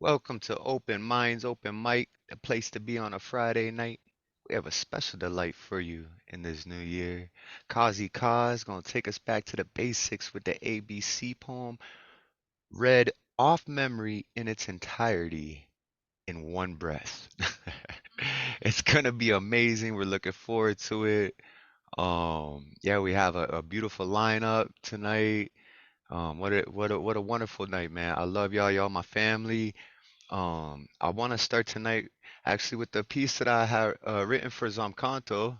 Welcome to Open Minds, Open Mic, the place to be on a Friday night. We have a special delight for you in this new year. Cozzy Coz gonna take us back to the basics with the ABC poem, read off memory in its entirety in one breath. It's gonna be amazing. We're looking forward to it. Yeah, we have a beautiful lineup tonight. What a wonderful night, man. I love y'all. Y'all my family. I want to start tonight actually with the piece that I had written for Zomkhonto,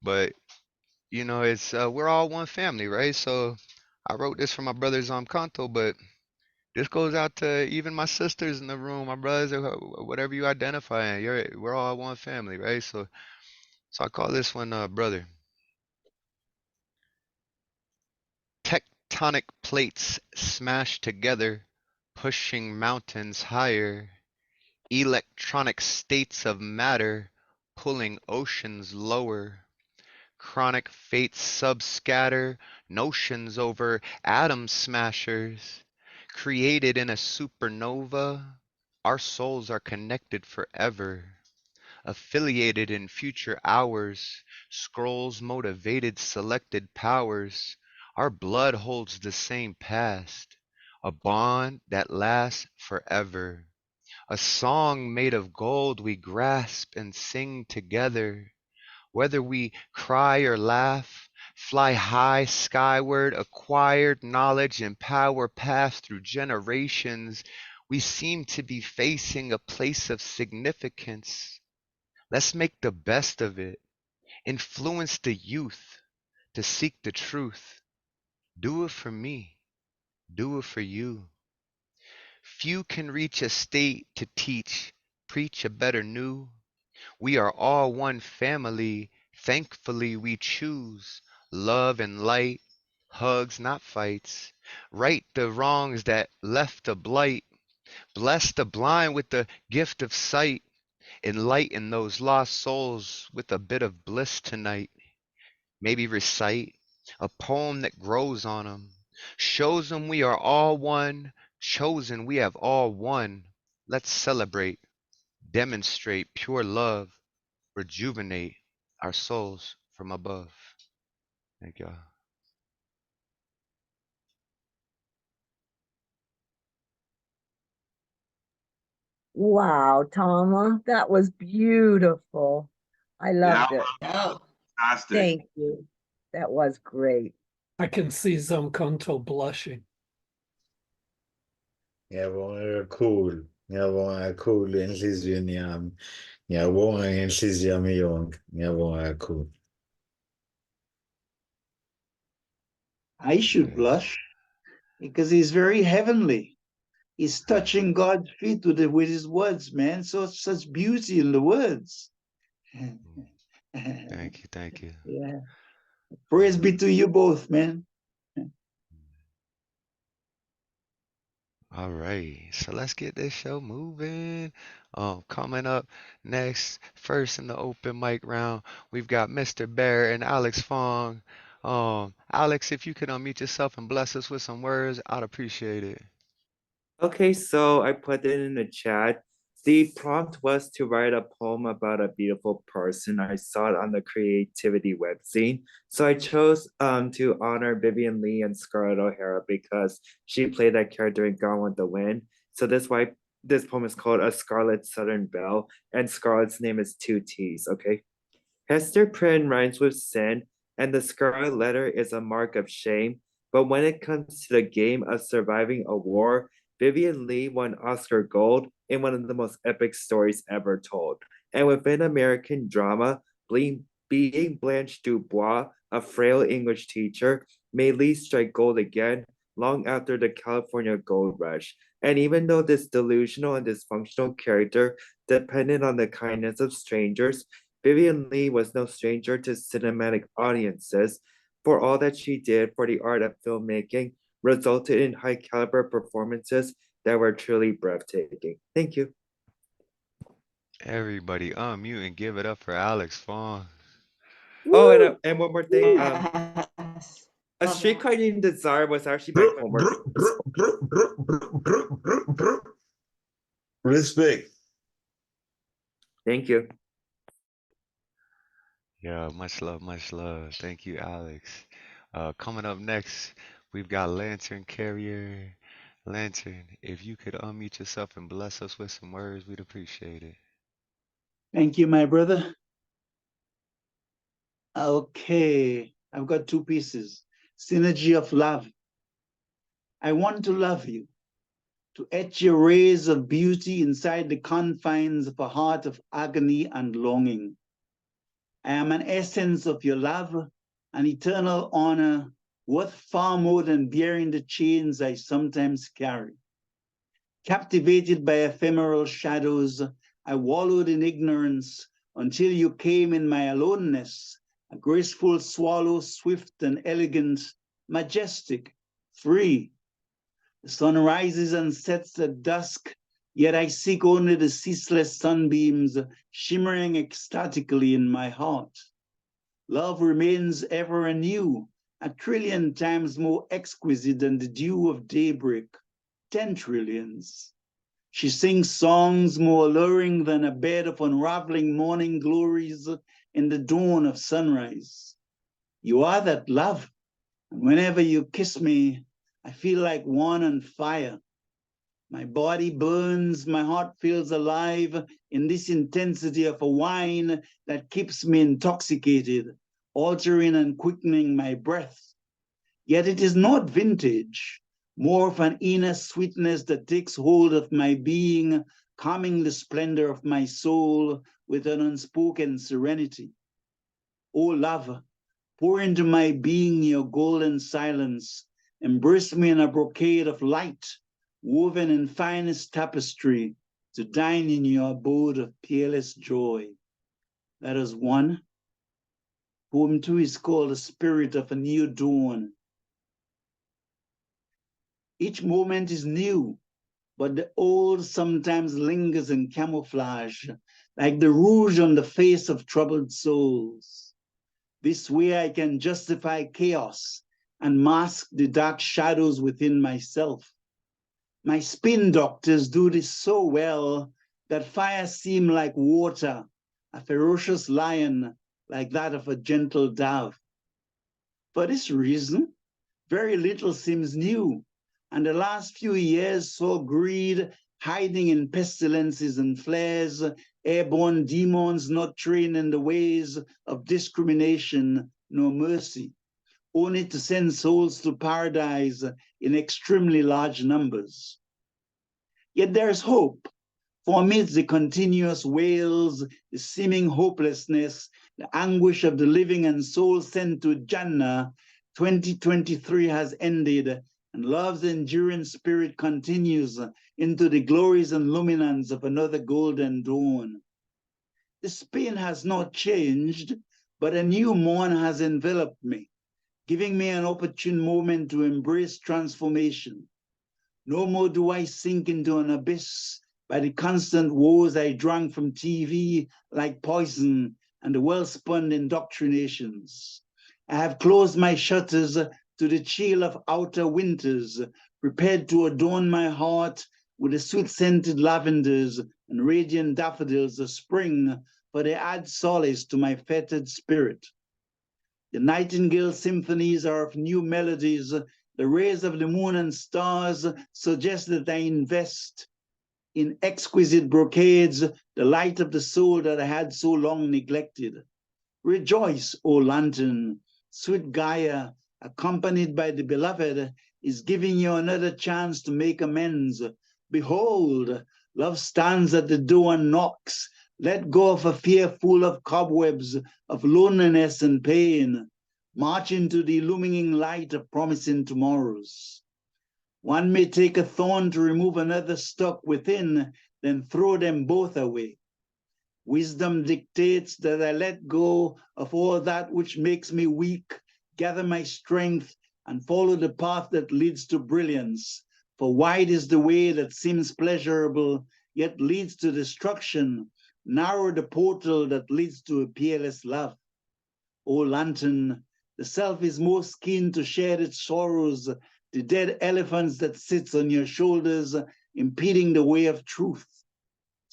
but it's we're all one family, right? So I wrote this for my brother Zomkhonto, but this goes out to even my sisters in the room, my brothers, or whatever you identify in. We're all one family, right? So I call this one brother. Tectonic plates smash together, pushing mountains higher. Electronic states of matter pulling oceans lower. Chronic fates subscatter notions over atom smashers. Created in a supernova, our souls are connected forever. Affiliated in future hours, scrolls motivated selected powers. Our blood holds the same past, a bond that lasts forever. A song made of gold we grasp and sing together. Whether we cry or laugh, fly high skyward, acquired knowledge and power passed through generations, we seem to be facing a place of significance. Let's make the best of it. Influence the youth to seek the truth. Do it for me. Do it for you. Few can reach a state to teach, preach a better new. We are all one family. Thankfully, we choose love and light, hugs, not fights. Right the wrongs that left a blight. Bless the blind with the gift of sight. Enlighten those lost souls with a bit of bliss tonight. Maybe recite a poem that grows on them. Shows them we are all one. Chosen, we have all won. Let's celebrate, demonstrate pure love, rejuvenate our souls from above. Thank y'all. Wow, Tama, that was beautiful. I loved it. Oh, Fantastic. Thank you. That was great. I can see Zomkhonto blushing. Ngiyabonga kakhulu. Ngiyabonga kakhulu enhliziyweni yami. Ngiyabonga ngenhliziyo yami yonke. Ngiyabonga kakhulu. I should blush because he's very heavenly. He's touching God's feet with his words, man. So such beauty in the words. Thank you. Yeah. Praise be to you both, man. All right, so let's get this show moving. Coming up next, first in the open mic round, we've got Mr. Bear and Alex Phuong. Alex, if you could unmute yourself and bless us with some words, I'd appreciate it. Okay, so I put it in the chat. The prompt was to write a poem about a beautiful person. I saw it on the creativity webzine. So I chose to honor Vivian Lee and Scarlett O'Hara because she played that character in Gone with the Wind. So that's why this poem is called A Scarlet Southern Belle, and Scarlett's name is 2 T's, okay? Hester Prynne rhymes with sin, and the scarlet letter is a mark of shame. But when it comes to the game of surviving a war, Vivian Lee won Oscar Gold in one of the most epic stories ever told. And within American drama, being Blanche Dubois, a frail English teacher, made Lee strike gold again long after the California Gold Rush. And even though this delusional and dysfunctional character depended on the kindness of strangers, Vivian Lee was no stranger to cinematic audiences, for all that she did for the art of filmmaking resulted in high caliber performances that were truly breathtaking. Thank you. Everybody unmute and give it up for Alex Phuong. Oh, and one more thing. Yes. A Streetcar Named Desire was actually my homework. Respect. Thank you. Yeah, much love, much love. Thank you, Alex. Coming up next, we've got Lantern Carrier. Lantern, if you could unmute yourself and bless us with some words, we'd appreciate it. Thank you, my brother. Okay, I've got two pieces. Synergy of love. I want to love you, to etch your rays of beauty inside the confines of a heart of agony and longing. I am an essence of your love, an eternal honor, worth far more than bearing the chains I sometimes carry. Captivated by ephemeral shadows, I wallowed in ignorance until you came in my aloneness, a graceful swallow, swift and elegant, majestic, free. The sun rises and sets at dusk, yet I seek only the ceaseless sunbeams shimmering ecstatically in my heart. Love remains ever anew, a trillion times more exquisite than the dew of daybreak, 10 trillions. She sings songs more alluring than a bed of unraveling morning glories in the dawn of sunrise. You are that love, and whenever you kiss me, I feel like one on fire. My body burns, my heart feels alive in this intensity of a wine that keeps me intoxicated, altering and quickening my breath. Yet it is not vintage, more of an inner sweetness that takes hold of my being, calming the splendor of my soul with an unspoken serenity. O love, pour into my being your golden silence, embrace me in a brocade of light, woven in finest tapestry, to dine in your abode of peerless joy. That is one. Poem 2 is called The Spirit of a New Dawn. Each moment is new, but the old sometimes lingers in camouflage, like the rouge on the face of troubled souls. This way I can justify chaos and mask the dark shadows within myself. My spin doctors do this so well that fire seems like water, a ferocious lion like that of a gentle dove. For this reason, very little seems new, and the last few years saw greed hiding in pestilences and flares, airborne demons not trained in the ways of discrimination nor mercy, only to send souls to paradise in extremely large numbers. Yet there's hope, for amidst the continuous wails, the seeming hopelessness, the anguish of the living and soul sent to Jannah, 2023 has ended, and love's enduring spirit continues into the glories and luminance of another golden dawn. This pain has not changed, but a new morn has enveloped me, giving me an opportune moment to embrace transformation. No more do I sink into an abyss by the constant woes I drank from TV like poison and the well-spun indoctrinations. I have closed my shutters to the chill of outer winters, prepared to adorn my heart with the sweet-scented lavenders and radiant daffodils of spring, for they add solace to my fettered spirit. The nightingale symphonies are of new melodies. The rays of the moon and stars suggest that I invest in exquisite brocades, the light of the soul that I had so long neglected. Rejoice, O lantern, sweet Gaia, accompanied by the beloved, is giving you another chance to make amends. Behold, love stands at the door and knocks. Let go of a fear full of cobwebs, of loneliness and pain. March into the illumining light of promising tomorrows. One may take a thorn to remove another stuck within, then throw them both away. Wisdom dictates that I let go of all that which makes me weak, gather my strength, and follow the path that leads to brilliance. For wide is the way that seems pleasurable, yet leads to destruction. Narrow the portal that leads to a peerless love. O lantern, the self is most keen to share its sorrows, the dead elephants that sits on your shoulders, impeding the way of truth.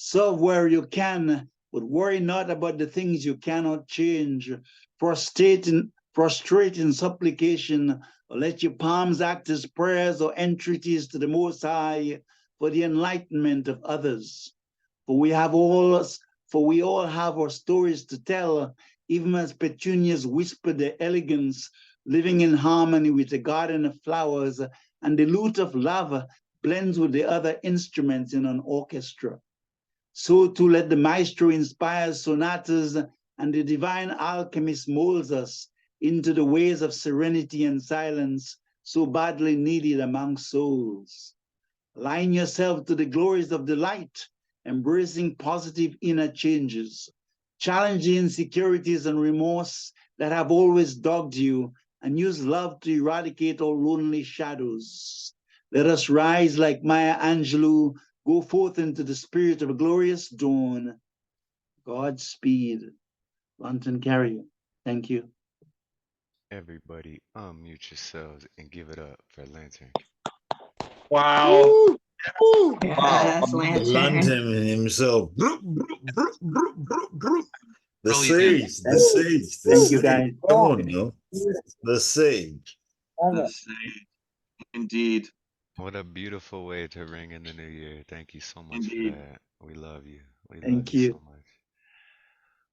Serve where you can, but worry not about the things you cannot change. Prostrate in supplication, or let your palms act as prayers or entreaties to the Most High for the enlightenment of others. For we all have our stories to tell, even as petunias whisper their elegance, living in harmony with the garden of flowers, and the lute of love blends with the other instruments in an orchestra. So too let the maestro inspire sonatas, and the divine alchemist molds us into the ways of serenity and silence so badly needed among souls. Align yourself to the glories of the light, embracing positive inner changes. Challenge the insecurities and remorse that have always dogged you, and use love to eradicate all lonely shadows. Let us rise like Maya Angelou, go forth into the spirit of a glorious dawn. Godspeed. Lantern Carrier. Thank you. Everybody unmute yourselves and give it up for Lantern. Wow. Woo! Yes, Lantern. Lantern himself. The Brilliant. sage, the sage, the Thank you, sage. guys. Come on, no? The sage. Love The it. same. Indeed. What a beautiful way to ring in the new year. Thank you so much for Indeed. that. We love you. We love Thank you you. so much.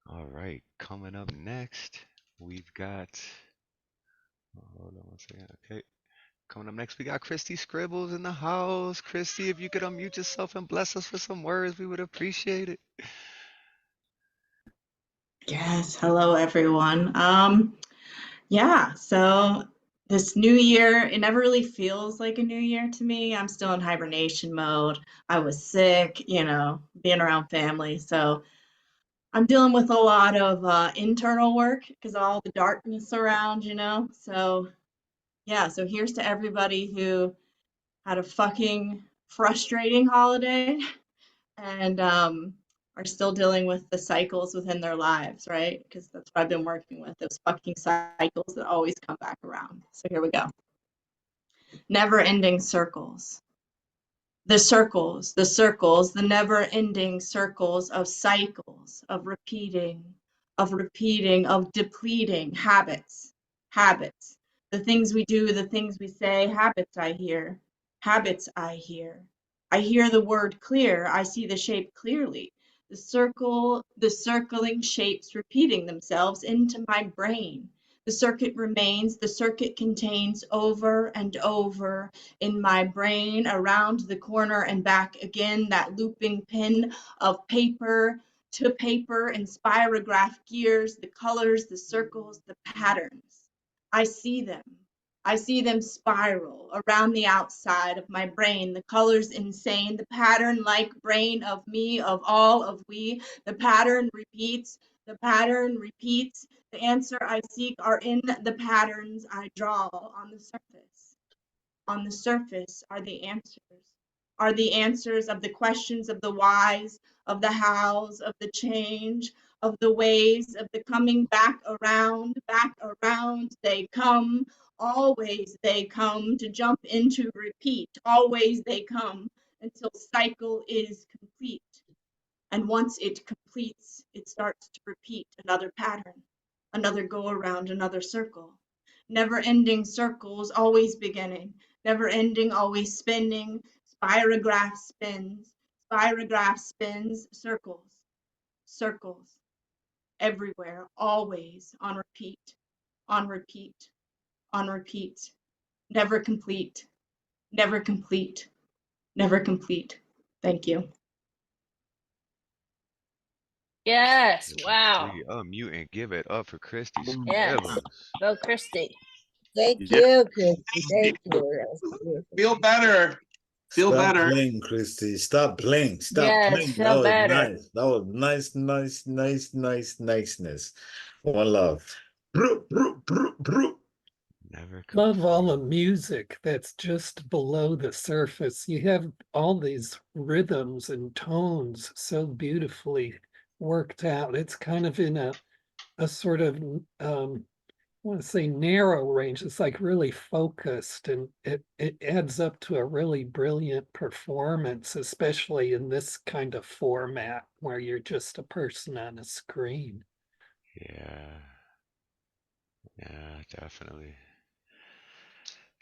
All right, coming up next, we've got. Hold on one second. Okay, coming up next, we got Kristi Scribbles in the house. Kristi, if you could unmute yourself and bless us with some words, we would appreciate it. Yes, hello everyone. Yeah, so this new year, it never really feels like a new year to me. I'm still in hibernation mode. I was sick, being around family. So I'm dealing with a lot of internal work because of all the darkness around. So yeah, so here's to everybody who had a fucking frustrating holiday and are still dealing with the cycles within their lives, right? Because that's what I've been working with, those fucking cycles that always come back around. So here we go. Never-ending circles. The circles, the never-ending circles of cycles, of repeating, of depleting habits. The things we do, the things we say, habits I hear. I hear the word clear, I see the shape clearly. The circling shapes repeating themselves into my brain. The circuit remains, the circuit contains over and over in my brain, around the corner and back again, that looping pin of paper to paper and spirograph gears, the colors, the circles, the patterns. I see them. I see them spiral around the outside of my brain, the colors insane, the pattern like brain of me, of all of we. The pattern repeats, the pattern repeats. The answer I seek are in the patterns I draw on the surface. On the surface are the answers of the questions of the whys, of the hows, of the change, of the ways, of the coming back around, they come, always they come to jump into repeat, always they come until cycle is complete. And once it completes, it starts to repeat another pattern, another go around, another circle. Never ending circles, always beginning, never ending, always spinning, spirograph spins, circles, everywhere, always on repeat, on repeat, on repeat, never complete, never complete, never complete. Thank you. Yes, wow. Please unmute and give it up for Kristi Yes. Scribbles. Go, Kristi. Thank Yeah. you, Kristi. Thank you. That was beautiful. Feel better. Feel Stop better. playing, Kristi. Stop playing. Stop Yes, playing. feel That was better. nice. That was niceness. One love. Never Love all the complete. music that's just below the surface. You have all these rhythms and tones so beautifully worked out. It's kind of in a sort of want to say narrow range. It's like really focused, and it adds up to a really brilliant performance, especially in this kind of format where you're just a person on a screen. Yeah. Yeah, definitely.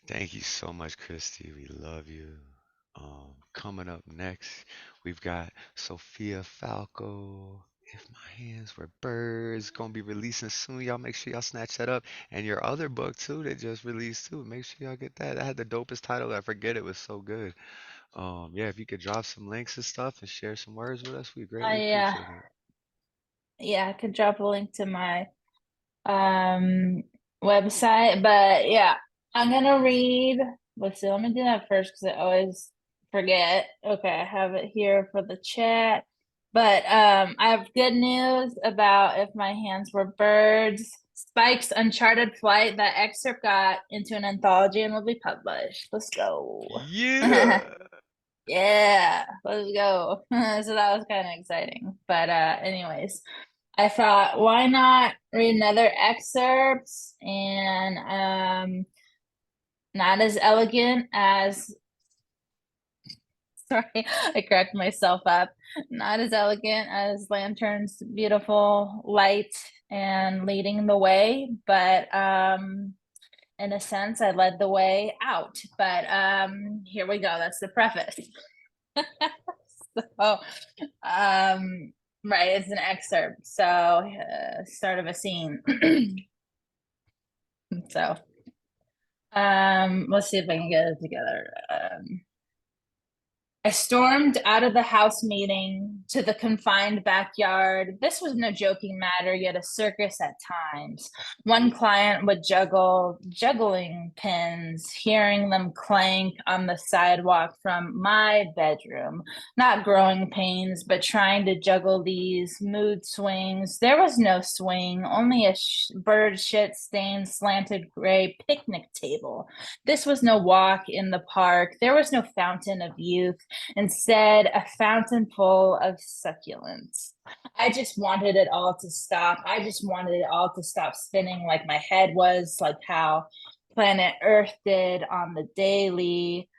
Thank you so much, Kristi. We love you. Coming up next, we've got Sophia Falco. If My Hands Were Birds, gonna be releasing soon. Y'all make sure y'all snatch that up. And your other book too, that just released too. Make sure y'all get that. That had the dopest title. I forget it was so good. Yeah, if you could drop some links and stuff and share some words with us, we greatly Yeah, appreciate it. yeah, I could drop a link to my website, but yeah, I'm gonna read. Let's see, let me do that first because I always forget. Okay, I have it here for the chat. But I have good news about If My Hands Were Birds. Spike's Uncharted Flight. That excerpt got into an anthology and will be published. Let's go. Yeah. Yeah, let's go. So that was kind of exciting. But anyways, I thought, why not read another excerpt? And not as elegant as sorry, I cracked myself up. Not as elegant as Lantern's beautiful light and leading the way, but in a sense, I led the way out. But here we go. That's the preface. So, right, it's an excerpt. So, start of a scene. So, let's see if I can get it together. I stormed out of the house meeting to the confined backyard. This was no joking matter, yet a circus at times. One client would juggle juggling pins, hearing them clank on the sidewalk from my bedroom. Not growing pains, but trying to juggle these mood swings. There was no swing, only a bird shit stained slanted gray picnic table. This was no walk in the park. There was no fountain of youth. Instead, a fountain full of succulents. I just wanted it all to stop. I just wanted it all to stop spinning like my head was, like how planet Earth did on the daily.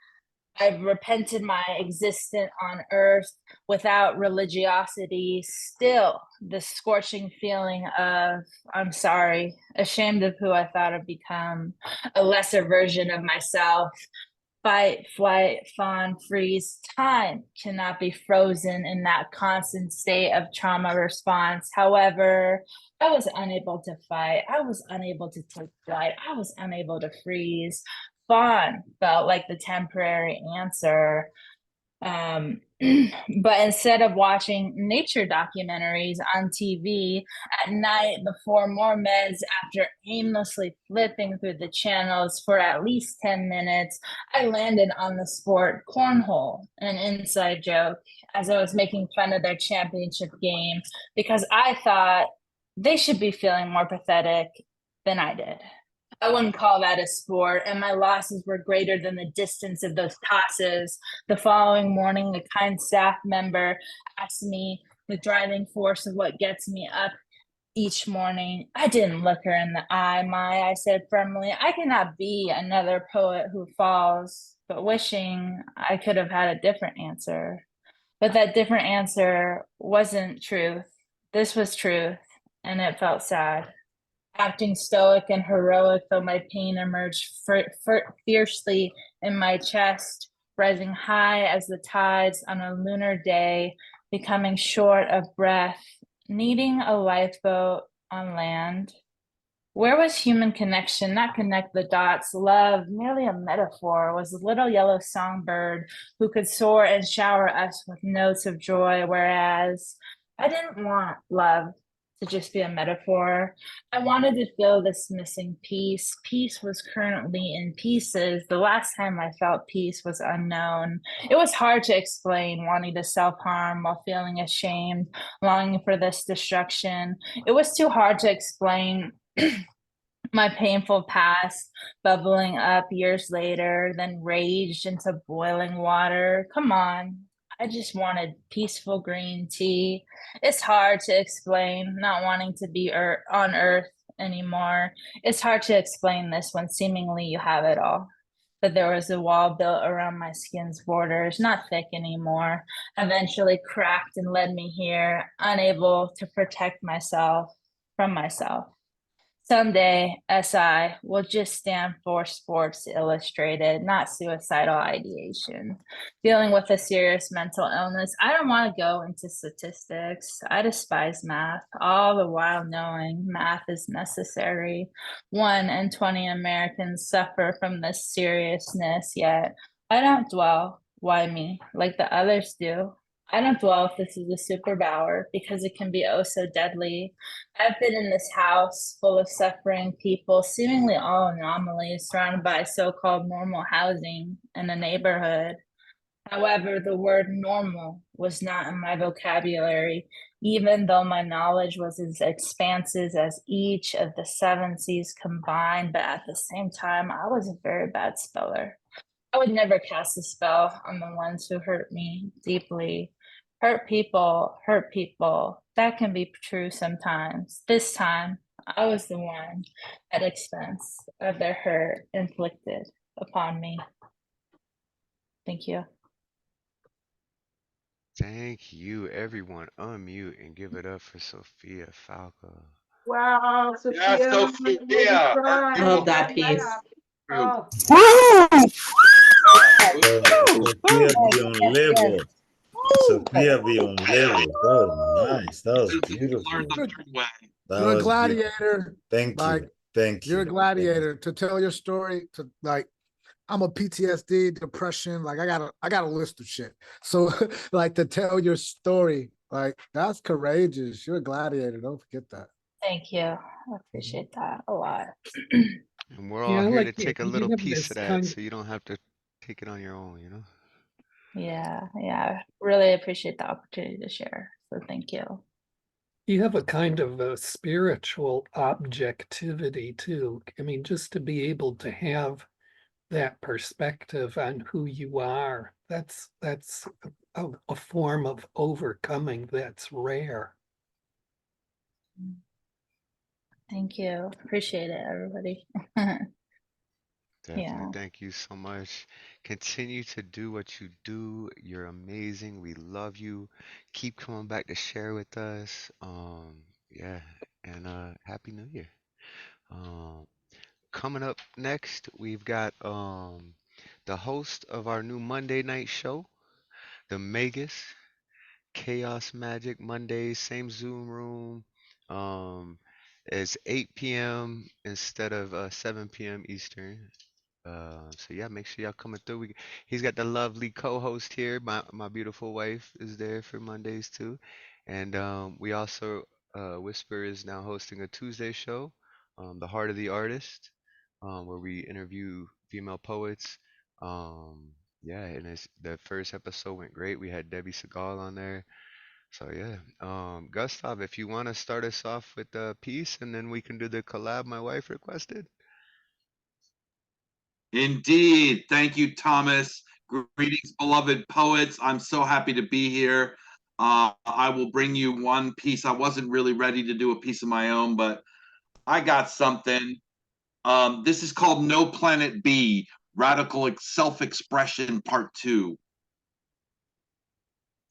I've repented my existence on Earth without religiosity. Still, the scorching feeling of, I'm sorry, ashamed of who I thought I'd become, a lesser version of myself. Fight, flight, fawn, freeze. Time cannot be frozen in that constant state of trauma response. However, I was unable to fight. I was unable to take flight. I was unable to freeze. Fawn felt like the temporary answer. But instead of watching nature documentaries on TV at night before more meds, after aimlessly flipping through the channels for at least 10 minutes, I landed on the sport cornhole, an inside joke, as I was making fun of their championship game because I thought they should be feeling more pathetic than I did. I wouldn't call that a sport, and my losses were greater than the distance of those tosses. The following morning, a kind staff member asked me the driving force of what gets me up each morning. I didn't look her in the eye, I said firmly. I cannot be another poet who falls, but wishing I could have had a different answer. But that different answer wasn't truth. This was truth, and it felt sad. Acting stoic and heroic, though my pain emerged fiercely in my chest, rising high as the tides on a lunar day, becoming short of breath, needing a lifeboat on land. Where was human connection? Not connect the dots. Love, merely a metaphor, was a little yellow songbird who could soar and shower us with notes of joy, whereas I didn't want love to just be a metaphor. I wanted to feel this missing piece. Peace was currently in pieces. The last time I felt peace was unknown. It was hard to explain wanting to self-harm while feeling ashamed, longing for this destruction. It was too hard to explain my painful past bubbling up years later, then raged into boiling water. Come on. I just wanted peaceful green tea. It's hard to explain not wanting to be on Earth anymore. It's hard to explain this when seemingly you have it all. But there was a wall built around my skin's borders, not thick anymore, eventually cracked and led me here, unable to protect myself from myself. Someday, SI will just stand for Sports Illustrated, not suicidal ideation. Dealing with a serious mental illness, I don't want to go into statistics. I despise math, all the while knowing math is necessary. 1 in 20 Americans suffer from this seriousness, yet I don't dwell, why me, like the others do. I don't dwell if this is a superpower because it can be oh so deadly. I've been in this house full of suffering people, seemingly all anomalies, surrounded by so-called normal housing in a neighborhood. However, the word normal was not in my vocabulary, even though my knowledge was as expansive as each of the 7 seas combined, but at the same time, I was a very bad speller. I would never cast a spell on the ones who hurt me deeply. Hurt people. That can be true sometimes. This time, I was the one at expense of their hurt inflicted upon me. Thank you. Thank you, everyone. Unmute and give it up for Sophia Falco. Wow, Sophia. Yeah, Sophia. I love that piece. Oh. Sophia be on level. Sophia be on level. Oh, nice. That was beautiful. You're a gladiator. Thank you. Like, Thank you. You're a gladiator. To tell your story, to like, I'm a PTSD, depression. Like, I got a list of shit. So, like, to tell your story, like, that's courageous. You're a gladiator. Don't forget that. Thank you. I appreciate that a lot. And we're all here to take a little piece of that, so you don't have to take it on your own, you know? Yeah. Really appreciate the opportunity to share. So thank you. You have a kind of a spiritual objectivity too. I mean, just to be able to have that perspective on who you are, that's a form of overcoming that's rare. Thank you. Appreciate it, everybody. Definitely. Thank you so much. Continue to do what you do. You're amazing. We love you. Keep coming back to share with us. Yeah, and Happy New Year. Coming up next, we've got the host of our new Monday night show, the Magus, Chaos Magic Mondays, same Zoom room. It's 8 p.m. instead of 7 p.m. Eastern. So yeah, make sure y'all coming through. He's got the lovely co-host here. My beautiful wife is there for Mondays too, and we also Whisper is now hosting a Tuesday show, The Heart of the Artist, where we interview female poets. Yeah, and the first episode went great. We had Debbie Segal on there. So yeah, Gustav, if you want to start us off with the piece, and then we can do the collab my wife requested. Indeed. Thank you, Thomas. Greetings, beloved poets. I'm so happy to be here. I will bring you one piece. I wasn't really ready to do a piece of my own, but I got something. This is called No Planet B, Radical Self-Expression Part 2.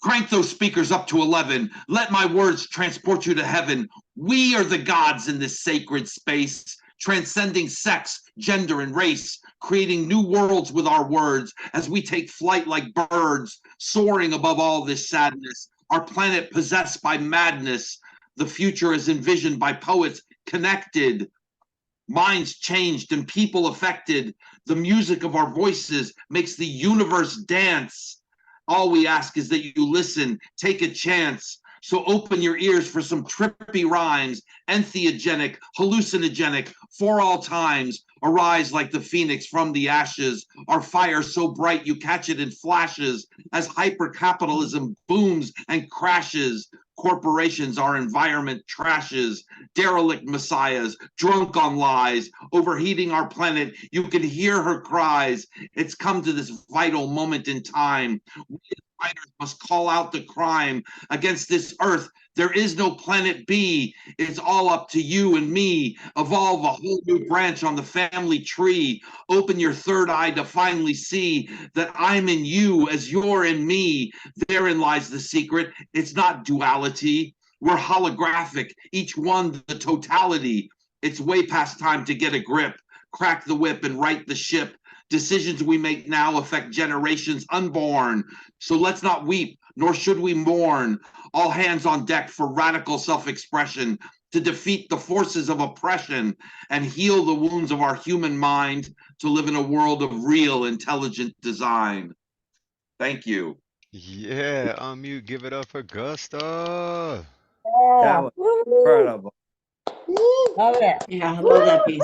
Crank those speakers up to 11. Let my words transport you to heaven. We are the gods in this sacred space, transcending sex, gender, and race, creating new worlds with our words as we take flight like birds, soaring above all this sadness, our planet possessed by madness. The future is envisioned by poets connected, minds changed and people affected. The music of our voices makes the universe dance. All we ask is that you listen, take a chance. So open your ears for some trippy rhymes, entheogenic, hallucinogenic, for all times. Arise like the phoenix from the ashes. Our fire so bright you catch it in flashes as hyper-capitalism booms and crashes. Corporations, our environment trashes, derelict messiahs, drunk on lies, overheating our planet. You can hear her cries. It's come to this vital moment in time. We fighters must call out the crime against this earth. There is no planet B. It's all up to you and me. Evolve a whole new branch on the family tree. Open your third eye to finally see that I'm in you as you're in me. Therein lies the secret. It's not duality. We're holographic, each one the totality. It's way past time to get a grip, crack the whip and right the ship. Decisions we make now affect generations unborn. So let's not weep, nor should we mourn. All hands on deck for radical self-expression to defeat the forces of oppression and heal the wounds of our human mind to live in a world of real intelligent design. Thank you. Yeah, unmute, give it up for Gustav. That was incredible. Love it. Yeah, I love that piece.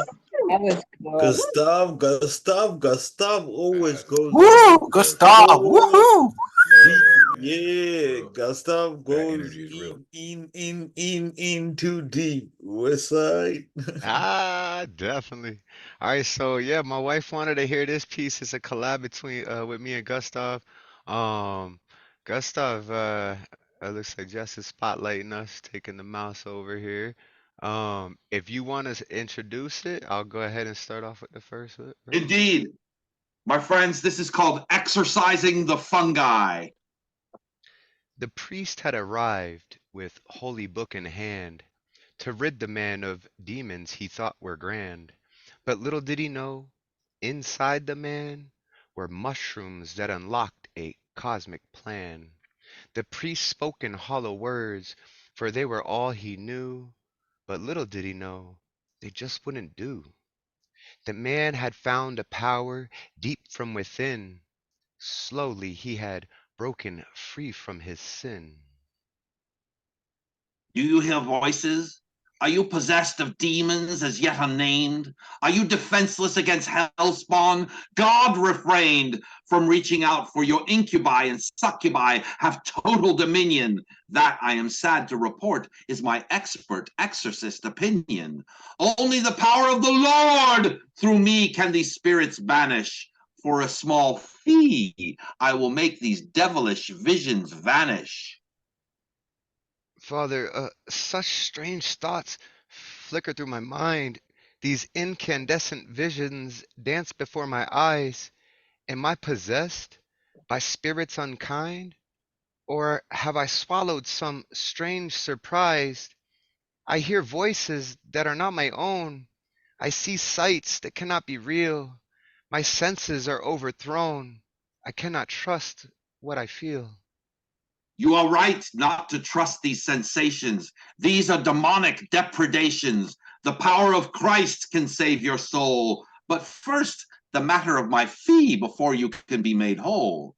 That was cool. Gustav always goes Woo, Gustav, woohoo! Yeah, Gustav That goes energy is real. in too deep. West Side. Ah, definitely. All right, so yeah, my wife wanted to hear this piece. It's a collab between with me and Gustav. Um, Gustav, it looks like Jess is spotlighting us, taking the mouse over here. If you want to introduce it, I'll go ahead and start off with the first verse. Indeed. My friends, this is called Exorcising the Fungi. The priest had arrived with holy book in hand to rid the man of demons he thought were grand. But little did he know, inside the man were mushrooms that unlocked a cosmic plan. The priest spoke in hollow words, for they were all he knew. But little did he know, they just wouldn't do. The man had found a power deep from within. Slowly he had broken free from his sin. Do you hear voices? Are you possessed of demons as yet unnamed? Are you defenseless against hellspawn? God refrained from reaching out, for your incubi and succubi have total dominion. That, I am sad to report, is my expert exorcist opinion. Only the power of the Lord through me can these spirits banish. For a small fee, I will make these devilish visions vanish. Father, such strange thoughts flicker through my mind. These incandescent visions dance before my eyes. Am I possessed by spirits unkind? Or have I swallowed some strange surprise? I hear voices that are not my own. I see sights that cannot be real. My senses are overthrown. I cannot trust what I feel. You are right not to trust these sensations. These are demonic depredations. The power of Christ can save your soul. But first, the matter of my fee before you can be made whole.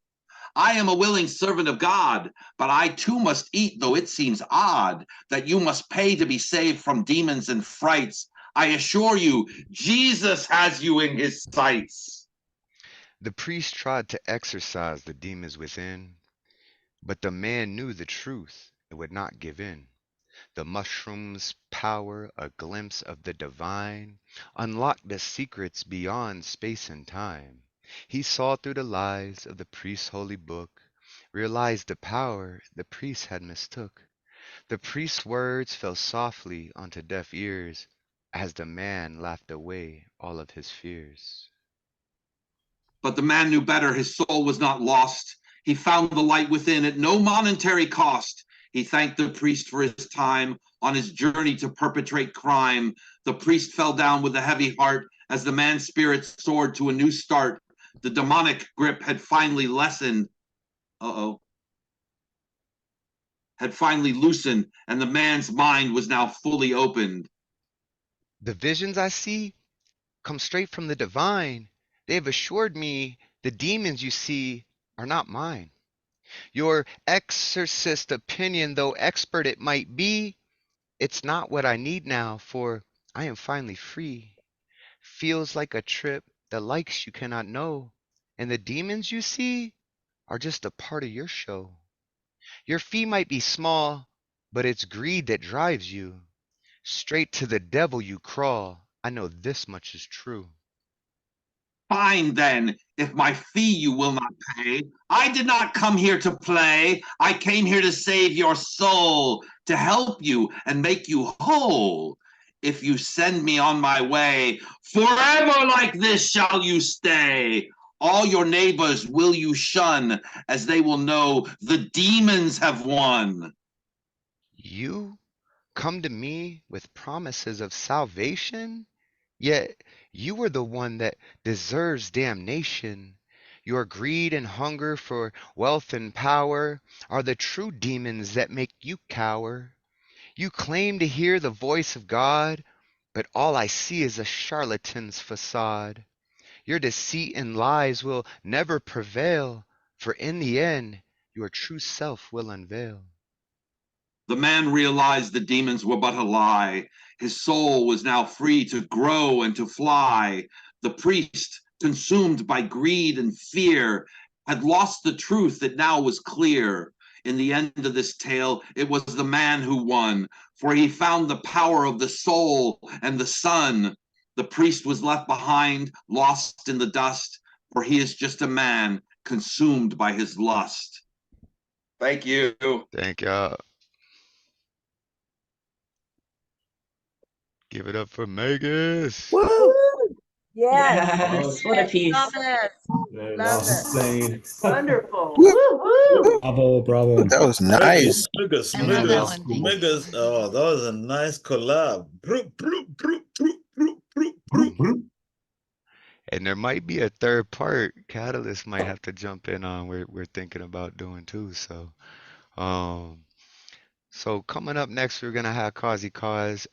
I am a willing servant of God, but I too must eat, though it seems odd that you must pay to be saved from demons and frights. I assure you, Jesus has you in his sights. The priest tried to exorcise the demons within, but the man knew the truth and would not give in. The mushroom's power, a glimpse of the divine, unlocked the secrets beyond space and time. He saw through the lies of the priest's holy book, realized the power the priest had mistook. The priest's words fell softly onto deaf ears as the man laughed away all of his fears. But the man knew better. His soul was not lost. He found the light within at no monetary cost. He thanked the priest for his time on his journey to perpetrate crime. The priest fell down with a heavy heart as the man's spirit soared to a new start. The demonic grip had finally lessened. Had finally loosened, and the man's mind was now fully opened. The visions I see come straight from the divine. They have assured me the demons you see are not mine. Your exorcist opinion, though expert it might be, it's not what I need now, for I am finally free. Feels like a trip, the likes you cannot know, and the demons you see are just a part of your show. Your fee might be small, but it's greed that drives you. Straight to the devil you crawl. I know this much is true. Fine then, if my fee you will not pay. I did not come here to play. I came here to save your soul, to help you and make you whole. If you send me on my way, forever like this shall you stay. All your neighbors will you shun, as they will know the demons have won. You come to me with promises of salvation? Yet you are the one that deserves damnation. Your greed and hunger for wealth and power are the true demons that make you cower. You claim to hear the voice of God, but all I see is a charlatan's facade. Your deceit and lies will never prevail, for in the end, your true self will unveil. The man realized the demons were but a lie. His soul was now free to grow and to fly. The priest, consumed by greed and fear, had lost the truth that now was clear. In the end of this tale, it was the man who won, for he found the power of the soul and the sun. The priest was left behind, lost in the dust, for he is just a man consumed by his lust. Thank you. Thank y'all. Give it up for Magus. Woo! Yes. Yes, what a piece. Love it. Love it. Wonderful. Woo! Woo, woo. Bravo. That was nice. Magus, I love that one. Thank Magus. Oh, that was a nice collab. And there might be a third part Catalyst might have to jump in on. We're thinking about doing too. So coming up next, we're gonna have Cozzy Coz.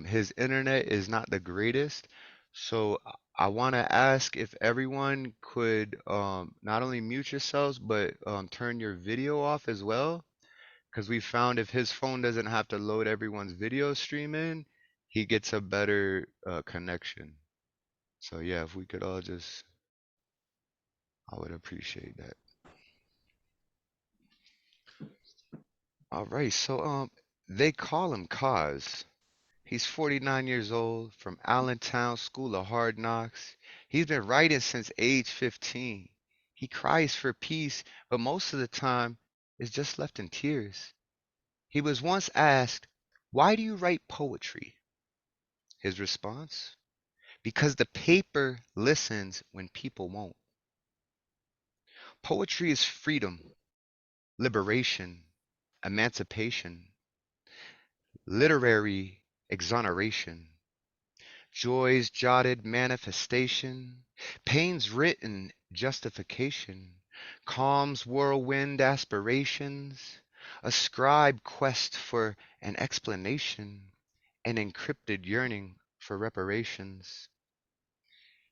His internet is not the greatest, so I want to ask if everyone could not only mute yourselves but turn your video off as well, because we found if his phone doesn't have to load everyone's video stream in, he gets a better connection. So yeah, if we could all just, I would appreciate that. All right, so they call him Coz. He's 49 years old, from Allentown School of Hard Knocks. He's been writing since age 15. He cries for peace, but most of the time is just left in tears. He was once asked, "Why do you write poetry?" His response, "Because the paper listens when people won't." Poetry is freedom, liberation, emancipation, literary exoneration, joy's jotted manifestation, pain's written justification, calm's whirlwind aspirations, a scribe quest for an explanation, an encrypted yearning for reparations.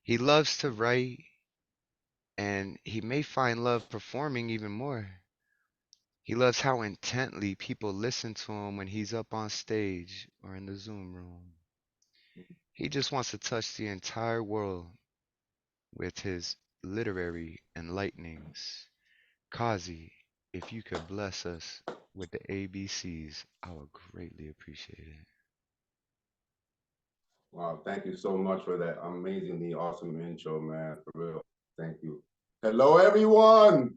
He loves to write, and he may find love performing even more. He loves how intently people listen to him when he's up on stage or in the Zoom room. He just wants to touch the entire world with his literary enlightenings. Cozzy, if you could bless us with the ABCs, I would greatly appreciate it. Wow, thank you so much for that amazingly awesome intro, man. For real. Thank you. Hello, everyone.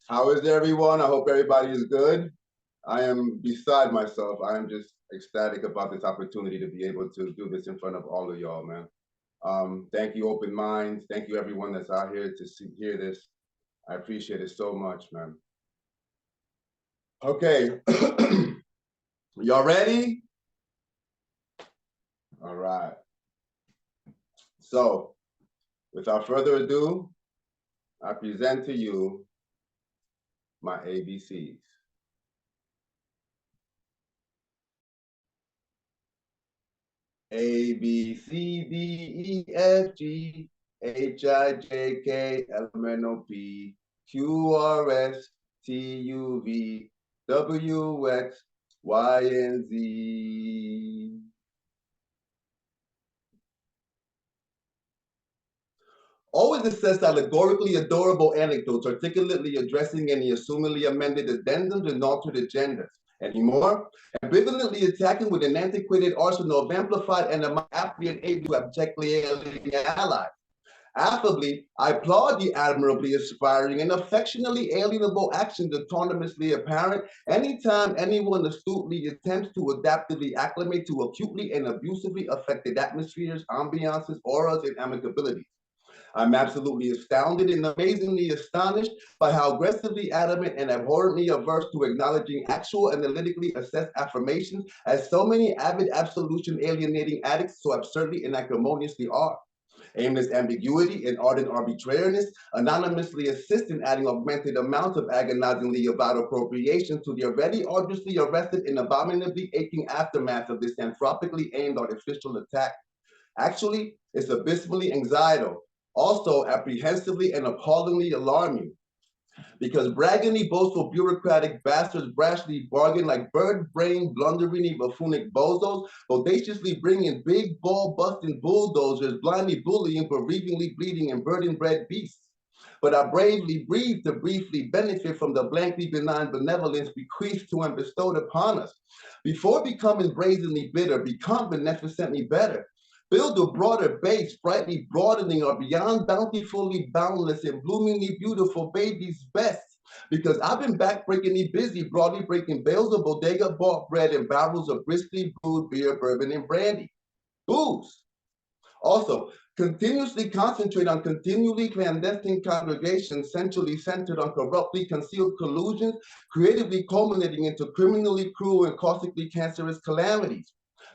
How is everyone? I hope everybody is good. I am beside myself. I am just ecstatic about this opportunity to be able to do this in front of all of y'all, man. Thank you, Open Minds. Thank you, everyone that's out here to hear this. I appreciate it so much, man. Okay, y'all ready? All right. So, without further ado, I present to you my ABCs. A, B, C, D, E, F, G, H, I, J, K, L, M, N, O, P, Q, R, S, T, U, V, W, X, Y, and Z. Always assessed allegorically adorable anecdotes, articulately addressing any assumedly amended addendums and altered agendas. Anymore, ambivalently attacking with an antiquated arsenal of amplified and aptly and able to abjectly alien allies. Affably, I applaud the admirably aspiring and affectionately alienable actions autonomously apparent anytime anyone astutely attempts to adaptively acclimate to acutely and abusively affected atmospheres, ambiances, auras, and amicabilities. I'm absolutely astounded and amazingly astonished by how aggressively adamant and abhorrently averse to acknowledging actual analytically assessed affirmations as so many avid absolution alienating addicts so absurdly and acrimoniously are. Aimless ambiguity and ardent arbitrariness anonymously assist in adding augmented amounts of agonizingly avowed appropriation to the already arduously arrested and abominably aching aftermath of this anthropically aimed artificial attack. Actually, it's abysmally anxietal, also apprehensively and appallingly alarming, because braggingly boastful bureaucratic bastards brashly bargain like bird-brained, blunderingly buffoonic bozos, audaciously bringing big, ball-busting bulldozers, blindly bullying, bereavingly bleeding, and burden-bred beasts. But I bravely breathe to briefly benefit from the blankly benign benevolence bequeathed to and bestowed upon us. Before becoming brazenly bitter, become beneficently better. Build a broader base, brightly broadening our beyond bountifully boundless and bloomingly beautiful baby's best. Because I've been backbreakingly busy, broadly breaking bales of bodega bought bread and barrels of briskly brewed beer, bourbon, and brandy. Booze. Also, continuously concentrate on continually clandestine congregations centrally centered on corruptly concealed collusions, creatively culminating into criminally cruel and caustically cancerous calamities.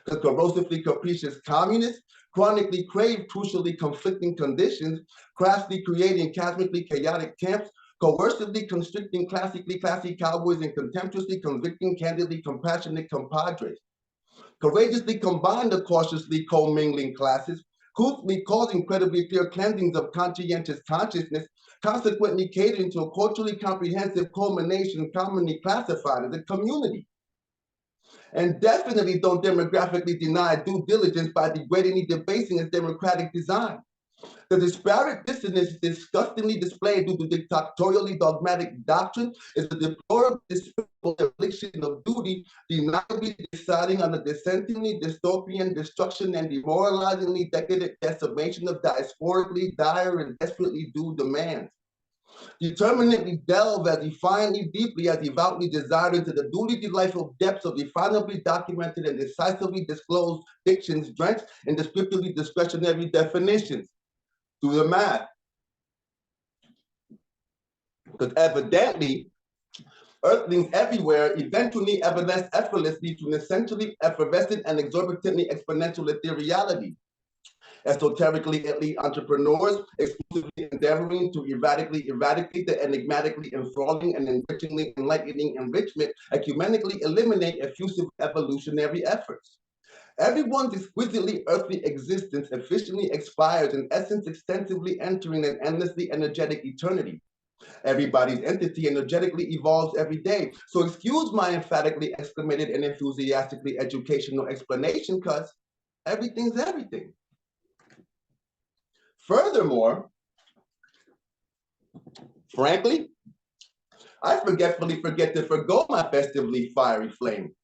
The corrosively capricious communists chronically crave crucially conflicting conditions, crassly creating cosmically chaotic camps, coercively constricting classically classy cowboys and contemptuously convicting candidly compassionate compadres. Courageously combine the cautiously commingling classes, truthfully causing incredibly clear cleansings of conscientious consciousness, consequently catering to a culturally comprehensive culmination commonly classified as a community. And definitely don't demographically deny due diligence by degradingly debasing its democratic design. The disparate dissonance disgustingly displayed due to dictatorially dogmatic doctrine is a deplorable, despicable affliction of duty, deniably deciding on the dissentingly dystopian destruction and demoralizingly decadent decimation of diasporically dire and desperately due demands. Determinately delve as defiantly deeply as devoutly desired into the duly delightful depths of definably documented and decisively disclosed dictions drenched in descriptively discretionary definitions. Do the math. Because evidently, earthlings everywhere eventually evanesce effortlessly to an essentially effervescent and exorbitantly exponential ethereality. Esoterically elite entrepreneurs exclusively endeavoring to eradicate the enigmatically enthralling and enrichingly enlightening enrichment, ecumenically eliminate effusive evolutionary efforts. Everyone's exquisitely earthly existence efficiently expires, in essence extensively entering an endlessly energetic eternity. Everybody's entity energetically evolves every day. So excuse my emphatically exclamated and enthusiastically educational explanation, because everything's everything. Furthermore, frankly, I forgetfully forget to forgo my festively fiery flame.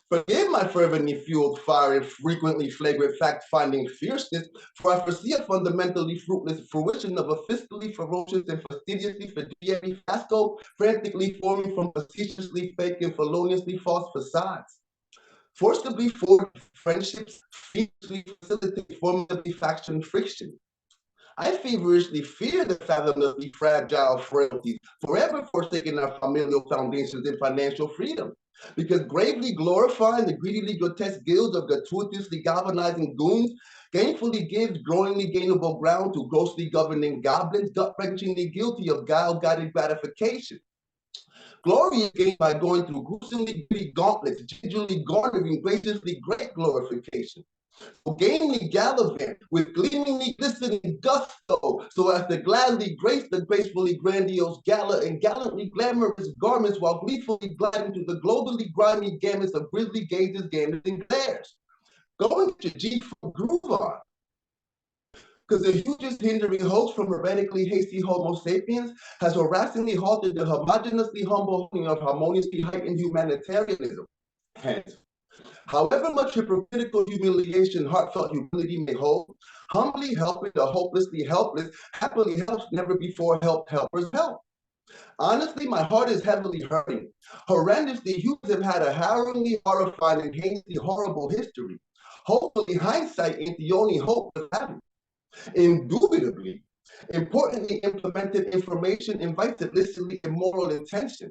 Forgive my fervently fueled fire and frequently flagrant fact-finding fierceness, for I foresee a fundamentally fruitless fruition of a fiscally ferocious and fastidiously fiduciary fiasco, frantically forming from facetiously fake and feloniously false facades. Forcibly forged friendships feverishly facilitate formidably faction friction. I feverishly fear the fathomably fragile frailties, forever forsaking our familial foundations and financial freedom. Because gravely glorifying the greedily grotesque guilds of gratuitously galvanizing goons gainfully gives growingly gainable ground to grossly governing goblins, gut-wrenchingly guilty of guile-guided gratification. Glory is gained by going through gruesomely gritty gauntlets, gingerly garnering graciously great glorification. So gamely gallivant with gleamingly glistening gusto, so as to gladly grace the gracefully grandiose gala and gallantly glamorous garments while gleefully gliding through the globally grimy gamuts of grisly gazes, gambits, and glares. Going to G for groove on. Because the hugest hindering host from heretically hasty Homo sapiens has harassingly halted the homogeneously humble holding of harmoniously heightened humanitarianism. Hence, However much hypocritical humiliation heartfelt humility may hold, humbly helping the hopelessly helpless happily helps never before helped helpers help. Honestly, my heart is heavily hurting. Horrendously, humans have had a harrowingly horrifying and heinously horrible history. Hopefully, hindsight ain't the only hope of having. Indubitably, importantly implemented information invites illicitly immoral intention.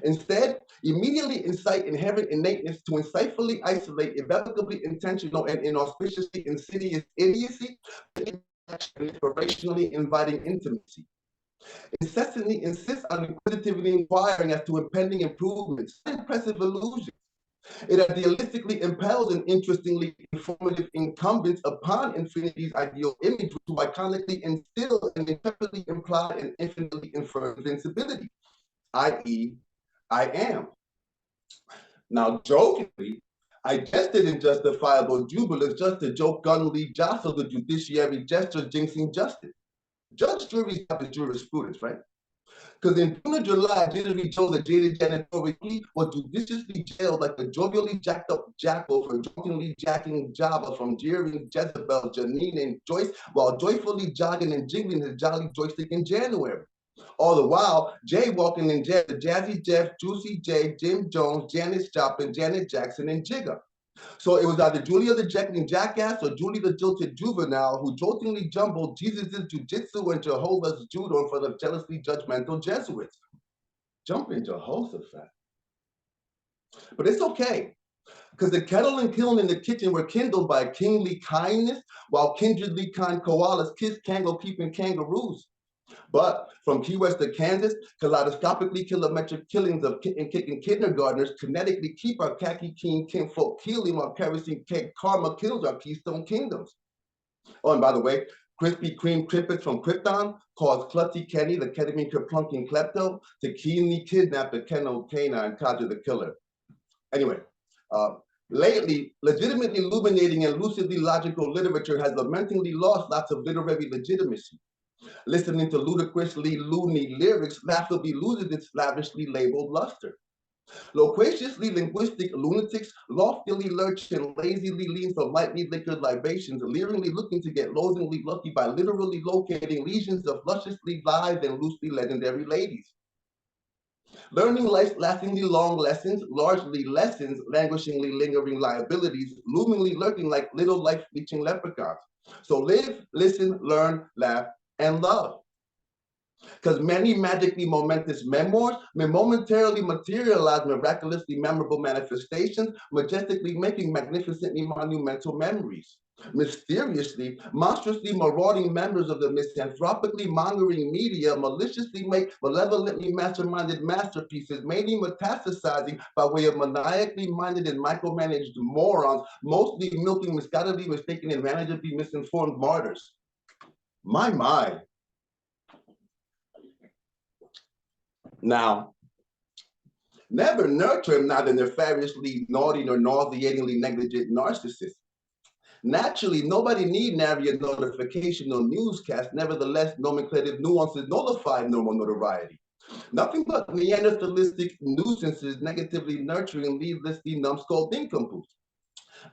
Instead, immediately incite inherent innateness to insightfully isolate irrevocably intentional and inauspiciously insidious idiocy, inspirationally inviting intimacy. Incessantly insist on inquisitively inquiring as to impending improvements, impressive illusions. It idealistically impels and interestingly informative incumbents upon infinity's ideal image to iconically instill and intrepidly imply an infinitely inferred invincibility, i.e., I am. Now, jokingly, I jested in justifiable jubilance just to joke-gunnily jostle the judiciary gesture jinxing justice. Judge juries have his jurisprudence, right? Because in June or July, Jittery Joe, the jaded janitorial plea, was judiciously jailed like a jovially jacked up jackal for drunkenly jacking Java from jeering Jezebel, Janine, and Joyce while joyfully jogging and jingling his jolly joystick in January. All the while, Jay walking in jail, the Jazzy Jeff, Juicy J, Jim Jones, Janis Joplin, Janet Jackson, and Jigga. So it was either Julia the Jekyll jackass or Julie the jilted juvenile who joltingly jumbled Jesus' jujitsu and Jehovah's judo in front of jealously judgmental Jesuits. Jumping Jehoshaphat. But it's okay, because the kettle and kiln in the kitchen were kindled by kingly kindness, while kindredly kind koalas kissed kango keeping kangaroos. But from Key West to Kansas, kaleidoscopically kilometric killings of kicking kindergartners kinetically keep our khaki keen kinfolk healing while kerosene cake karma kills our keystone kingdoms. Oh, and by the way, Krispy Kreme Krippets from Krypton caused Clutzy Kenny, the ketamine kerplunking klepto, to keenly kidnap the Keno canine Kaja the killer. Anyway, lately, legitimately illuminating and lucidly logical literature has lamentingly lost lots of literary legitimacy. Listening to ludicrously loony lyrics laughably loses its lavishly labeled luster. Loquaciously linguistic lunatics loftily lurch and lazily lean for lightly liquored libations, leeringly looking to get loathingly lucky by literally locating legions of lusciously live and loosely legendary ladies. Learning life's lastingly long lessons, largely lessons, languishingly lingering liabilities, loomingly lurking like little life-bleaching leprechauns. So live, listen, learn, laugh, and love. Because many magically momentous memoirs may momentarily materialize miraculously memorable manifestations, majestically making magnificently monumental memories. Mysteriously, monstrously marauding members of the misanthropically mongering media maliciously make malevolently masterminded masterpieces, mainly metastasizing by way of maniacally minded and micromanaged morons, mostly milking misguidedly mistaken and manageably misinformed martyrs. My. Now, never nurture him, neither nefariously naughty nor nauseatingly negligent narcissist. Naturally, nobody need nary a notification or newscast. Nevertheless, nomenclative nuances nullify normal notoriety. Nothing but Neanderthalistic nuisances negatively nurturing needlessly numbskull nincompoops.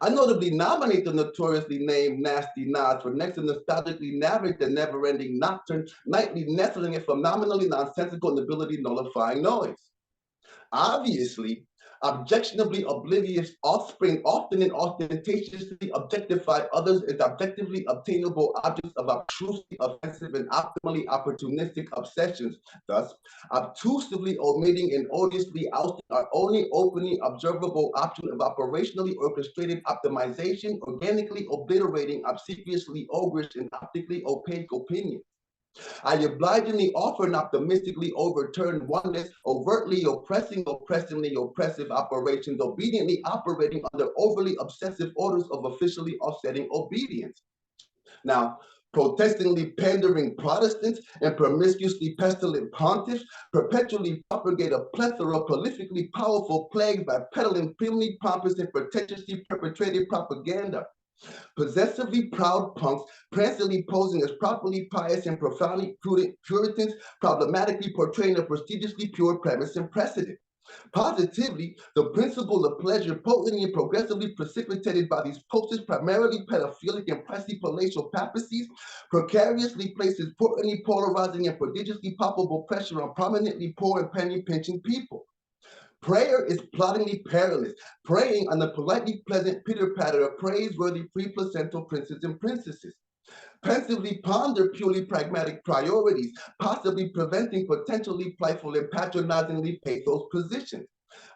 I notably nominate the notoriously named Nasty Nas for next to nostalgically narrate the never-ending nocturne, nightly nestling a phenomenally nonsensical nobility nullifying noise. Obviously, objectionably oblivious offspring often and ostentatiously objectify others as objectively obtainable objects of obtrusively offensive and optimally opportunistic obsessions, thus obtusively omitting and odiously ousting our only openly observable option of operationally orchestrated optimization, organically obliterating obsequiously ogreish and optically opaque opinions. I obligingly offer and optimistically overturn oneness, overtly oppressing, oppressingly oppressive operations, obediently operating under overly obsessive orders of officially offsetting obedience. Now, protestingly pandering Protestants and promiscuously pestilent pontiffs perpetually propagate a plethora of prolifically powerful plagues by peddling primly pompous and pretentiously perpetrated propaganda. Possessively proud punks, prancingly posing as properly pious and profoundly prudent Puritans, problematically portraying a prestigiously pure premise and precedent. Positively, the principle of pleasure, potently and progressively precipitated by these posters, primarily pedophilic and pressy palatial papacies, precariously places potently polarizing and prodigiously palpable pressure on prominently poor and penny-pinching people. Prayer is plottingly perilous, preying on the politely pleasant pitter-patter of praiseworthy pre-placental princes and princesses. Pensively ponder purely pragmatic priorities, possibly preventing potentially playful and patronizingly pathos positions.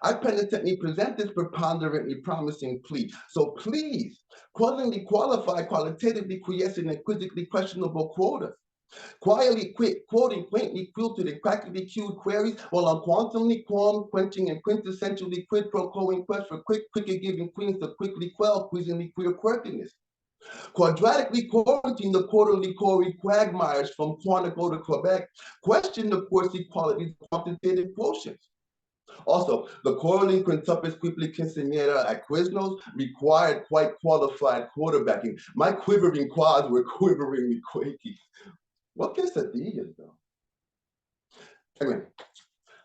I penitently present this preponderantly promising plea. So please, quotingly qualify qualitatively quiescent and quizzically questionable quotas. Quietly quoting quaintly quilted and crackly cued queries while unquantumly quenching and quintessentially quid pro quoing quest for quicker giving queens to quickly quell quizzingly queer quirkiness. Quadratically quarantine the quarterly Corey quagmires from Quantico to Quebec, question the quantity qualities of quantitative quotients. Also, the quarterly quintuplets quickly quinceañera at Quiznos required quite qualified quarterbacking. My quivering quads were quiveringly quaky. What quesadillas, though? Anyway,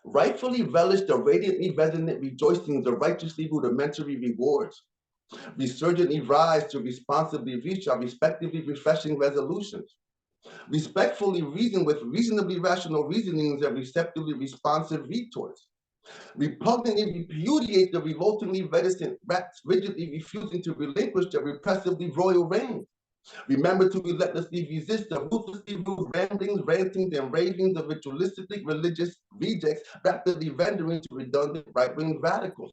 rightfully relish the radiantly resonant rejoicings of righteously rudimentary rewards. Resurgently rise to responsibly reach our respectively refreshing resolutions. Respectfully reason with reasonably rational reasonings and receptively responsive retorts. Repugnantly repudiate the revoltingly reticent rats rigidly refusing to relinquish their repressively royal reign. Remember to relentlessly resist the ruthlessly rude ramblings, rantings, and ravings of ritualistically religious rejects, rapidly rendering to redundant right-wing radicals.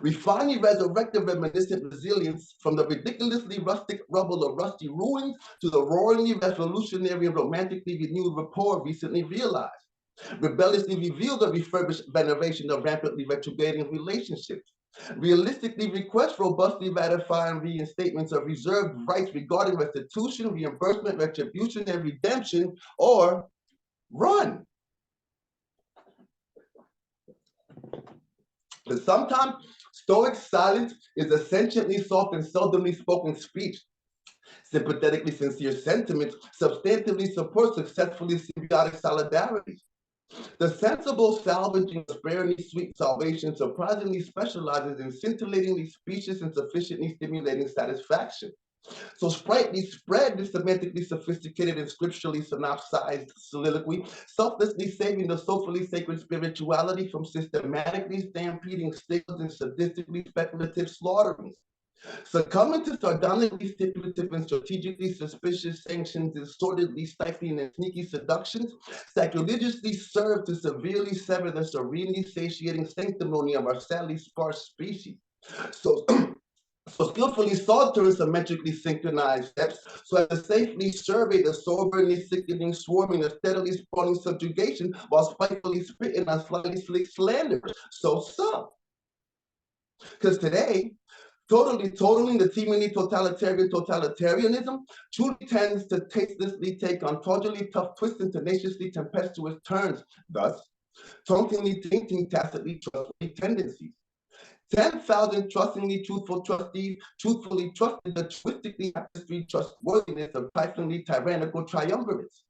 We finally resurrect the reminiscent resilience from the ridiculously rustic rubble of rusty ruins to the roaringly revolutionary and romantically renewed rapport recently realized. Rebelliously reveal the refurbished veneration of rampantly retrograding relationships. Realistically request robustly ratifying reinstatements of reserved rights regarding restitution, reimbursement, retribution, and redemption, or run. Because sometimes Stoic silence is essentially soft and seldomly spoken speech. Sympathetically sincere sentiments substantively support successfully symbiotic solidarities. The sensible salvaging of sparingly sweet salvation surprisingly specializes in scintillatingly specious and sufficiently stimulating satisfaction. So sprightly spread the semantically sophisticated and scripturally synopsized soliloquy, selflessly saving the soulfully sacred spirituality from systematically stampeding stigmas and sadistically speculative slaughterings. Succumbing to sardonically stipulative and strategically suspicious sanctions and sordidly stifling and sneaky seductions, sacrilegiously serve to severely sever the serenely satiating sanctimony of our sadly sparse species. So skillfully saunter in symmetrically synchronized steps so as to safely survey the soberly sickening swarming of steadily spawning subjugation while spitefully spitting on slightly slick slanderers. So. Because today, totaling the teemingly totalitarianism truly tends to tastelessly take on tawdrily tough twists and tenaciously tempestuous turns, thus tauntingly tainting tacitly trustworthy tendencies. 10,000 trustingly truthful trustees truthfully trusted the twistically tapestry trustworthiness of triflingly tyrannical triumvirates.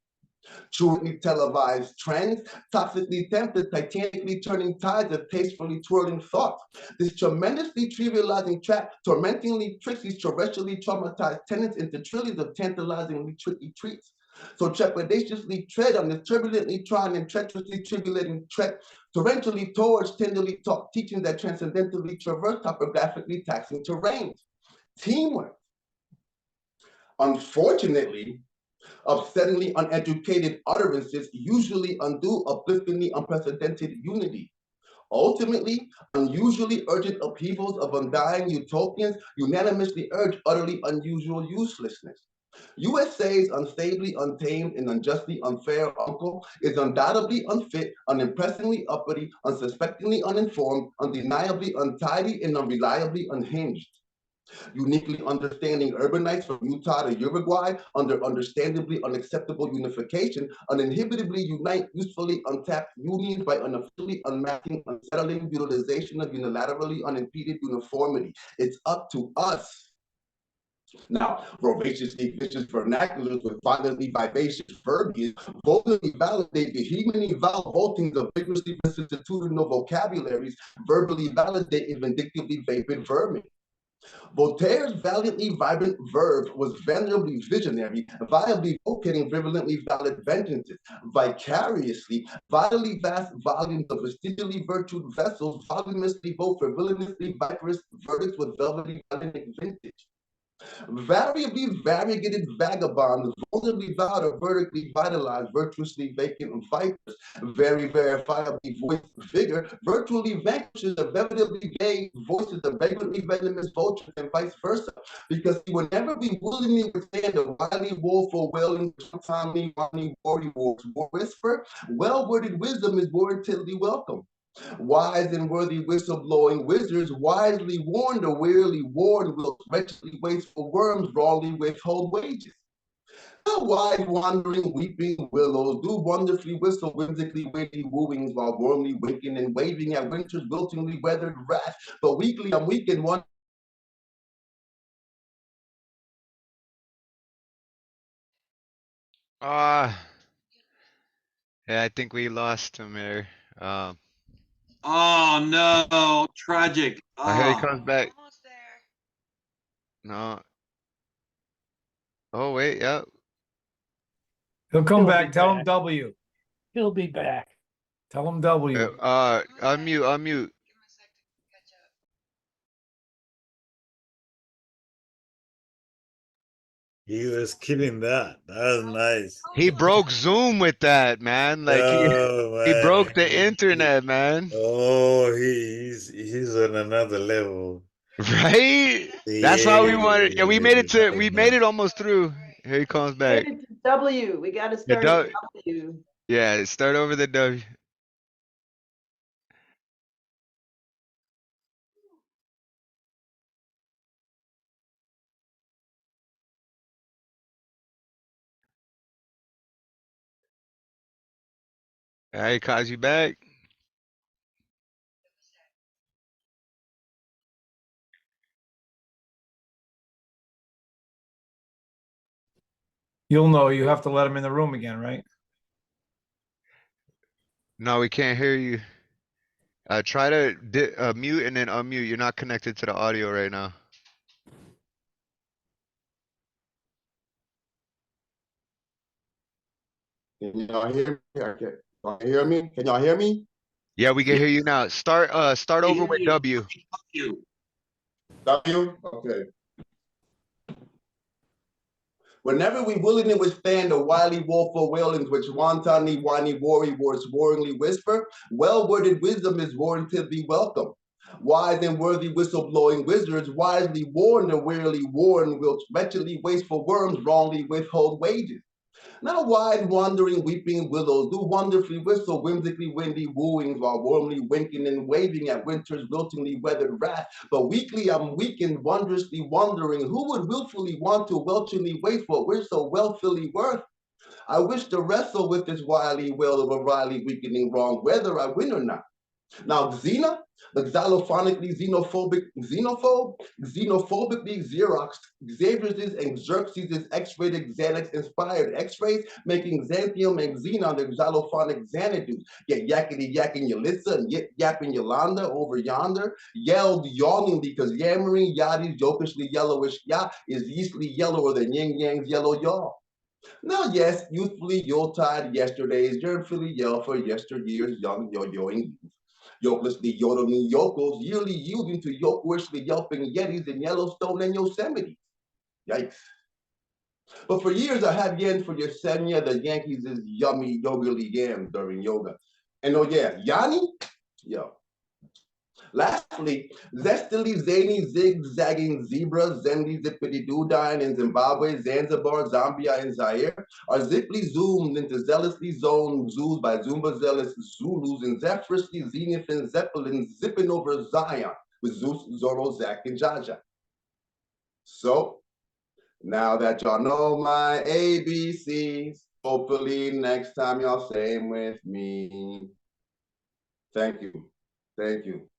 Truly televised trends, toxically tempted, titanically turning tides of tastefully twirling thought. This tremendously trivializing trap tormentingly tricks these terrestrially traumatized tenants into trillions of tantalizingly tricky treats. So trepidatiously tread on this turbulently trying and treacherously tribulating trek, torrentially towards tenderly taught teachings that transcendentally traverse topographically taxing terrains. Teamwork. Unfortunately, upsettingly uneducated utterances usually undo upliftingly unprecedented unity. Ultimately, unusually urgent upheavals of undying utopians unanimously urge utterly unusual uselessness. USA's unstably untamed and unjustly unfair uncle is undoubtedly unfit, unimpressingly uppity, unsuspectingly uninformed, undeniably untidy, and unreliably unhinged. Uniquely understanding urbanites from Utah to Uruguay under understandably unacceptable unification, uninhibitably unite usefully untapped unions by unofficially unmasking unsettling utilization of unilaterally unimpeded uniformity. It's up to us Now, voraciously vicious vernaculars with violently vivacious verbiage vocally validate the humanly voltings of vigorously vicissitudinal vocabularies, verbally validate and vindictively vapid vermin. Voltaire's valiantly vibrant verve was venerably visionary, viably vocating virulently valid vengeances, vicariously, vitally vast volumes of vestigially virtued vessels, voluminously both for villainously viperous verdicts with velvety vintage. Variably variegated vagabonds, vulnerably vowed or vertically vitalized, virtuously vacant vipers, very verifiably voiced vigor, virtually vanquishes the vegetably gay voices of vagrantly venomous vultures and vice versa, because he would never be willingly withstand a wily woeful wailing, timely, whiny, worry wars, war whisper. Well-worded wisdom is warrantedly welcome. Wise and worthy whistleblowing wizards wisely warned or wearily warned will wretchedly wasteful worms wrongly withhold wages. How wide wandering weeping willows do wonderfully whistle whimsically weighty wooings while warmly winking and waving at winter's wiltingly weathered wrath. But weekly I'm weak in one. Yeah, I think we lost him there. Oh no, tragic. I heard he comes back. No. Oh wait, yeah. He'll come He'll back. be Tell him back. W. He'll be back. Tell him W. Unmute. He was killing that. That was nice. He broke Zoom with that, man. Like he broke the internet, man. Oh, he's on another level. Right? That's how we wanted. Yeah, we made it almost through. Here he comes back. W. We got to start at W. Yeah, start over the W. All right, Cozzy, you back? You'll know. You have to let him in the room again, right? No, we can't hear you. Try to mute and then unmute. You're not connected to the audio right now. Can y'all hear me? Okay. Y'all hear me? Can y'all hear me? Yeah, we can hear you now. Start over with W. W? Okay. Whenever we willingly withstand the wily woeful wailings which wantonly whiny worry words warringly whisper, well-worded wisdom is warrantedly welcome. Wise and worthy whistleblowing wizards wisely warn the wearily warn whilst wretchedly wasteful worms wrongly withhold wages. Now wide wandering weeping willows do wonderfully whistle whimsically windy wooings while warmly winking and waving at winter's wiltingly weathered wrath. But weakly I'm weak and wondrously wondering who would willfully want to welchingly waste what we're so wealthily worth. I wish to wrestle with this wily wail of a wily weakening wrong, whether I win or not. Now, Xena, the xylophonically xenophobically Xeroxed, Xavier's and Xerxes' X-rated Xanax inspired X-rays, making Xanthium and Xenon the xylophonic Xanadu. Yet yakety yakking Yalitza and yip yapping Yolanda over yonder, yelled yawning because yammering Yachty's yokishly yellowish yacht is yeastly yellower than yin yang's yellow yaw. Now, yes, youthfully Yuletide yesterdays, yearnfully yell for yesteryear's young yo-yoing youth. Yokelessly yodeling yokels, yearly yielding to yokelishly yelping yetis in Yellowstone and Yosemite. Yikes. But for years I have yenned for Yesenia, the Yankees' yummy yogurtly yams during yoga. And oh yeah, Yanni? Yo. Lastly, zestily zany zigzagging zebras, zenly zippity doodine in Zimbabwe, Zanzibar, Zambia, and Zaire are zippily zoomed into zealously zoned zoos by Zumba zealous Zulus and zephyrusly zenith and Zeppelin zipping over Zion with Zeus, Zorro, Zach, and Jaja. So, now that y'all know my ABCs, hopefully next time y'all say them with me. Thank you. Thank you.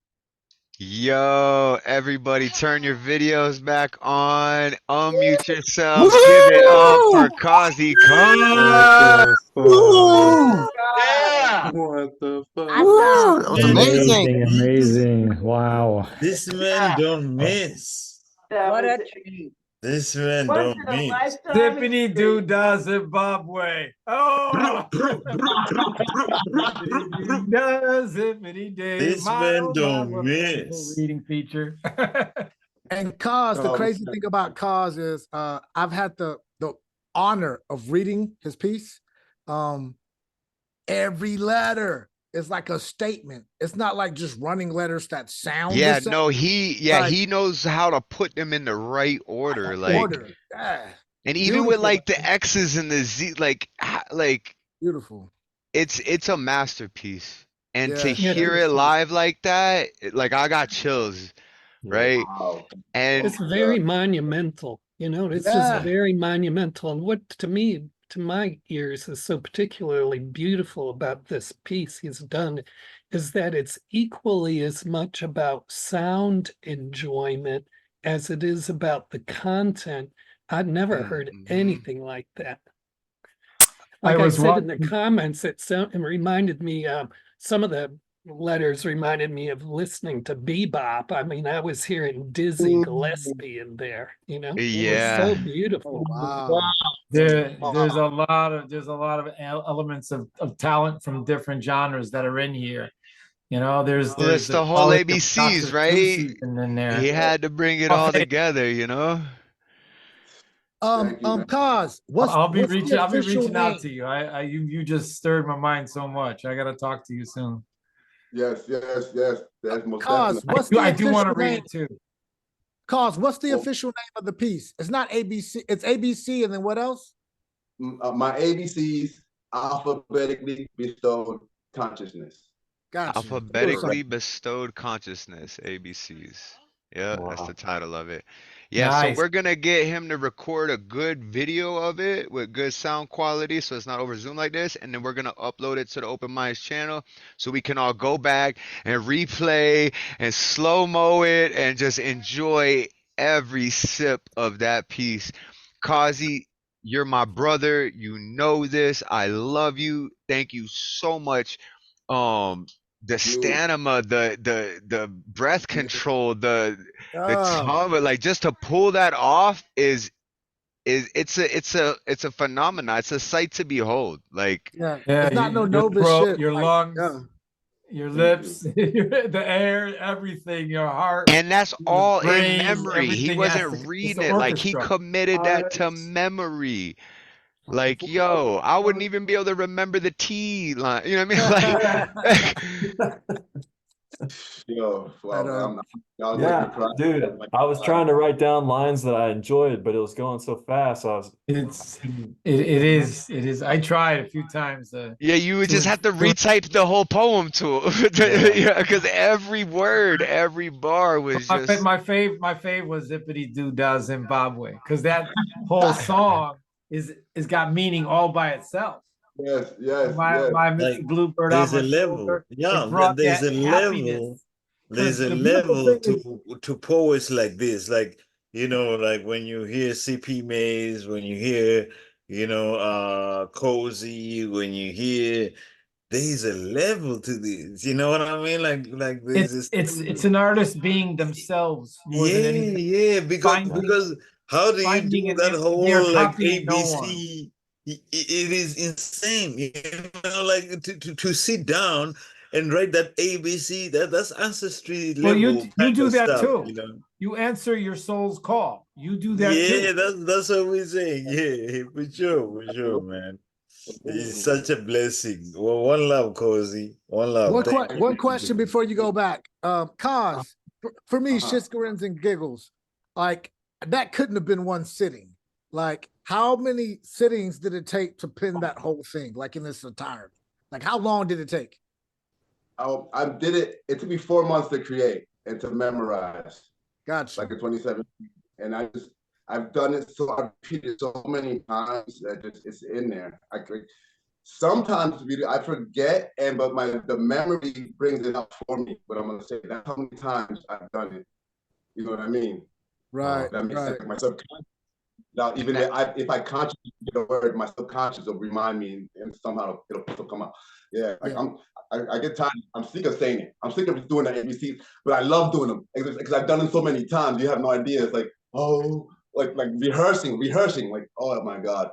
Yo, everybody turn your videos back on. Unmute yourselves. Give it up for Cozzy Coz. Woo! Yeah. What the fuck? Woo! That was amazing. Amazing. Wow. This man don't miss. What a treat. This man Once don't in a miss. lifetime Zippity doo dah Zimbabwe. Oh, zippity day. This man don't miss. Reading feature. And Cos, the Oh, crazy thing about Cos is I've had the honor of reading his piece. Every letter is like a statement. It's not like just running letters that sound Yeah, the same. no, he knows how to put them in the right order. Yeah. And even with Beautiful. like the X's and the Z, like Beautiful. it's a masterpiece. And to Yeah. hear it live like that, like I got chills, right? Wow. And It's very monumental, you know, it's just very monumental. And what to me, to my ears, is so particularly beautiful about this piece he's done is that it's equally as much about sound enjoyment as it is about the content. I'd never heard anything like that. Like I said in the comments, it reminded me, some of the letters reminded me of listening to bebop. I mean, I was hearing Dizzy Gillespie in there, you know. Yeah. It was so beautiful. Wow. There's a lot of elements of talent from different genres that are in here. You know, there's the whole ABCs, right? in there. He had to bring it all together, you know. Cos, I'll be reaching out name? to you. You just stirred my mind so much. I gotta talk to you soon. Yes. That's most Cos, definitely. I do want to read it too. Cos, what's the official name of the piece? It's not ABC, it's ABC, and then what else? My ABCs, alphabetically bestowed consciousness. Gotcha. Alphabetically bestowed consciousness, ABCs. Yeah, that's the title of it. Yeah, Nice. so we're gonna get him to record a good video of it with good sound quality so it's not over Zoom like this, and then we're gonna upload it to the Open Minds channel so we can all go back and replay and slow-mo it and just enjoy every sip of that piece. Cozzy, you're my brother. You know this. I love you. Thank you so much. The stamina, the breath control, the tongue, like just to pull that off is it's a phenomenon. It's a sight to behold. Like it's not no your novice throat, shit. your lungs, your lips, the air, everything, your heart. And that's all brain, in memory. He everything wasn't it's reading an it. Like he orchestra. committed that to memory. Like, yo, I wouldn't even be able to remember the T line. You know what I mean? Like, Yo, wow, Yeah, dude, I was trying to write down lines that I enjoyed, but it was going so fast. It is. I tried a few times. yeah, you would just have to retype the whole poem to him. Yeah, because every word, every bar was just. My fave was Zippity Doo Dah Zimbabwe, because that whole song is got meaning all by itself. Yes. My Mr. Like, Bluebird there's on a my level. shoulder, Yeah, it brought there's that a happiness. level. There's a The beautiful level thing to poets like this. Like, you know, like when you hear CP Mays, when you hear, you know, Cozzy, when you hear, there's a level to this. You know what I mean? Like there's it's an artist being themselves more than anything. Yeah, because how do you do that whole like ABC? It is insane, you know, like to sit down and write that ABC. That's ancestry level. Well, you do that stuff, too. You know? You answer your soul's call. You do that too. Yeah, that's what we're saying. Yeah, for sure, man. It's such a blessing. Well, one love, Cozzy. One love. One question before you go back. Cos, for me, shits, grins, and giggles, like that couldn't have been one sitting. Like, how many sittings did it take to pin that whole thing, like in its entirety? Like, how long did it take? I did it. It took me 4 months to create and to memorize. Gotcha. Like in 2017, and I've done it. So I've repeated so many times that it's in there. sometimes I forget, but the memory brings it up for me. But I'm gonna say that's how many times I've done it. You know what I mean? Right. That makes right. sense. My subconscious. Now, even if I consciously get a word, my subconscious will remind me, and somehow it'll come out. Yeah, like I get tired. I'm sick of saying it. I'm sick of doing the ABCs, but I love doing them because I've done them so many times. You have no idea. It's like, oh, like rehearsing. Like, oh my God.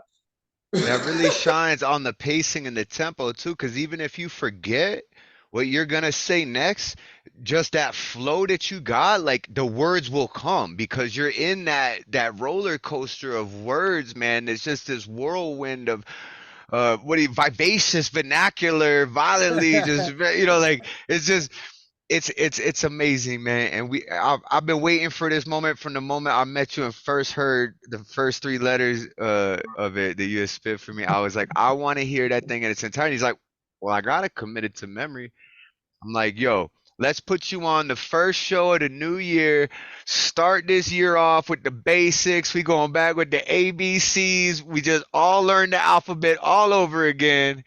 That really shines on the pacing and the tempo too, because even if you forget what you're gonna say next, just that flow that you got, like the words will come because you're in that roller coaster of words, man. It's just this whirlwind of vivacious vernacular, violently, just like it's just it's amazing, man. And I've been waiting for this moment from the moment I met you and first heard the first three letters of it that you had spit for me. I was like, I want to hear that thing in its entirety. He's like, well, I gotta commit it to memory. I'm like, yo, let's put you on the first show of the new year. Start this year off with the basics. We going back with the ABCs. We just all learn the alphabet all over again.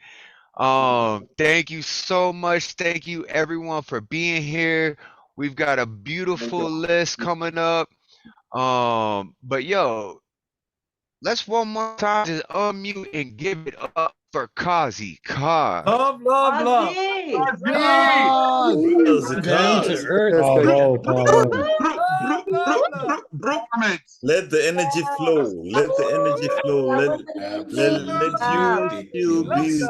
Thank you so much. Thank you everyone for being here. We've got a beautiful list coming up. But yo, let's one more time just unmute and give it up for Cozzy Coz. Love. Down to earth. Let the energy flow. Let the energy flow. Let you be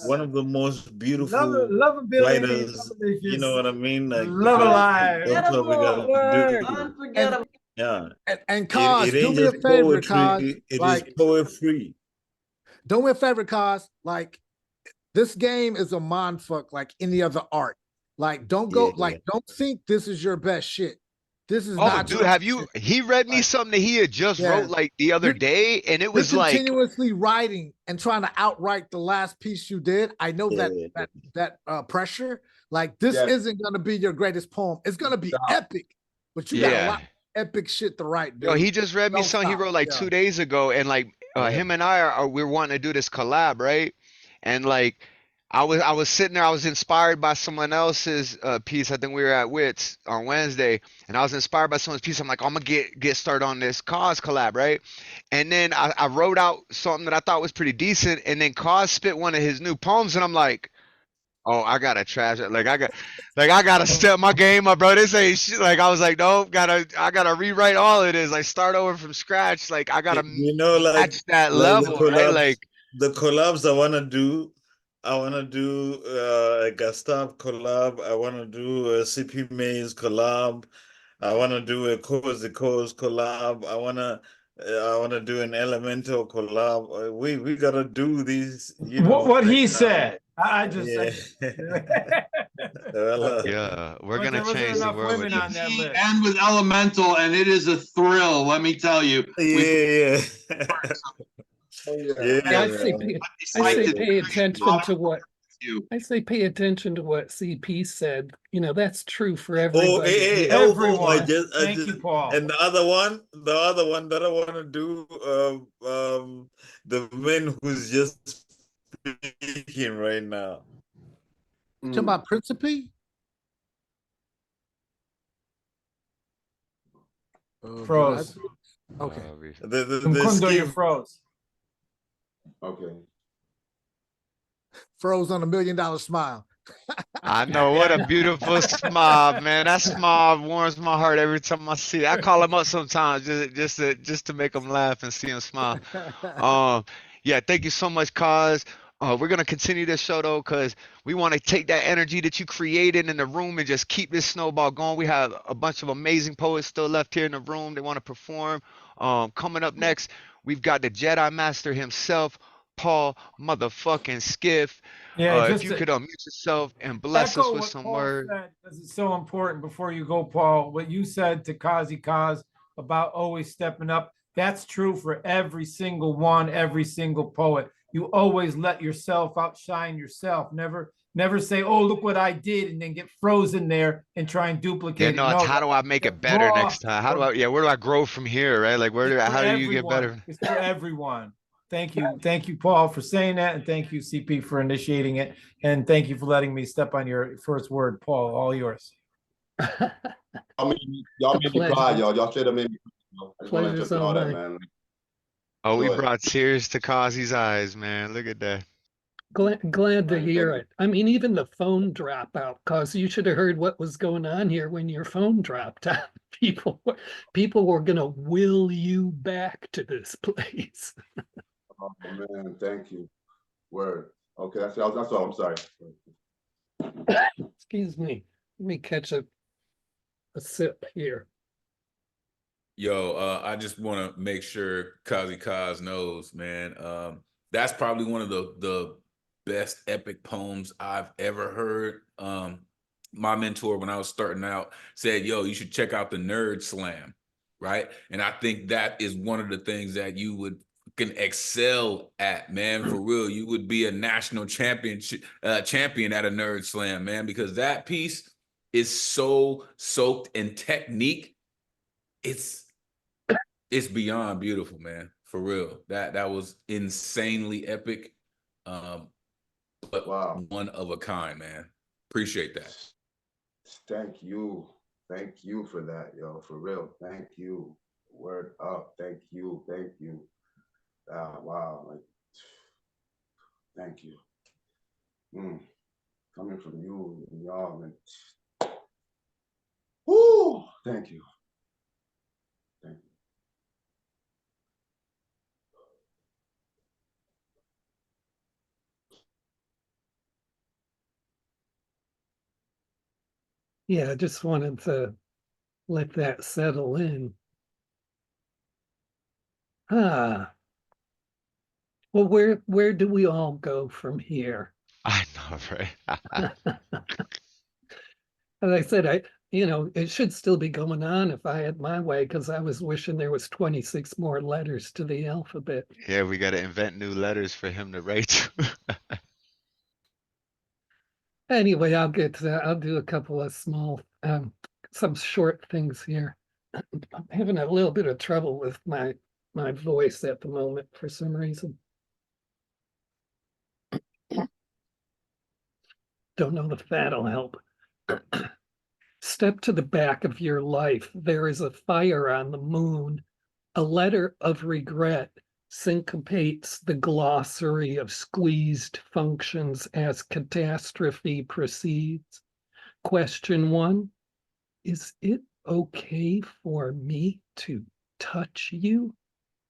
one of the most beautiful writers. You know what I mean? Like Love alive. that's what we gotta do. Unforgettable. Yeah. And Coz, it do ain't me a just favor, Coz. poetry. It is poetry. Do me a favor, Coz. Like, this game is a mindfuck like any other art. Like, don't go, don't think this is your best shit. This is not. Dude, he read me something that he had just wrote like the other day, and it was you're like continuously writing and trying to outwrite the last piece you did. I know that pressure. Like, this isn't gonna be your greatest poem. It's gonna be epic, but you got a lot of epic shit to write, dude. Yo, he just read me something he wrote like 2 days ago, and like him and we're wanting to do this collab, right? And like I was sitting there, I was inspired by someone else's piece. I think we were at Wits on Wednesday, and I was inspired by someone's piece. I'm like, I'm gonna get started on this Coz collab, right? And then I wrote out something that I thought was pretty decent, and then Coz spit one of his new poems, and I'm like, oh, I gotta trash it. I gotta step my game up, bro. This ain't shit. Like, I was like, nope, I gotta rewrite all of this. Like, start over from scratch. Like, I gotta match that level, right? Like the collabs I wanna do. I wanna do a Gustav collab. I wanna do a CP Maze collab. I wanna do a Cozzy Coz collab. I wanna do an Elemental collab. We gotta do these. You know what he said. I just we're gonna change the world with on that list. And with Elemental, and it is a thrill. Let me tell you. I say pay attention to what pay attention to what CP said. You know, that's true for everybody. Everyone. Thank you, Paul. And the other one that I want to do, the man who's just speaking right now. Talking about Principe? Froze. Okay. Zomkhonto, you froze. Okay. Froze on $1 Million Smile. I know, what a beautiful smile, man. That smile warms my heart every time I see it. I call him up sometimes just to make him laugh and see him smile. Yeah, thank you so much, Coz. We're gonna continue this show though, because we want to take that energy that you created in the room and just keep this snowball going. We have a bunch of amazing poets still left here in the room. They want to perform. Coming up next, we've got the Jedi Master himself, Paul motherfucking Skiff. If you could unmute yourself and bless us with some words. Because it's so important before you go, Paul. What you said to Cozzy Coz about always stepping up, that's true for every single one, every single poet. You always let yourself outshine yourself. Never say, oh, look what I did, and then get frozen there and try and duplicate it. It's how do I make it better next time? Where do I grow from here, right? Like, how do you get better? It's for everyone. Thank you, Paul, for saying that, and thank you, CP, for initiating it, and thank you for letting me step on your first word, Paul. All yours. Y'all made me cry, y'all. Y'all straight up made me cry. I just want to let you know that, man. Oh, we Good. brought tears to Cozzy's eyes, man. Look at that. Glad to hear it. I mean, even the phone dropout, cause you should have heard what was going on here when your phone dropped out. People were gonna will you back to this place. Oh man, thank you. Word. Okay, that's all. I'm sorry. Excuse me. Let me catch a sip here. Yo, I just want to make sure Cozzy Coz knows, man. That's probably one of the best epic poems I've ever heard. My mentor, when I was starting out, said, "Yo, you should check out the Nerd Slam," right? And I think that is one of the things that you can excel at, man. For real, you would be a national champion at a Nerd Slam, man, because that piece is so soaked in technique. It's beyond beautiful, man. For real. That was insanely epic. But wow, one of a kind, man. Appreciate that. Thank you. Thank you for that, yo. For real. Thank you. Word up. Thank you. Thank you. Wow. Like, thank you. Coming from you and y'all, man. Woo! Thank you. Thank you. Yeah, I just wanted to let that settle in. Well, where do we all go from here? I know, right? As I said, it should still be going on if I had my way, because I was wishing there was 26 more letters to the alphabet. Yeah, we got to invent new letters for him to write. Anyway, I'll do a couple of small, some short things here. I'm having a little bit of trouble with my voice at the moment for some reason. Don't know if that'll help. Step to the back of your life. There is a fire on the moon. A letter of regret syncopates the glossary of squeezed functions as catastrophe proceeds. Question 1, is it okay for me to touch you?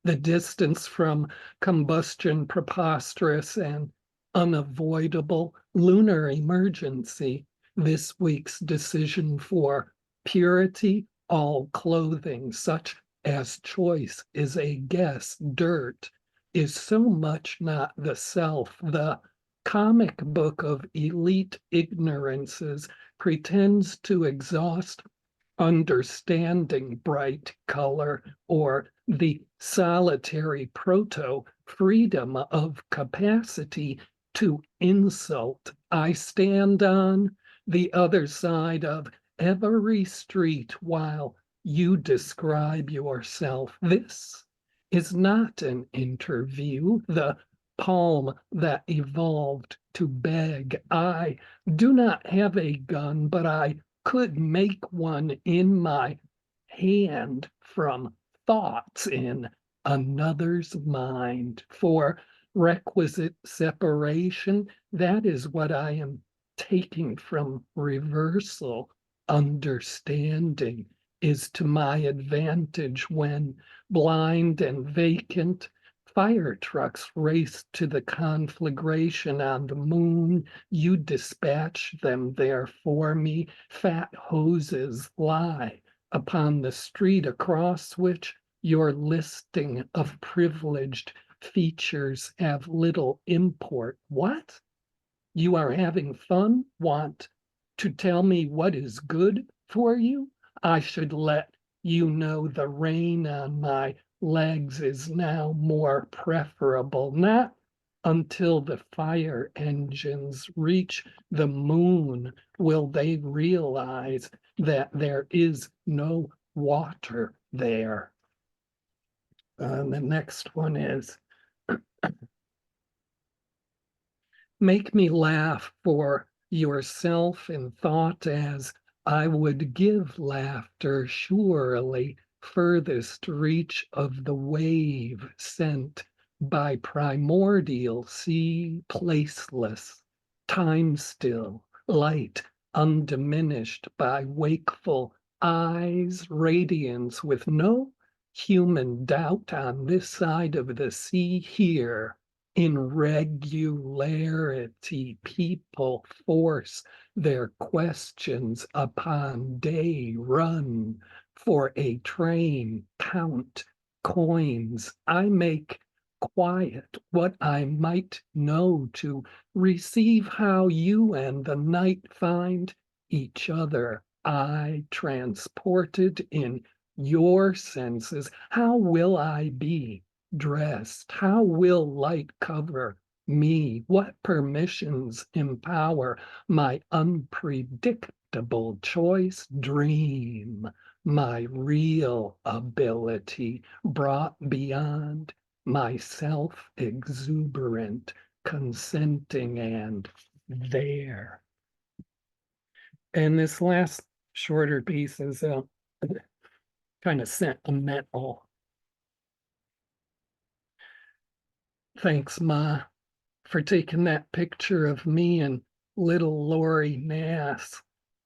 The distance from combustion preposterous and unavoidable lunar emergency. This week's decision for purity, all clothing, such as choice is a guess. Dirt is so much not the self. The comic book of elite ignorances pretends to exhaust understanding bright color, or the solitary proto-freedom of capacity to insult. I stand on the other side of every street while you describe yourself. This is not an interview, the poem that evolved to beg. I do not have a gun, but I could make one in my hand from thoughts in another's mind. For requisite separation, that is what I am taking from reversal. Understanding is to my advantage when, blind and vacant, fire trucks race to the conflagration on the moon. You dispatch them there for me. Fat hoses lie upon the street across which your listing of privileged features have little import. What? You are having fun? Want to tell me what is good for you? I should let you know the rain on my legs is now more preferable. Not until the fire engines reach the moon will they realize that there is no water there. The next one is Make me laugh for yourself in thought as I would give laughter surely furthest reach of the wave sent by primordial sea placeless, time still, light undiminished by wakeful eyes, radiance with no human doubt on this side of the sea here in regularity, people force their questions upon day run for a train, count coins. I make quiet what I might know to receive how you and the night find each other. I transported in your senses. How will I be dressed? How will light cover me? What permissions empower my unpredictable choice? Dream my real ability brought beyond my self-exuberant consenting and there. And this last shorter piece is kind of sentimental. Thanks, Ma, for taking that picture of me and little Lori Nass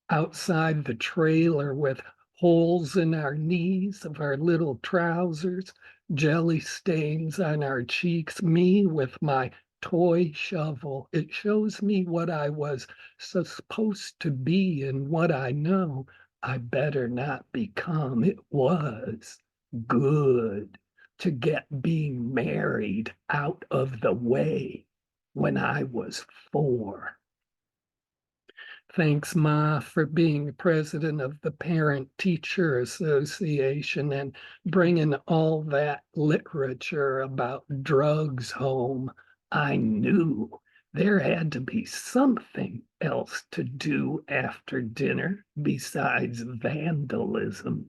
outside the trailer with holes in our knees of our little trousers, jelly stains on our cheeks, me with my toy shovel. It shows me what I was supposed to be and what I know I better not become. It was good to get being married out of the way when I was 4. Thanks, Ma, for being president of the Parent Teacher Association and bringing all that literature about drugs home. I knew there had to be something else to do after dinner besides vandalism.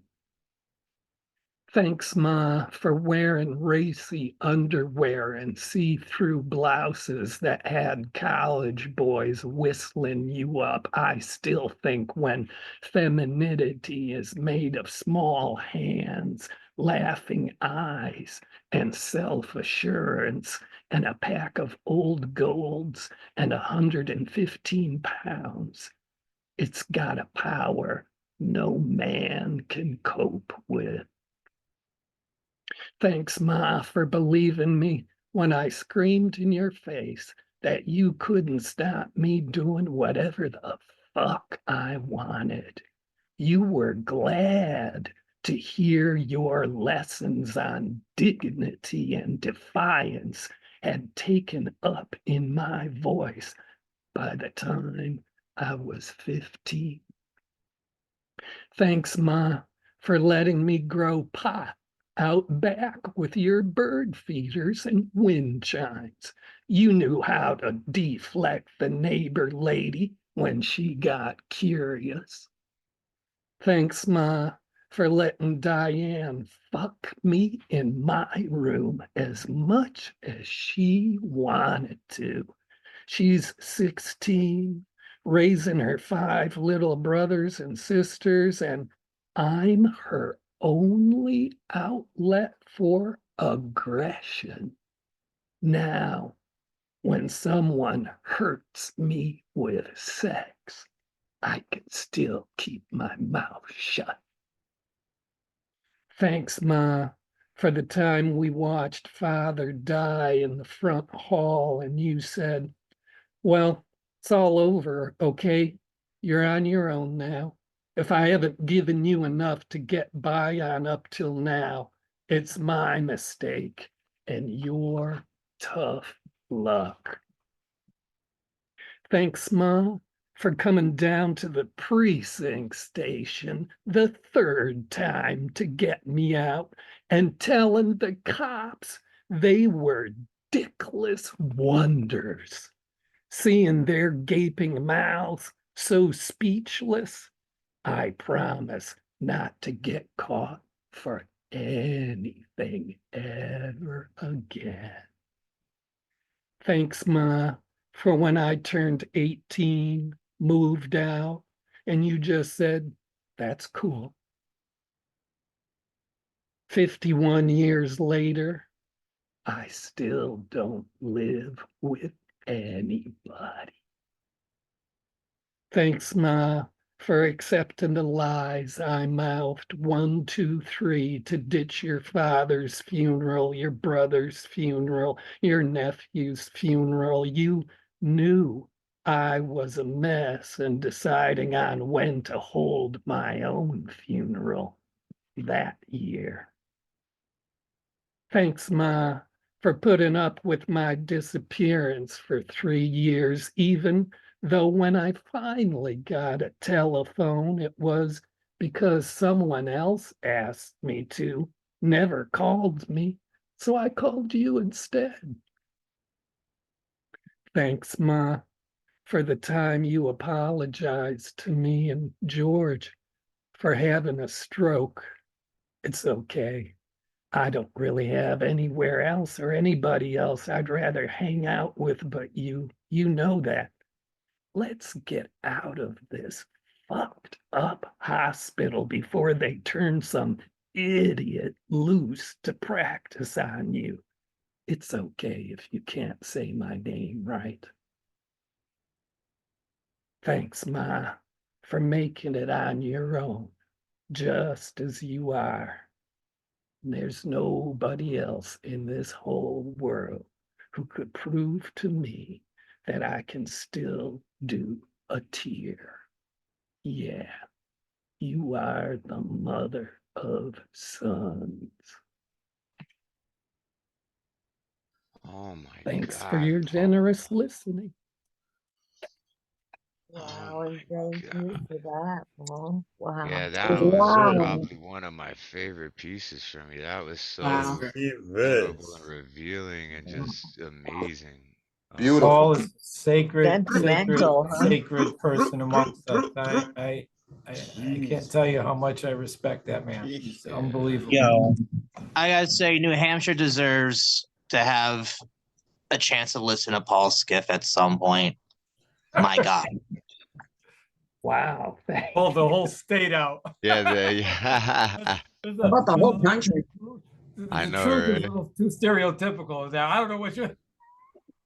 Thanks, Ma, for wearing racy underwear and see-through blouses that had college boys whistling you up. I still think when femininity is made of small hands, laughing eyes, and self-assurance, and a pack of old golds and 115 pounds, it's got a power no man can cope with. Thanks, Ma, for believing me when I screamed in your face that you couldn't stop me doing whatever the fuck I wanted. You were glad to hear your lessons on dignity and defiance had taken up in my voice by the time I was 15. Thanks, Ma, for letting me grow pot out back with your bird feeders and wind chimes. You knew how to deflect the neighbor lady when she got curious. Thanks, Ma, for letting Diane fuck me in my room as much as she wanted to. She's 16, raising her 5 little brothers and sisters, and I'm her only outlet for aggression. Now, when someone hurts me with sex, I can still keep my mouth shut. Thanks, Ma, for the time we watched Father die in the front hall and you said, well, it's all over, okay? You're on your own now. If I haven't given you enough to get by on up till now, it's my mistake and your tough luck. Thanks, Ma, for coming down to the precinct station the 3rd time to get me out and telling the cops they were dickless wonders. Seeing their gaping mouths so speechless, I promise not to get caught for anything ever again. Thanks, Ma, for when I turned 18, moved out, and you just said, that's cool. 51 years later, I still don't live with anybody. Thanks, Ma, for accepting the lies I mouthed 1, 2, 3 to ditch your father's funeral, your brother's funeral, your nephew's funeral. You knew I was a mess and deciding on when to hold my own funeral that year. Thanks, Ma, for putting up with my disappearance for 3 years, even though when I finally got a telephone, it was because someone else asked me to, never called me, so I called you instead. Thanks, Ma, for the time you apologized to me and George for having a stroke. It's okay. I don't really have anywhere else or anybody else I'd rather hang out with but you. You know that. Let's get out of this fucked up hospital before they turn some idiot loose to practice on you. It's okay if you can't say my name right. Thanks, Ma, for making it on your own, just as you are. There's nobody else in this whole world who could prove to me that I can still do a tear. Yeah, you are the mother of sons. Oh my Thanks God. for your generous listening. Wow, and thank you for that, Paul. Wow. Yeah, that was probably one of my favorite pieces from you. That was so vulnerable and revealing and just amazing. Beautiful. Paul is sacred Sentimental, huh? person amongst us. I can't tell you how much I respect that man. He's unbelievable. Yo, I gotta say, New Hampshire deserves to have a chance to listen to Paul Skiff at some point. My God. Wow. Pull the whole state out. Yeah, How about the whole country? I The know, truth is a right? little too stereotypical. I don't know what you.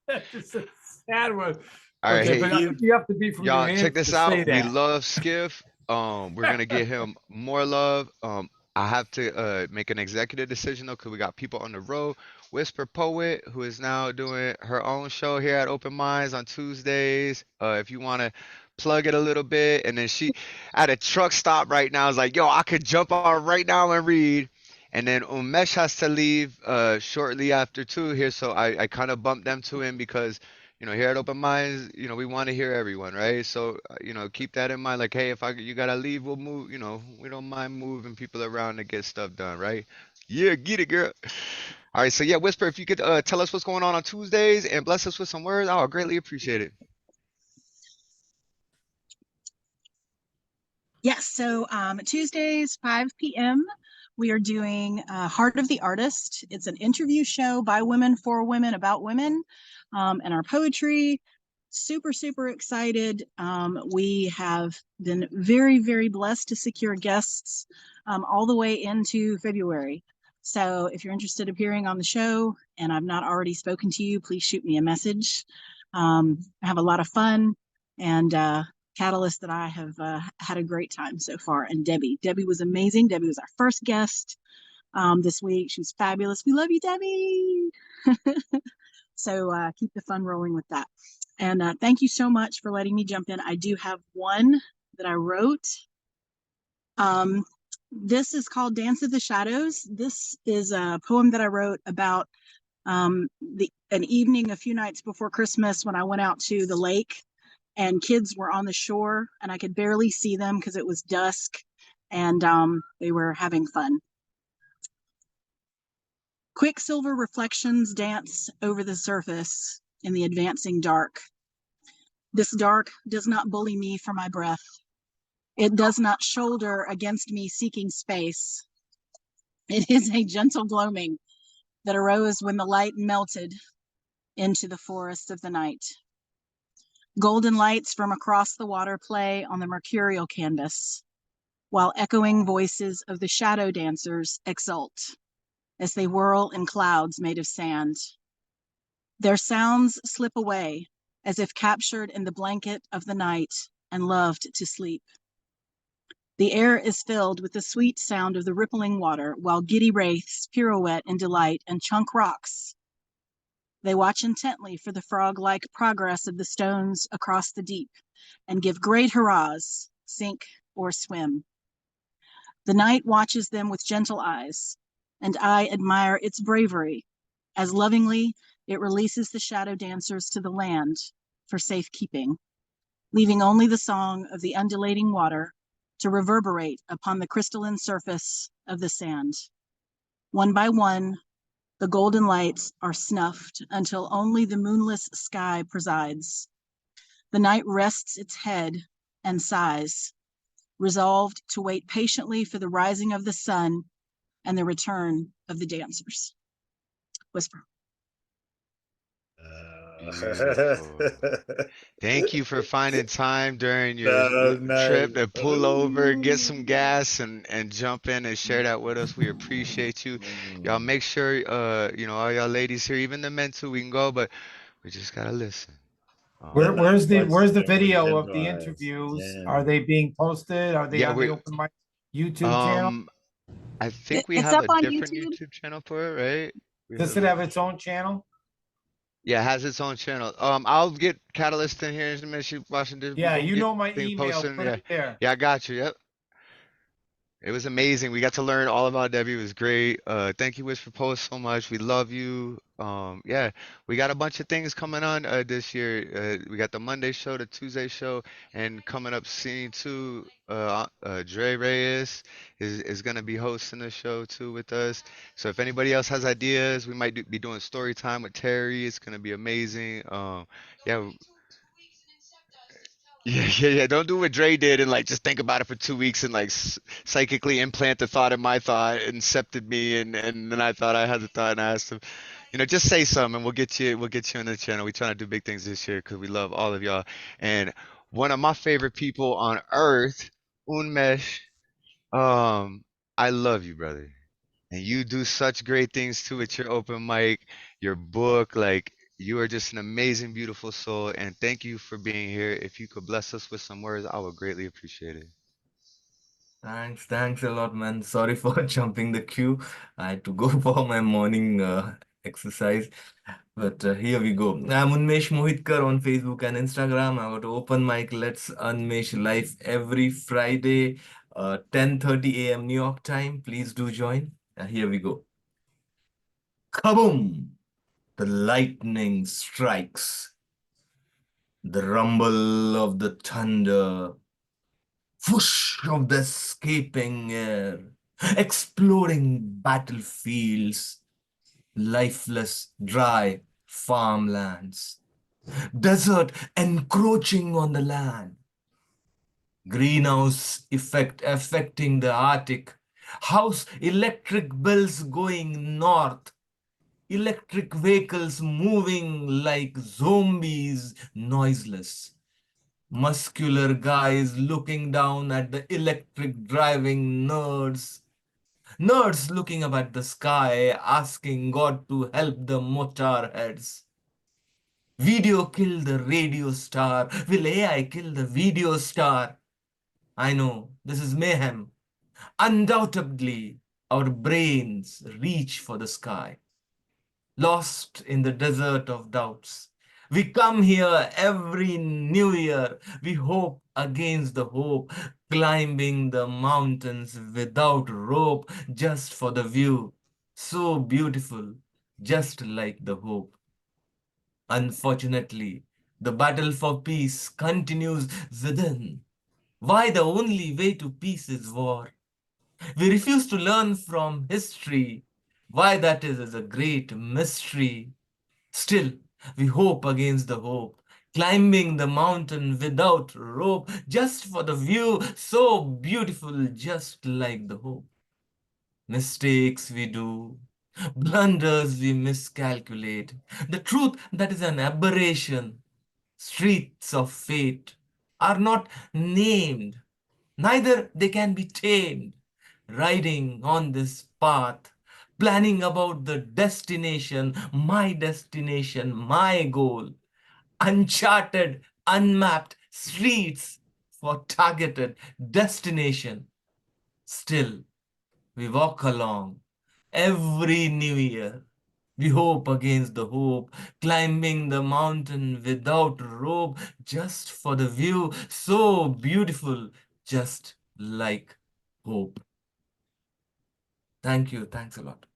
That's just a sad one. All right, Okay, hey, but I think you have to be from New y'all, Hampshire check this to say out. We that. love Skiff. We're gonna give him more love. I have to make an executive decision though, because we got people on the road. Whisper Poet, who is now doing her own show here at Open Minds on Tuesdays. If you want to plug it a little bit, and then she at a truck stop right now is like, yo, I could jump on right now and read. And then Unmesh has to leave shortly after too here, so I kind of bumped them to him because here at Open Minds, we want to hear everyone, right? So keep that in mind. Like, hey, if you gotta leave, we'll move. We don't mind moving people around to get stuff done, right? Yeah, get it, girl. All right, so yeah, Whisper, if you could tell us what's going on Tuesdays and bless us with some words, I would greatly appreciate it. Yes, so Tuesdays, 5 p.m., we are doing Heart of the Artist. It's an interview show by women, for women, about women, and our poetry. Super, super excited. We have been very, very blessed to secure guests all the way into February. So if you're interested in appearing on the show and I've not already spoken to you, please shoot me a message. I have a lot of fun, and Catalyst that I have had a great time so far. And Debbie was amazing. Debbie was our first guest this week. She was fabulous. We love you, Debbie. So keep the fun rolling with that. And thank you so much for letting me jump in. I do have one that I wrote. This is called Dance of the Shadows. This is a poem that I wrote about an evening a few nights before Christmas when I went out to the lake and kids were on the shore and I could barely see them because it was dusk, and they were having fun. Quicksilver reflections dance over the surface in the advancing dark. This dark does not bully me for my breath. It does not shoulder against me seeking space. It is a gentle gloaming that arose when the light melted into the forest of the night. Golden lights from across the water play on the mercurial canvas, while echoing voices of the shadow dancers exult as they whirl in clouds made of sand. Their sounds slip away as if captured in the blanket of the night and loved to sleep. The air is filled with the sweet sound of the rippling water, while giddy wraiths pirouette in delight and chunk rocks. They watch intently for the frog-like progress of the stones across the deep and give great hurrahs, sink or swim. The night watches them with gentle eyes, and I admire its bravery as lovingly it releases the shadow dancers to the land for safekeeping, leaving only the song of the undulating water to reverberate upon the crystalline surface of the sand. One by one, the golden lights are snuffed until only the moonless sky presides. The night rests its head and sighs, resolved to wait patiently for the rising of the sun and the return of the dancers. Whisper. Beautiful. Thank you for finding time during your That was trip nice. to pull over, get some gas, and jump in and share that with us. We appreciate you. Y'all make sure, all y'all ladies here, even the men too, we can go, but we just gotta listen. Where's the That was video of the gentle eyes. interviews? Damn. Are they being posted? Are they Yeah, on the we open mic YouTube channel? I think we It's have up a on different YouTube. YouTube channel for it, right? Does it have its own channel? Yeah, it has its own channel. I'll get Catalyst in here in a minute. She's watching this. Yeah, We'll you get know my things email. posted. Put Yeah, it there. yeah, I got you. Yep. It was amazing. We got to learn all about Debbie. It was great. Thank you, Wish for Post, so much. We love you. Yeah, we got a bunch of things coming on this year. We got the Monday show, the Tuesday show, and coming up soon too. Dre Reyes is gonna be hosting the show too with us. So if anybody else has ideas, we might be doing story time with Terry. It's gonna be amazing. Yeah, yeah. Don't do what Dre did and like just think about it for 2 weeks and like psychically implant the thought in my thought, incepted me, and then I thought I had the thought and I asked him, just say something and we'll get you on the channel. We're trying to do big things this year because we love all of y'all. And one of my favorite people on earth, Unmesh, I love you, brother. And you do such great things too with your open mic, your book. Like, you are just an amazing, beautiful soul. And thank you for being here. If you could bless us with some words, I would greatly appreciate it. Thanks a lot, man. Sorry for jumping the queue. I had to go for my morning exercise. But here we go. I'm Unmesh Mohitkar on Facebook and Instagram. I got open mic Let's Unmesh live every Friday, 10:30 a.m. New York time. Please do join. Here we go. Kaboom! The lightning strikes. The rumble of the thunder. Whoosh of the escaping air. Exploding battlefields. Lifeless, dry farmlands. Desert encroaching on the land. Greenhouse effect affecting the Arctic. House electric bills going north. Electric vehicles moving like zombies, noiseless. Muscular guys looking down at the electric driving nerds. Nerds looking up at the sky, asking God to help the motor heads. Video kill the radio star. Will AI kill the video star? I know, this is mayhem. Undoubtedly, our brains reach for the sky. Lost in the desert of doubts. We come here every new year. We hope against the hope, climbing the mountains without rope, just for the view. So beautiful, just like the hope. Unfortunately, the battle for peace continues within. Why the only way to peace is war? We refuse to learn from history. Why that is a great mystery. Still, we hope against the hope, climbing the mountain without rope, just for the view, so beautiful, just like the hope. Mistakes we do, blunders we miscalculate, the truth that is an aberration. Streets of fate are not named, neither they can be tamed. Riding on this path, planning about the destination, my goal. Uncharted, unmapped streets for targeted destination. Still, we walk along every new year. We hope against the hope, climbing the mountain without rope, just for the view so beautiful, just like hope. Thank you. Thanks a lot.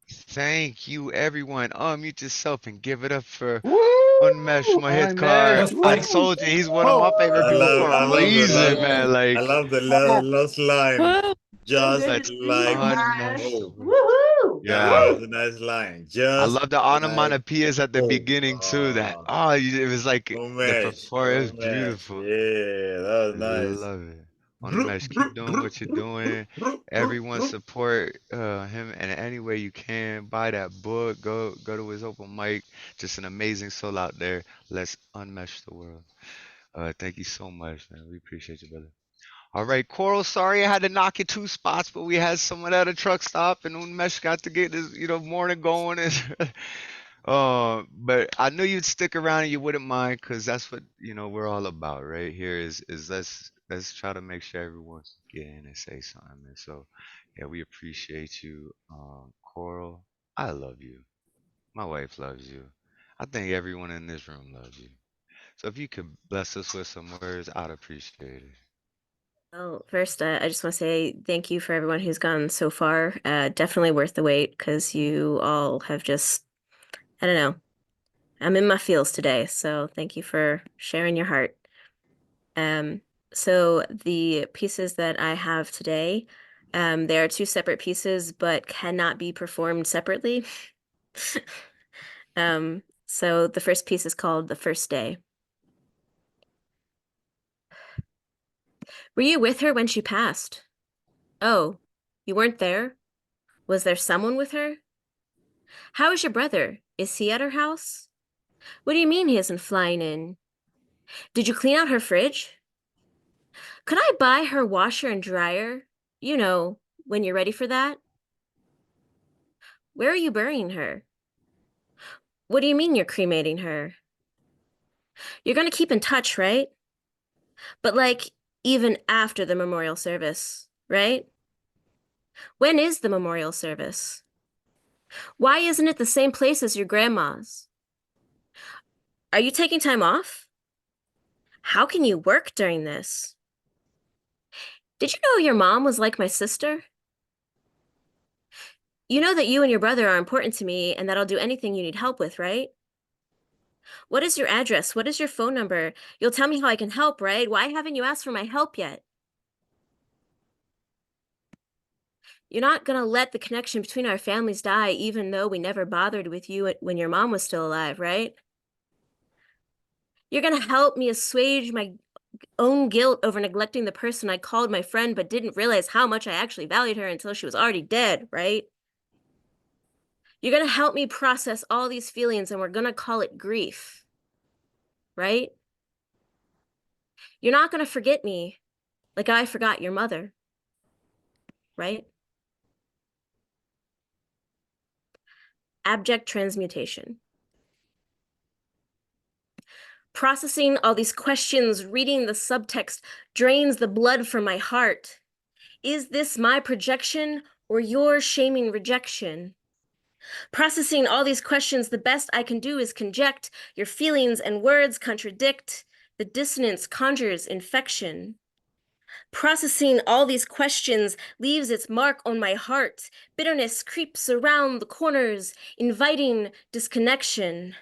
Thank you, everyone. Unmute yourself and give it up for Woo! Unmesh Mohitkar. I told you he's one of my favorite people for I a love the reason, last, man. Like, I love the last line. Just that's like Unmesh. hope. Woohoo! That Yeah. was a nice line. I Just love the like onomatopoeias at the hope. beginning too. That it was like the Unmesh. performance Unmesh. beautiful. Yeah, that was nice. Love it. Unmesh, keep doing what you're doing. Everyone support him in any way you can. Buy that book. Go to his open mic. Just an amazing soul out there. Let's unmesh the world. Thank you so much, man. We appreciate you, brother. All right, Coral. Sorry I had to knock you 2 spots, but we had someone at a truck stop, and Unmesh got to get this, morning going. And but I knew you'd stick around and you wouldn't mind, because that's what we're all about, right? Here is let's try to make sure everyone can get in and say something. And so, yeah, we appreciate you, Coral. I love you. My wife loves you. I think everyone in this room loves you. So if you could bless us with some words, I'd appreciate it. Well, first, I just want to say thank you for everyone who's gone so far. Definitely worth the wait, because you all have just, I don't know, I'm in my feels today. So thank you for sharing your heart. So the pieces that I have today, they are 2 separate pieces, but cannot be performed separately. So the first piece is called The First Day. Were you with her when she passed? Oh, you weren't there? Was there someone with her? How is your brother? Is he at her house? What do you mean he isn't flying in? Did you clean out her fridge? Could I buy her washer and dryer? You know, when you're ready for that? Where are you burying her? What do you mean you're cremating her? You're gonna keep in touch, right? But like, even after the memorial service, right? When is the memorial service? Why isn't it the same place as your grandma's? Are you taking time off? How can you work during this? Did you know your mom was like my sister? You know that you and your brother are important to me and that I'll do anything you need help with, right? What is your address? What is your phone number? You'll tell me how I can help, right? Why haven't you asked for my help yet? You're not gonna let the connection between our families die, even though we never bothered with you when your mom was still alive, right? You're gonna help me assuage my own guilt over neglecting the person I called my friend but didn't realize how much I actually valued her until she was already dead, right? You're gonna help me process all these feelings, and we're gonna call it grief, right? You're not gonna forget me like I forgot your mother, right? Abject transmutation. Processing all these questions, reading the subtext, drains the blood from my heart. Is this my projection or your shaming rejection? Processing all these questions, the best I can do is conject. Your feelings and words contradict. The dissonance conjures infection. Processing all these questions leaves its mark on my heart. Bitterness creeps around the corners, inviting disconnection.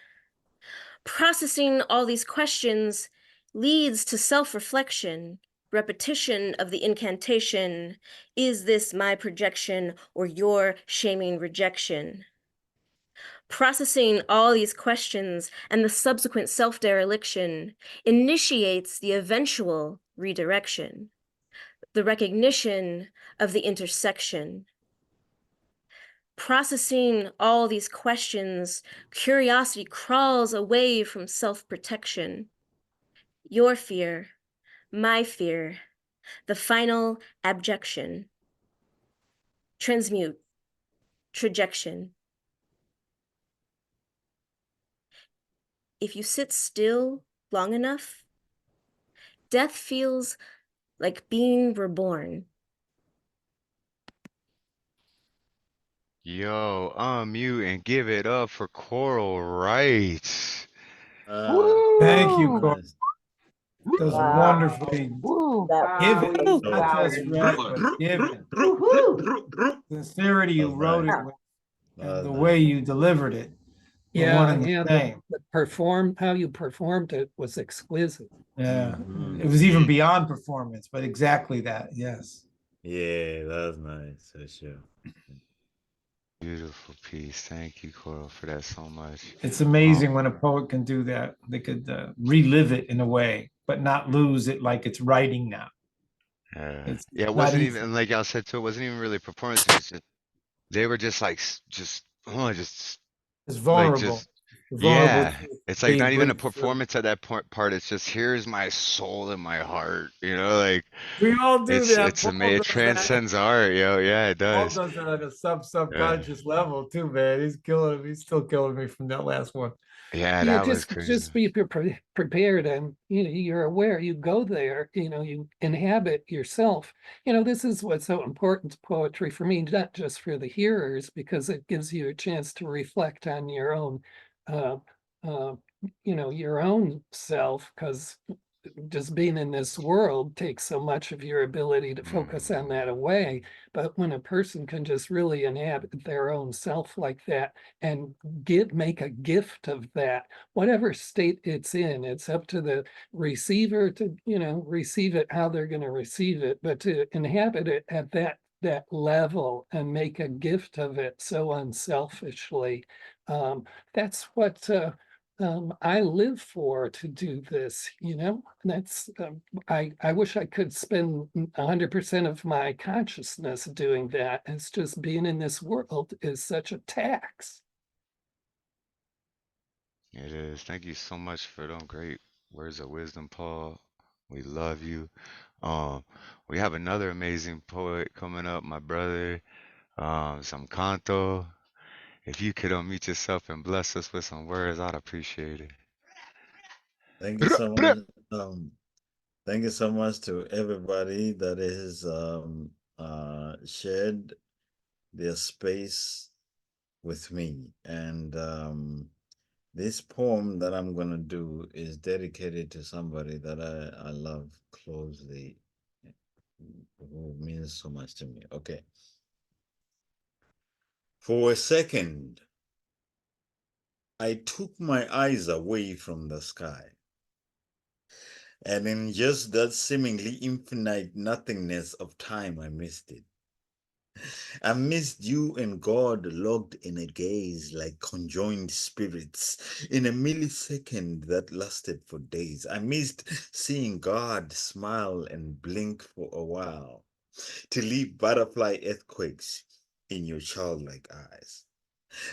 Processing all these questions leads to self-reflection, repetition of the incantation. Is this my projection or your shaming rejection? Processing all these questions and the subsequent self-dereliction initiates the eventual redirection, the recognition of the intersection. Processing all these questions, curiosity crawls away from self-protection. Your fear, my fear, the final abjection. Transmute, trajection. If you sit still long enough, death feels like being reborn. Yo, unmute and give it up for Choral Rites. Thank you, Cor. Nice. That was Wow. wonderfully given, That not just read, but given. Sincerity you wrote it with, and the way you delivered it. were one and the same. How you performed it was exquisite. Yeah, it was even beyond performance, but exactly that. Yes. Yeah, that was nice for sure. Beautiful piece. Thank you, Coral, for that so much. It's amazing when a poet can do that. They could relive it in a way, but not lose it like it's writing now. It's Yeah, it not wasn't easy. even like y'all said too. It wasn't even really performance. It was just they were just like just It's like vulnerable. just Vulnerable yeah. to It's like being not even a breakthrough. performance at that part. It's just here's my soul and my heart. You know, like We all do that. it's Paul amazing. It does that. transcends art, yo. Yeah, it Paul does. does that at a subconscious level too, man. He's killing me. He's still killing me from that last one. Yeah, Yeah, that was crazy. just be prepared, and you're aware. You go there, you inhabit yourself. This is what's so important to poetry for me, not just for the hearers, because it gives you a chance to reflect on your own, your own self. Because just being in this world takes so much of your ability to focus on that away. But when a person can just really inhabit their own self like that and make a gift of that, whatever state it's in, it's up to the receiver to, receive it how they're going to receive it, but to inhabit it at that level and make a gift of it so unselfishly. That's what I live for, to do this, that's I wish I could spend 100% of my consciousness doing that. It's just being in this world is such a tax. It is. Thank you so much for them great words of wisdom, Paul. We love you. We have another amazing poet coming up, my brother, Zomkhonto. If you could unmute yourself and bless us with some words, I'd appreciate it. Thank you so much. Thank you so much to everybody that has shared their space with me. And this poem that I'm gonna do is dedicated to somebody that I love closely, who means so much to me. Okay. For a second, I took my eyes away from the sky. And in just that seemingly infinite nothingness of time, I missed it. I missed you and God locked in a gaze like conjoined spirits in a millisecond that lasted for days. I missed seeing God smile and blink for a while to leave butterfly earthquakes in your childlike eyes.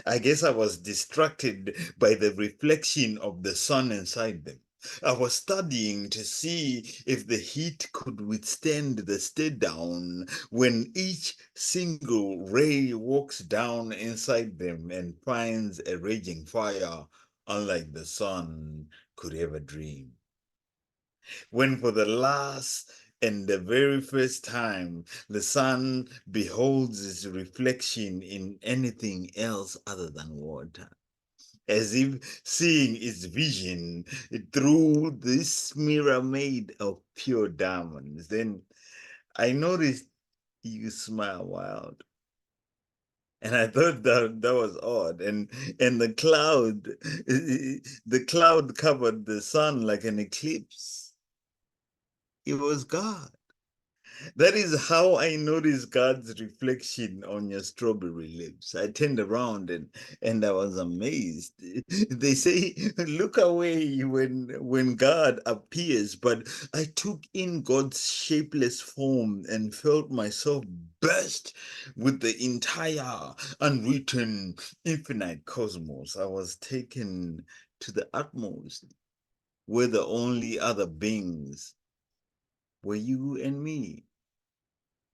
I guess I was distracted by the reflection of the sun inside them. I was studying to see if the heat could withstand the stay down when each single ray walks down inside them and finds a raging fire unlike the sun could ever dream. When for the last and the very first time the sun beholds its reflection in anything else other than water, as if seeing its vision through this mirror made of pure diamonds. Then I noticed you smile wild. And I thought that was odd. And the cloud covered the sun like an eclipse. It was God. That is how I noticed God's reflection on your strawberry lips. I turned around and I was amazed. They say, look away when God appears, but I took in God's shapeless form and felt myself burst with the entire unwritten infinite cosmos. I was taken to the utmost, where the only other beings were you and me.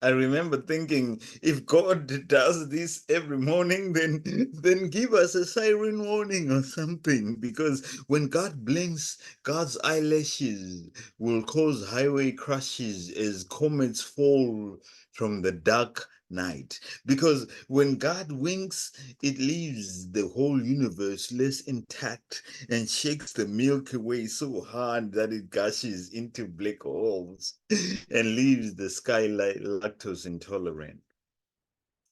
I remember thinking, if God does this every morning, then give us a siren warning or something. Because when God blinks, God's eyelashes will cause highway crashes as comets fall from the dark night. Because when God winks, it leaves the whole universe less intact and shakes the Milky Way so hard that it gushes into black holes and leaves the sky lactose intolerant.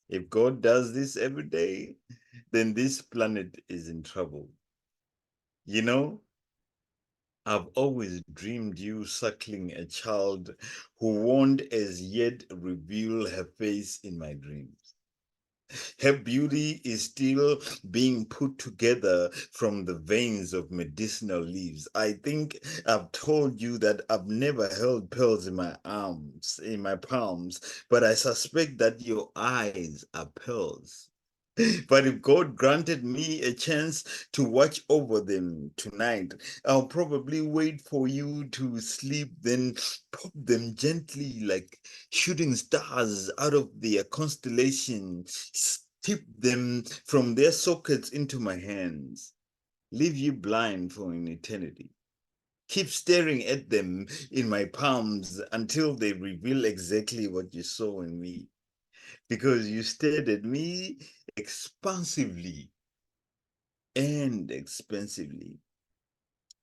If God does this every day, then this planet is in trouble. You know, I've always dreamed you suckling a child who won't as yet reveal her face in my dreams. Her beauty is still being put together from the veins of medicinal leaves. I think I've told you that I've never held pearls in my arms, in my palms, but I suspect that your eyes are pearls. But if God granted me a chance to watch over them tonight, I'll probably wait for you to sleep, then pop them gently like shooting stars out of their constellation, tip them from their sockets into my hands, leave you blind for an eternity. Keep staring at them in my palms until they reveal exactly what you saw in me. Because you stared at me expansively and expensively.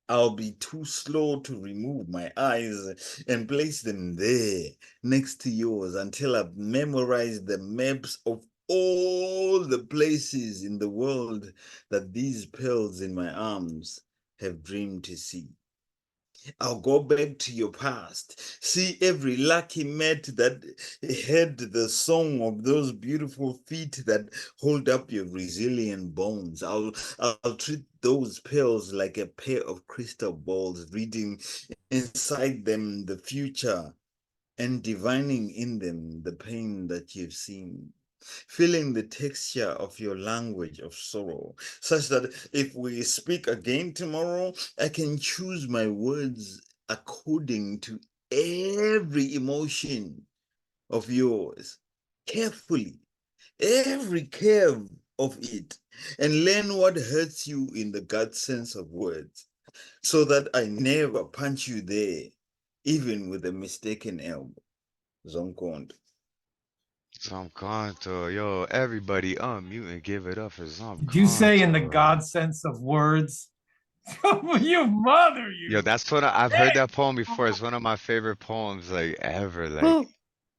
I'll be too slow to remove my eyes and place them there next to yours until I've memorized the maps of all the places in the world that these pearls in my arms have dreamed to see. I'll go back to your past, see every lucky mate that heard the song of those beautiful feet that hold up your resilient bones. I'll treat those pearls like a pair of crystal balls, reading inside them the future and divining in them the pain that you've seen. Feeling the texture of your language of sorrow, such that if we speak again tomorrow, I can choose my words according to every emotion of yours, carefully, every curve of it, and learn what hurts you in the gut sense of words, so that I never punch you there, even with a mistaken elbow. Zomkhonto. Zomkhonto, yo, everybody unmute and give it up for Did you say in the Zomkhonto. God sense of words? You mother, you. Yo, that's what I've heard that poem before. It's one of my favorite poems like ever. Like,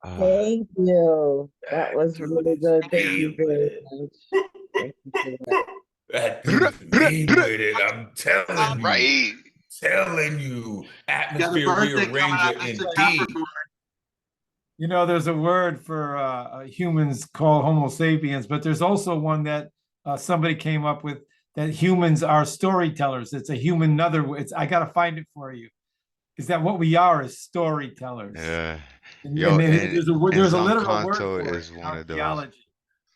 Thank you. That was really good. Thank you very much. Thank you for that. That dude's mean with it. I'm telling you. Right. Telling you. Got a Atmosphere birthday coming rearranger up in indeed. September. You know, there's a word for humans called Homo sapiens, but there's also one that somebody came up with, that humans are storytellers. It's a human other. I got to find it for you. Is that what we are, as storytellers? Yeah. And, Yo, and there's a literal word Zomkhonto for it is in one of those. archaeology.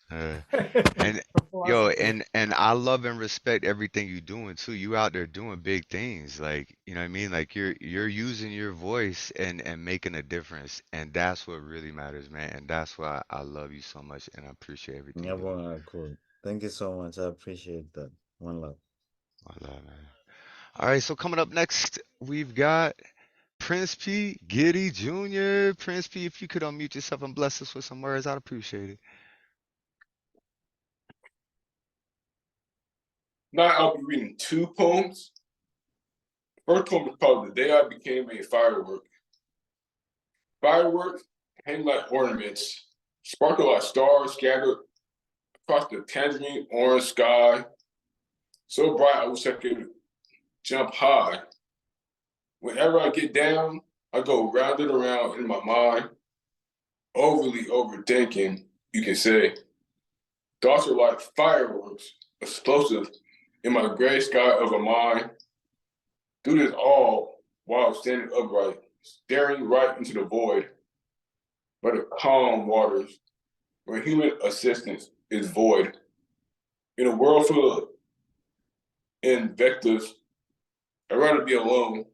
And yo, and I love and respect everything you're doing too. You out there doing big things, like you know what I mean. Like you're using your voice and making a difference, and that's what really matters, man. And that's why I love you so much, and I appreciate everything Yeah, you do. well, cool. Thank you so much. I appreciate that. One love. I love, man. All right, so coming up next, we've got Principe Giddy Jr. Principe, if you could unmute yourself and bless us with some words, I'd appreciate it. Now I'll be reading two poems. First poem is called The Day I Became a Firework. Fireworks hang like ornaments, sparkle like stars scattered across the tangerine orange sky. So bright I wish I could jump high. Whenever I get down, I go round and around in my mind, overly overthinking, you can say. Thoughts are like fireworks, explosive in my gray sky of a mind. Do this all while standing upright, staring right into the void by the calm waters where human assistance is void. In a world full of invectives, I'd rather be alone.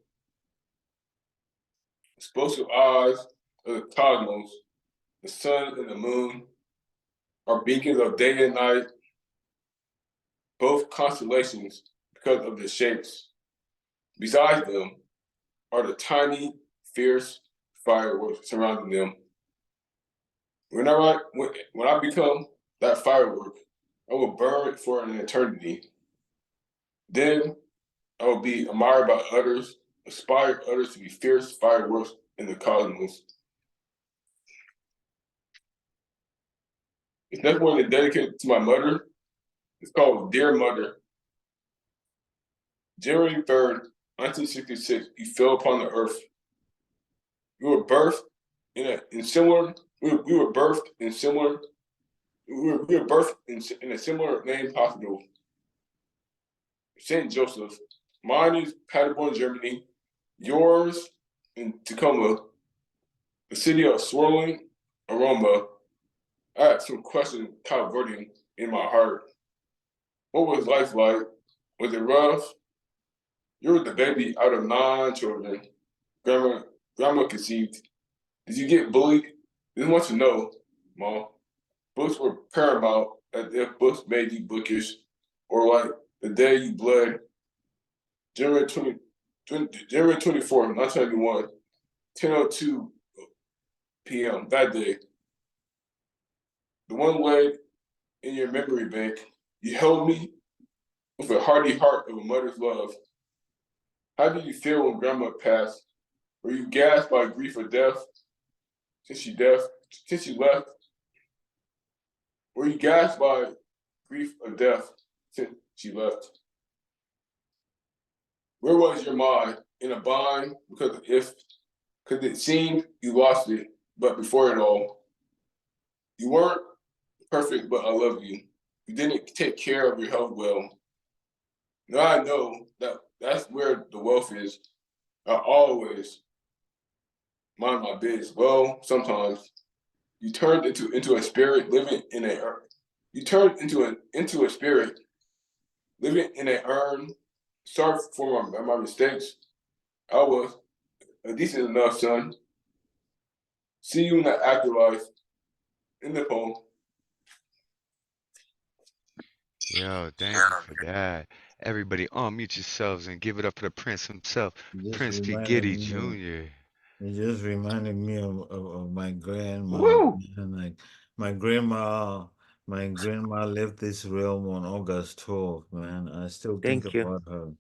Explosive eyes of the cosmos, the sun and the moon are beacons of day and night, both constellations because of the shapes. Besides them are the tiny, fierce fireworks surrounding them. When I become that firework, I will burn for an eternity. Then I will be admired by others, inspire others to be fierce fireworks in the cosmos. It's next one is dedicated to my mother. It's called Dear Mother. January 3rd, 1966, you fell upon the earth. You were birthed in a similar name hospital, St. Joseph. Mine is Paderborn, Germany. Yours in Tacoma, the city of swirling aroma. I had some questions converting in my heart. What was life like? Was it rough? You were the baby out of 9 children. Grandma conceived. Did you get bullied? Didn't want to know, Mom. Books were paramount as if books made you bookish, or like the day you bled. January 24th, 1991, 10:02 p.m. that day. The one leg in your memory bank, you held me with a hearty heart of a mother's love. How did you feel when Grandma passed? Were you gasped by grief or death? Since she left? Were you gasped by grief or death since she left? Where was your mind? In a bind because it seemed you lost it, but before it all, you weren't perfect, but I love you. You didn't take care of your health well. Now I know that's where the wealth is. I always mind my biz. Well, sometimes you turned into a spirit living in a urn. You turned into a spirit living in an urn. Sorry for my mistakes. I was a decent enough son. See you in the afterlife. In the poem. Yo, thank you for that. Everybody unmute yourselves and give it up for the Prince himself, Prince P. Giddy Jr. It just reminded me of my grandma. Woo! And like my grandma left this realm on August 12th, man. I still think Thank you. about her.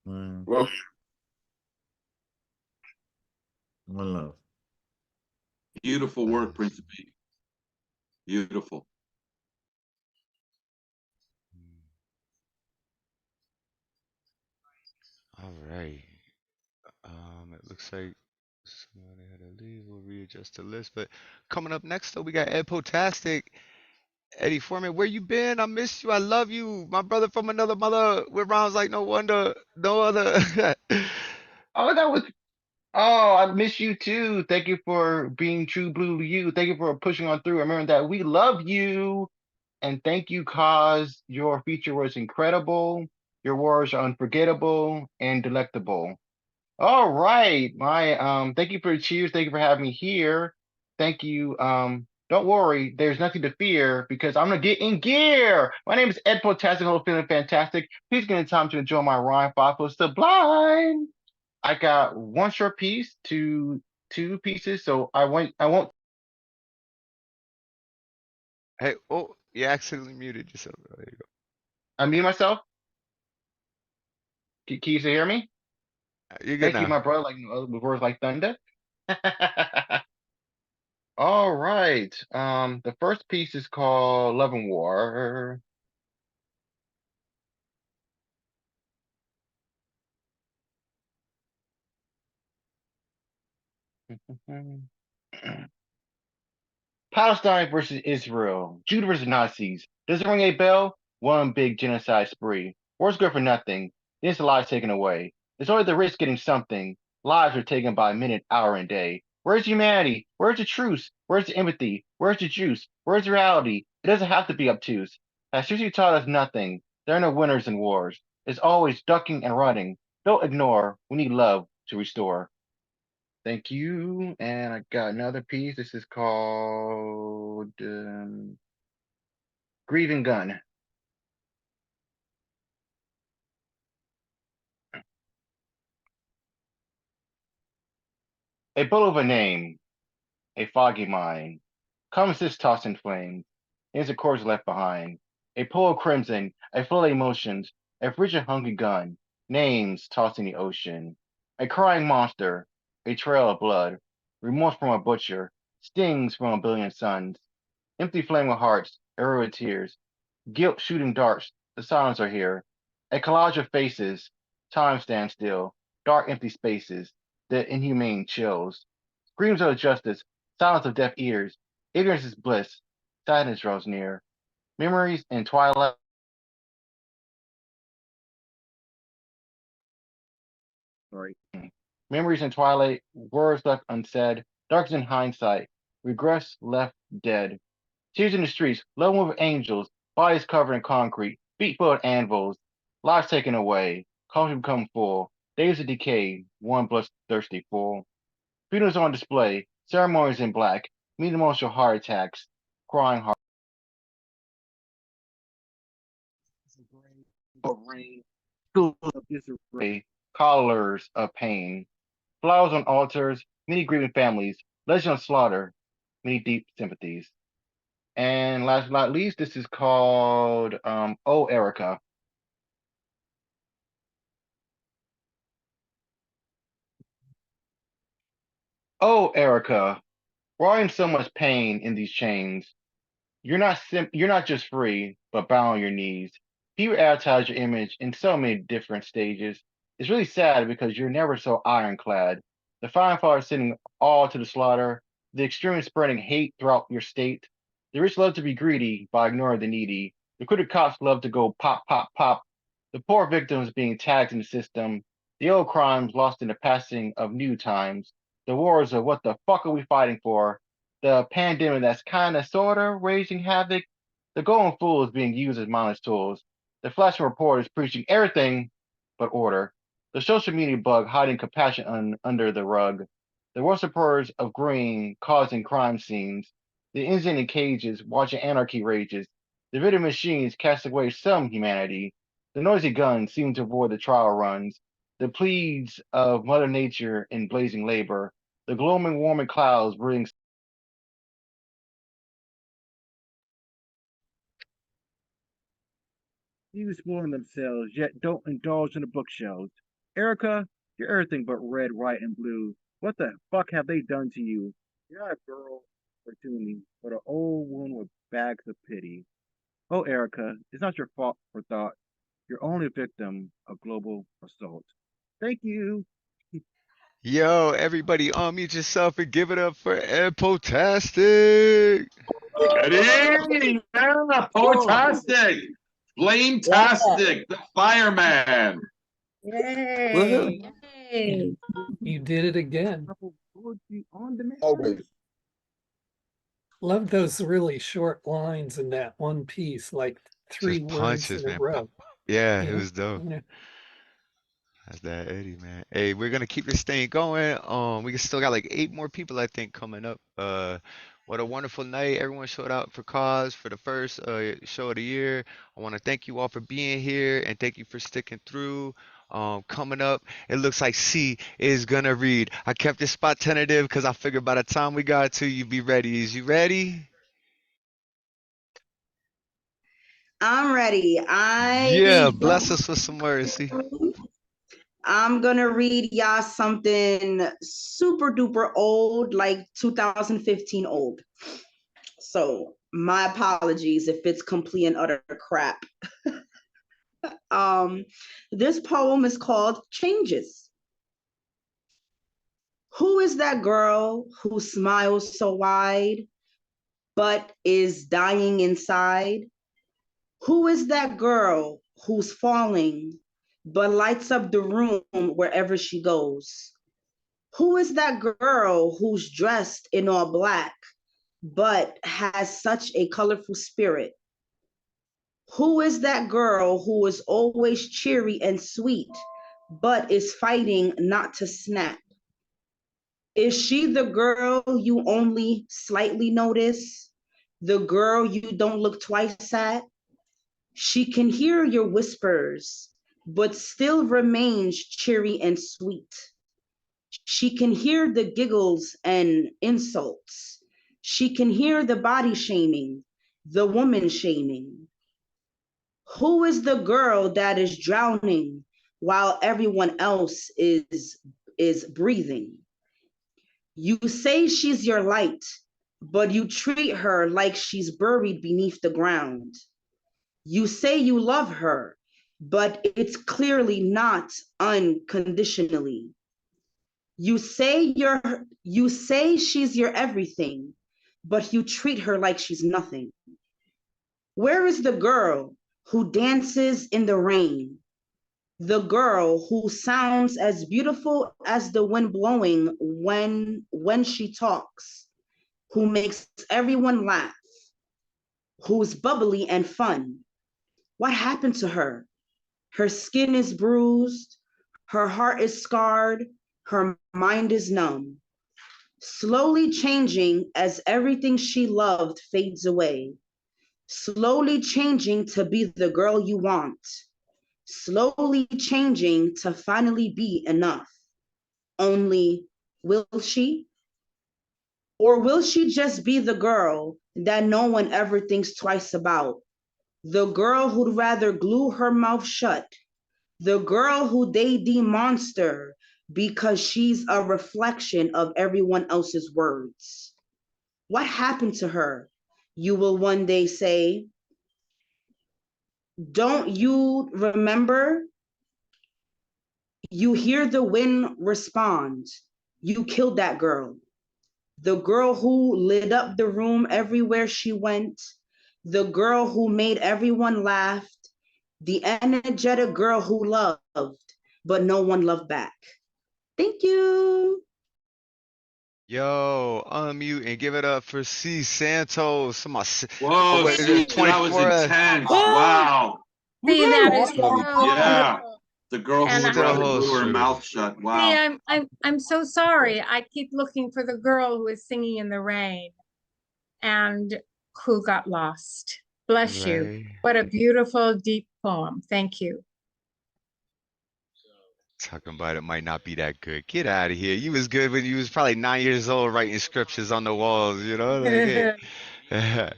Man. Well, one love. Beautiful work, Principe. Beautiful. All right. It looks like somebody had to leave. We'll readjust the list. But coming up next, though, we got Ed Poetastic. Eddie Foreman, where you been? I miss you. I love you. My brother from another mother with rhymes like no wonder, no other. I miss you too. Thank you for being true blue to you. Thank you for pushing on through. Remember that we love you. And thank you, Cause. Your feature was incredible. Your words are unforgettable and delectable. All right. Thank you for the cheers. Thank you for having me here. Thank you. Don't worry, there's nothing to fear because I'm gonna get in gear. My name is Ed Potastic, hope feeling fantastic. Please get in time to enjoy my rhyme follow sublime. I got one short piece to 2 pieces, so I won't. Hey, oh, you accidentally muted yourself. There you go. Unmute myself. Can you still hear me? You're good Thank you, now. my brother. Like with words like thunder. All right. The first piece is called Love and War. Palestine versus Israel. Judah versus Nazis. Does it ring a bell? One big genocide spree. War's good for nothing. Then the lives taken away. It's only the risk getting something. Lives are taken by minute, hour, and day. Where's humanity? Where's the truce? Where's the empathy? Where's the juice? Where's reality? It doesn't have to be obtuse. Has history taught us nothing? There are no winners in wars. It's always ducking and running. Don't ignore. We need love to restore. Thank you. And I got another piece. This is called Grieving Gun. A bullet of a name, a foggy mind. Comments tossed in flames. Ends of chords left behind. A pool of crimson, a flood of emotions, a frigid hungry gun. Names tossed in the ocean. A crying monster, a trail of blood. Remorse from a butcher, stings from a billion suns. Empty flaming hearts, arrow of tears. Guilt shooting darts, the silence are here. A collage of faces, time stands still, dark empty spaces, the inhumane chills. Screams of justice, silence of deaf ears, ignorance is bliss, sadness draws near. Memories in twilight. Sorry. Memories in twilight, words left unsaid, darkness in hindsight, regrets left dead. Tears in the streets, low move of angels, bodies covered in concrete, feet full of anvils, lives taken away, culture become full, days of decay, one bloodthirsty fool. Funerals on display, ceremonies in black, meet emotional heart attacks, crying heart. Rain, schools of disarray, collars of pain, flowers on altars, many grieving families, legend of slaughter, many deep sympathies. And last but not least, this is called Oh Erica. Oh Erica, why in so much pain in these chains? You're not just free, but bound on your knees. People advertise your image in so many different stages. It's really sad because you're never so ironclad. The fine fire sending all to the slaughter, the extreme spreading hate throughout your state. The rich love to be greedy by ignoring the needy. The crooked cops love to go pop, pop, pop. The poor victims being tagged in the system. The old crimes lost in the passing of new times. The wars of what the fuck are we fighting for? The pandemic that's kind of sort of raising havoc. The golden fool is being used as mindless tools. The flashing report is preaching everything but order. The social media bug hiding compassion under the rug. The worshippers of green causing crime scenes. The innocent in cages watching anarchy rages. The video machines cast away some humanity. The noisy guns seem to avoid the trial runs. The pleas of Mother Nature in blazing labor. The gloaming warming clouds bring thieves spoiling themselves, yet don't indulge in the bookshelves. Erica, you're everything but red, white, and blue. What the fuck have they done to you? You're not a girl or Toonie, but an old wound with bags of pity. Oh, Erica, it's not your fault for thought. You're only a victim of global assault. Thank you. Yo, everybody unmute yourself and give it up for Poetastic. Eddie, yeah, Poetastic, Blame-tastic, the fireman. Yay! Yay! You did it again. Always. Love those really short lines in that one piece, like three Just words punches, in a man. row. Yeah, You it know? was dope. Yeah. That's that Eddie, man. Hey, we're gonna keep this thing going. We still got like 8 more people, I think, coming up. What a wonderful night. Everyone showed out for Cause for the first show of the year. I want to thank you all for being here and thank you for sticking through. Coming up, it looks like C is gonna read. I kept this spot tentative because I figured by the time we got to you be ready. Is you ready? I'm ready. Yeah, bless us with some words, C. I'm gonna read y'all something super duper old, like 2015 old. So my apologies if it's complete and utter crap. This poem is called Changes. Who is that girl who smiles so wide? but is dying inside? Who is that girl who's falling, but lights up the room wherever she goes? Who is that girl who's dressed in all black, but has such a colorful spirit? Who is that girl who is always cheery and sweet, but is fighting not to snap? Is she the girl you only slightly notice? The girl you don't look twice at? She can hear your whispers, but still remains cheery and sweet. She can hear the giggles and insults. She can hear the body shaming, the woman shaming. Who is the girl that is drowning while everyone else is breathing? You say she's your light, but you treat her like she's buried beneath the ground. You say you love her, but it's clearly not unconditionally. You say she's your everything, but you treat her like she's nothing. Where is the girl who dances in the rain? The girl who sounds as beautiful as the wind blowing when she talks, who makes everyone laugh, who's bubbly and fun. What happened to her? Her skin is bruised, her heart is scarred, her mind is numb, slowly changing as everything she loved fades away, slowly changing to be the girl you want, slowly changing to finally be enough. Only, will she? Or will she just be the girl that no one ever thinks twice about? The girl who'd rather glue her mouth shut, the girl who they deem monster because she's a reflection of everyone else's words. What happened to her? You will one day say, don't you remember? You hear the wind respond. You killed that girl. The girl who lit up the room everywhere she went. The girl who made everyone laugh. The energetic girl who loved, but no one loved back. Thank you. Yo, unmute and give it up for Cee Santos. Whoa, what is see, it, that was 24? intense. Wow. See, that is That's really so Yeah. beautiful. The girl And who would to the rather whole glue her truth. mouth shut. See, Wow. I'm so sorry. I keep looking for the girl who is singing in the rain and who got lost. Bless you. Right. What a beautiful, deep poem. Thank you. Talking about it might not be that good. Get out of here. You was good when you was probably 9 years old writing scriptures on the walls, you know? Like, hey.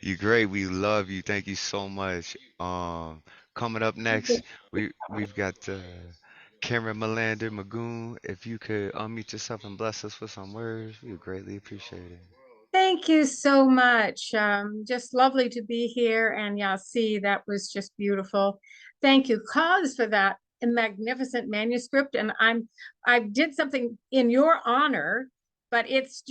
You great. We love you. Thank you so much. Coming up next, we've got Cameron Melander-Magoon. If you could unmute yourself and bless us with some words, we would greatly appreciate it. Thank you so much. Just lovely to be here. And yeah, see, that was just beautiful. Thank you, Cuz, for that magnificent manuscript. And I did something in your honor, but it's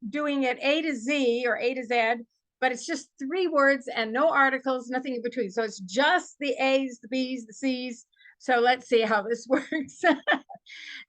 doing it A to Z or A to Z, but it's just 3 words and no articles, nothing in between. So it's just the A's, the B's, the C's. So let's see how this works.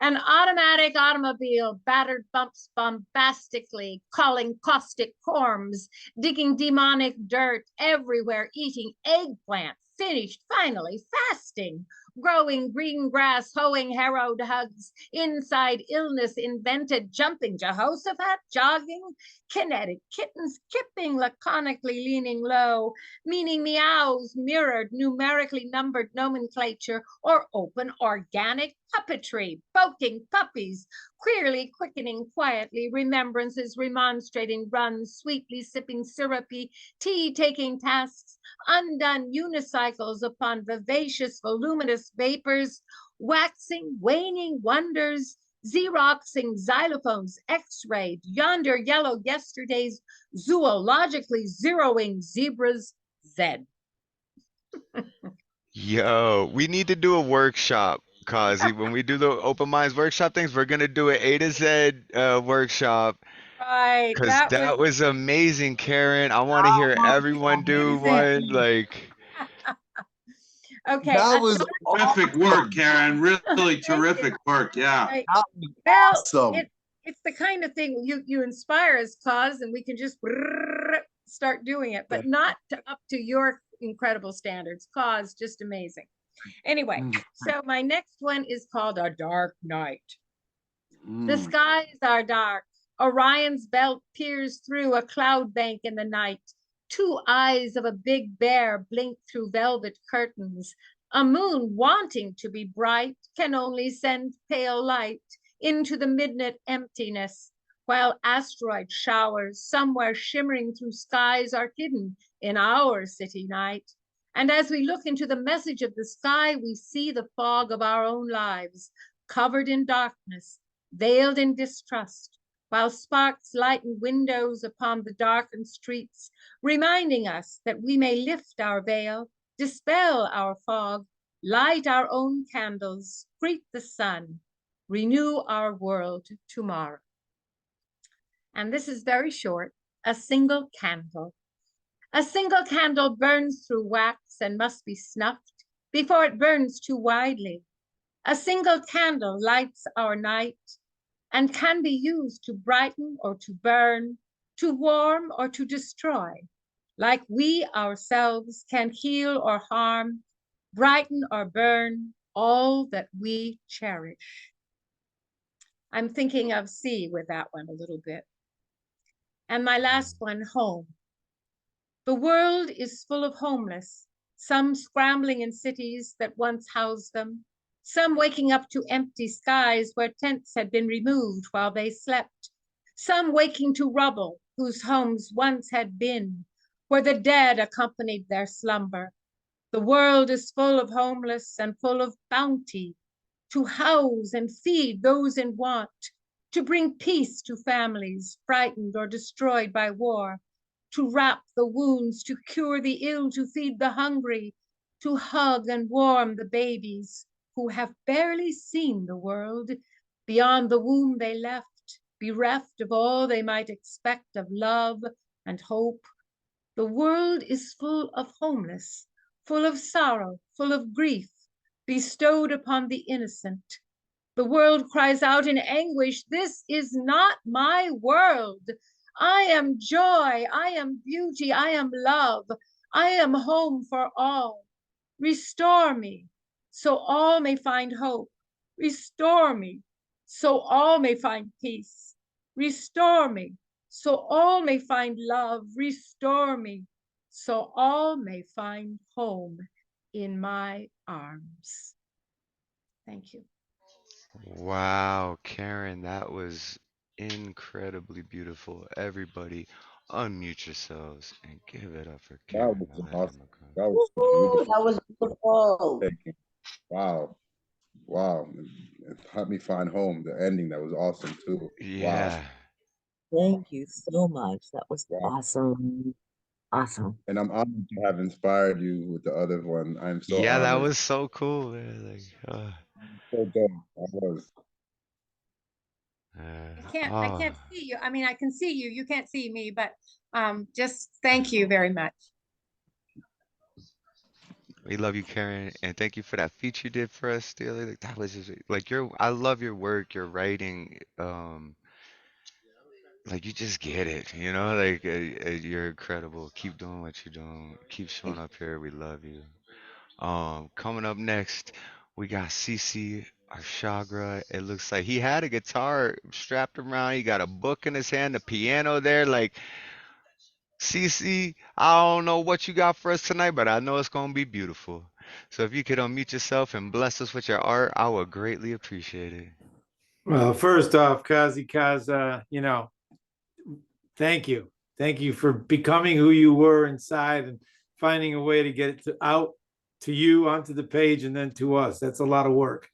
An automatic automobile battered bumps bombastically, calling caustic forms, digging demonic dirt everywhere, eating eggplant, finished, finally, fasting, growing green grass, hoeing harrowed hugs, inside illness invented, jumping Jehoshaphat, jogging, kinetic kittens, kipping, laconically leaning low, meaning meows, mirrored, numerically numbered nomenclature, or open organic puppetry, poking puppies, queerly quickening quietly, remembrances remonstrating, runs, sweetly sipping syrupy, tea-taking tasks, undone unicycles upon vivacious, voluminous vapors, waxing, waning wonders, Xeroxing xylophones, X-rayed, yonder yellow yesterdays, zoologically zeroing zebras, Z. Yo, we need to do a workshop, Cozzy. When we do the open minds workshop things, we're gonna do an A to Z workshop. Right. Because That that was was amazing, Karen. I want to hear everyone do one. Like, okay. That A was dark Terrific work, Karen. Really terrific work. Yeah. night. Well, awesome. it's the kind of thing you inspire us, Cause, and we can just start doing it, but not up to your incredible standards. Cause, just amazing. Anyway, so my next one is called A Dark Night. The skies are dark. Orion's belt peers through a cloud bank in the night. Two eyes of a big bear blink through velvet curtains. A moon wanting to be bright can only send pale light into the midnight emptiness, while asteroid showers somewhere shimmering through skies are hidden in our city night. And as we look into the message of the sky, we see the fog of our own lives, covered in darkness, veiled in distrust, while sparks lighten windows upon the darkened streets, reminding us that we may lift our veil, dispel our fog, light our own candles, greet the sun, renew our world tomorrow. And this is very short, a single candle. A single candle burns through wax and must be snuffed before it burns too widely. A single candle lights our night and can be used to brighten or to burn, to warm or to destroy, like we ourselves can heal or harm, brighten or burn all that we cherish. I'm thinking of Cee with that one a little bit. And my last one, home. The world is full of homeless, some scrambling in cities that once housed them, some waking up to empty skies where tents had been removed while they slept, some waking to rubble whose homes once had been, where the dead accompanied their slumber. The world is full of homeless and full of bounty to house and feed those in want, to bring peace to families frightened or destroyed by war, to wrap the wounds, to cure the ill, to feed the hungry, to hug and warm the babies who have barely seen the world beyond the womb they left, bereft of all they might expect of love and hope. The world is full of homeless, full of sorrow, full of grief, bestowed upon the innocent. The world cries out in anguish, "This is not my world. I am joy, I am beauty, I am love, I am home for all. Restore me, so all may find hope. Restore me, so all may find peace. Restore me, so all may find love. Restore me, so all may find home in my arms." Thank you. wow, Karen, that was incredibly beautiful. Everybody, unmute yourselves and give it up for That Karen was awesome. Melander-Magoon. That was Woo, beautiful. that was beautiful. Thank you. Wow. Wow. It helped me find home. The ending, that was awesome too. Wow. Yeah. Thank you so much. That was Wow. awesome. Awesome. And I'm honored to have inspired you with the other one. I'm so Yeah, that honored. was so cool. Man. Like, So dope. I was. I can't see you. I mean, I can see you. You can't see me, but just thank you very much. we love you, Karen, and thank you for that feature you did for us, Steely. Like, that was just like I love your work, your writing. Like you just get it, you know. Like you're incredible. Keep doing what you're doing. Keep showing up here. We love you. Coming up next, we got CC Arshagra. It looks like he had a guitar strapped around. He got a book in his hand, a piano there. Like CC, I don't know what you got for us tonight, but I know it's gonna be beautiful. So if you could unmute yourself and bless us with your art, I would greatly appreciate it. Well, first off, Cozzy Coz, thank you. Thank you for becoming who you were inside and finding a way to get it out to you, onto the page, and then to us. That's a lot of work.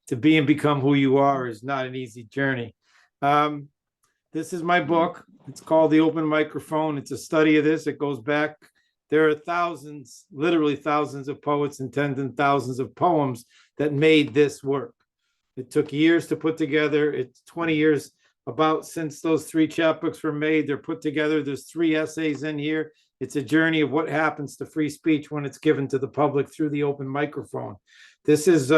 To be and become who you are is not an easy journey. This is my book. It's called The Open Microphone. It's a study of this. It goes back. There are thousands, literally thousands of poets and tens and thousands of poems that made this work. It took years to put together. It's 20 years about since those 3 chapbooks were made. They're put together. There's 3 essays in here. It's a journey of what happens to free speech when it's given to the public through the open microphone. This is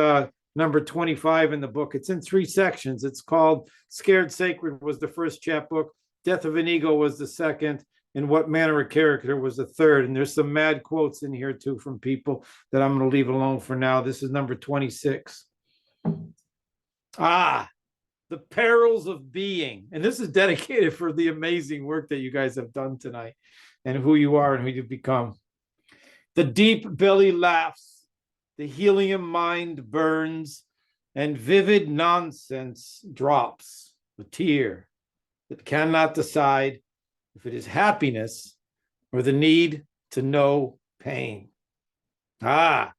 number 25 in the book. It's in 3 sections. It's called Scared Sacred was the first chapbook, Death of an Ego was the second, and What Manner of Character was the third. And there's some mad quotes in here too from people that I'm going to leave alone for now. This is number 26. The Perils of Being. And this is dedicated for the amazing work that you guys have done tonight and who you are and who you've become. The deep belly laughs, the helium mind burns, and vivid nonsense drops, a tear that cannot decide if it is happiness or the need to know pain. To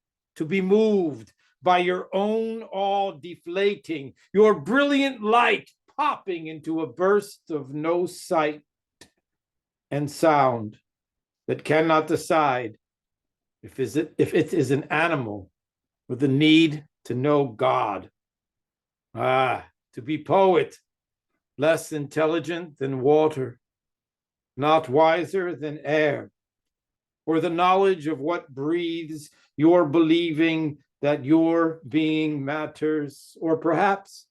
be moved by your own awe deflating, your brilliant light popping into a burst of no sight and sound that cannot decide if it is an animal with the need to know God. To be poet, less intelligent than water, not wiser than air, or the knowledge of what breathes, your believing that your being matters, or perhaps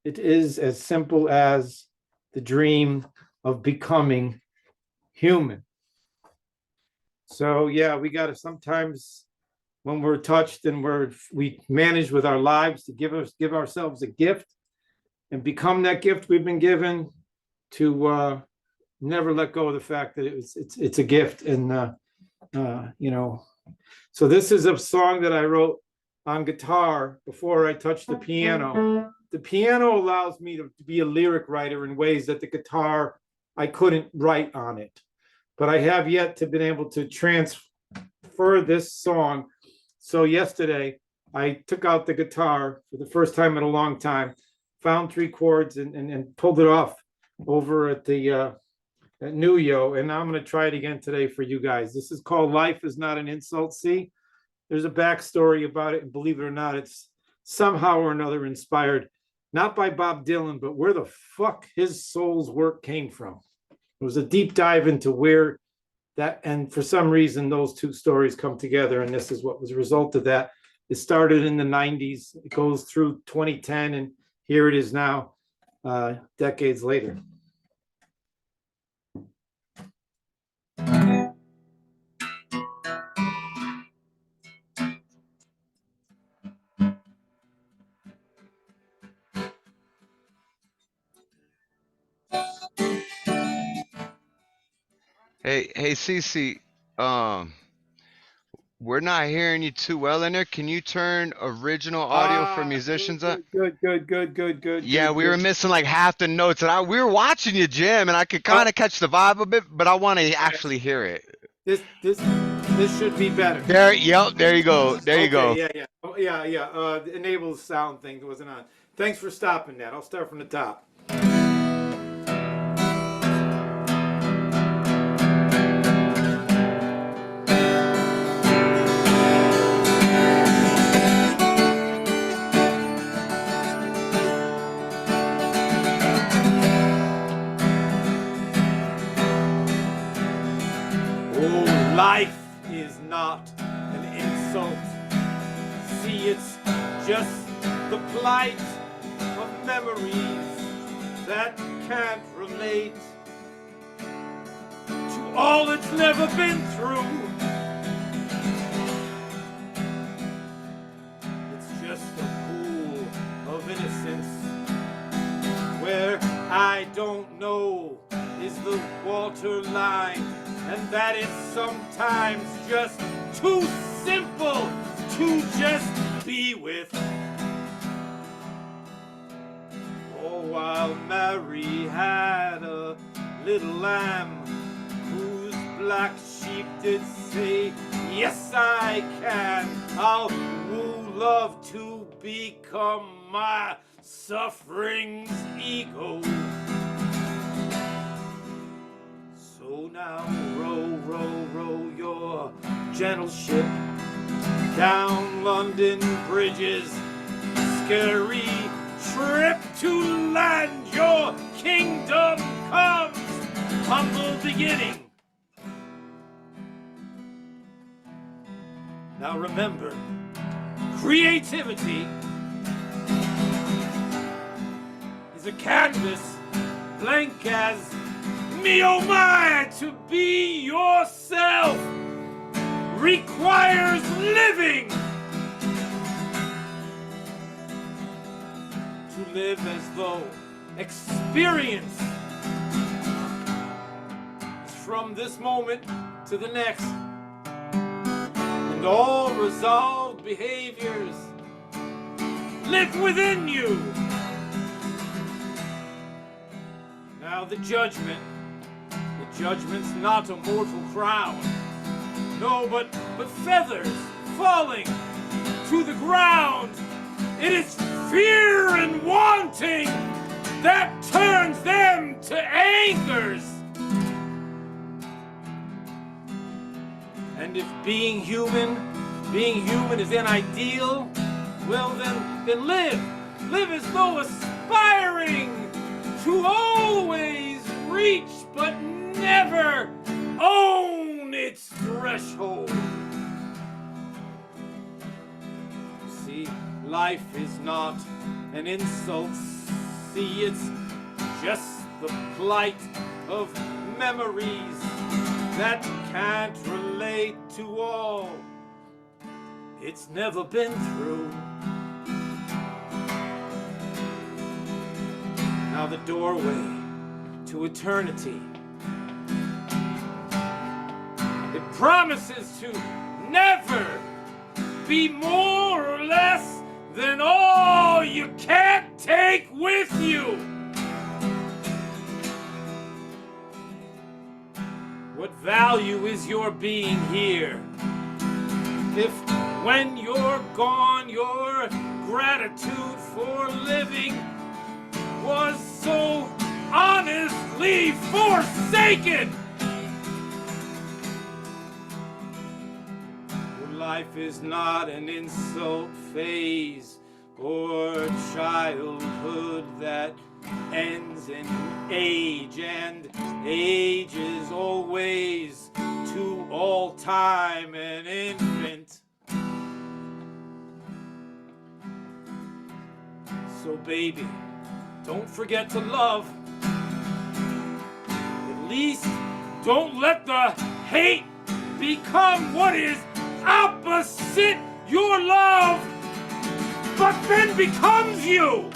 it is as simple as the dream of becoming human. So yeah, we got to sometimes when we're touched and we manage with our lives to give ourselves a gift and become that gift we've been given, to never let go of the fact that it's a gift. And so this is a song that I wrote on guitar before I touched the piano. The piano allows me to be a lyric writer in ways that the guitar, I couldn't write on it. But I have yet to been able to transfer this song. So yesterday, I took out the guitar for the first time in a long time, found 3 chords and pulled it off over at the at New Yo. And I'm going to try it again today for you guys. This is called Life is Not an Insult. See, there's a backstory about it. And believe it or not, it's somehow or another inspired, not by Bob Dylan, but where the fuck his soul's work came from. It was a deep dive into where that, and for some reason, those 2 stories come together. And this is what was a result of that. It started in the 90s. It goes through 2010. And here it is now, decades later. Hey, Cece, we're not hearing you too well in there. Can you turn original audio for musicians up? Good. Yeah, we were missing like half the notes, and we were watching you jam, and I could kind of catch the vibe a bit, but I want to actually hear it. This should be better. There you go. There you go. Yeah. The enable sound thing wasn't on. Thanks for stopping that. I'll start from the top. Life is not an insult. See, it's just the plight of memories that can't relate to all that's never been through. It's just a pool of innocence where I don't know is the water line. And that is sometimes just too simple to just be with. Oh, while Mary had a little lamb whose black sheep did say, yes, I can. I'll woo love to become my suffering's ego. So now row, row, row your gentle ship down London Bridge's scary trip to land your kingdom comes. Humble beginning. Now remember, creativity is a canvas blank as me, oh my. To be yourself requires living. To live as though experience is from this moment to the next, and all resolved behaviors live within you. Now the judgment's not a mortal crown. No, but feathers falling to the ground. It is fear and wanting that turns them to angers. And if being human is an ideal, well then live as though aspiring to always reach but never own its threshold. See, life is not an insult. See, it's just the plight of memories that can't relate to all it's never been through. Now the doorway to eternity, it promises to never be more or less than all you can't take with you. What value is your being here if when you're gone your gratitude for living was so honestly forsaken? Life is not an insult phase or childhood that ends in age, and age is always to all time an infant. So baby, don't forget to love. At least don't let the hate become what is opposite your love, but then becomes you.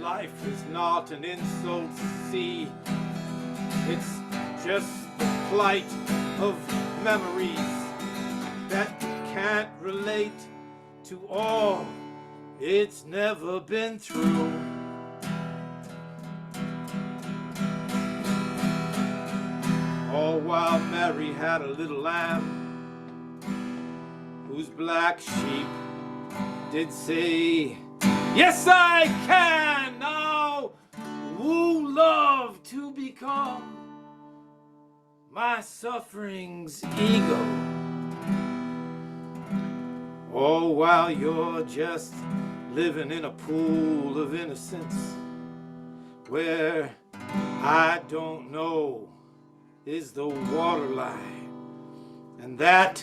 Life is not an insult, see. It's just the plight of memories that can't relate to all it's never been through. All while Mary had a little lamb whose black sheep did say, yes, I can now woo love to become my suffering's ego. All while you're just living in a pool of innocence where I don't know is the waterline, and that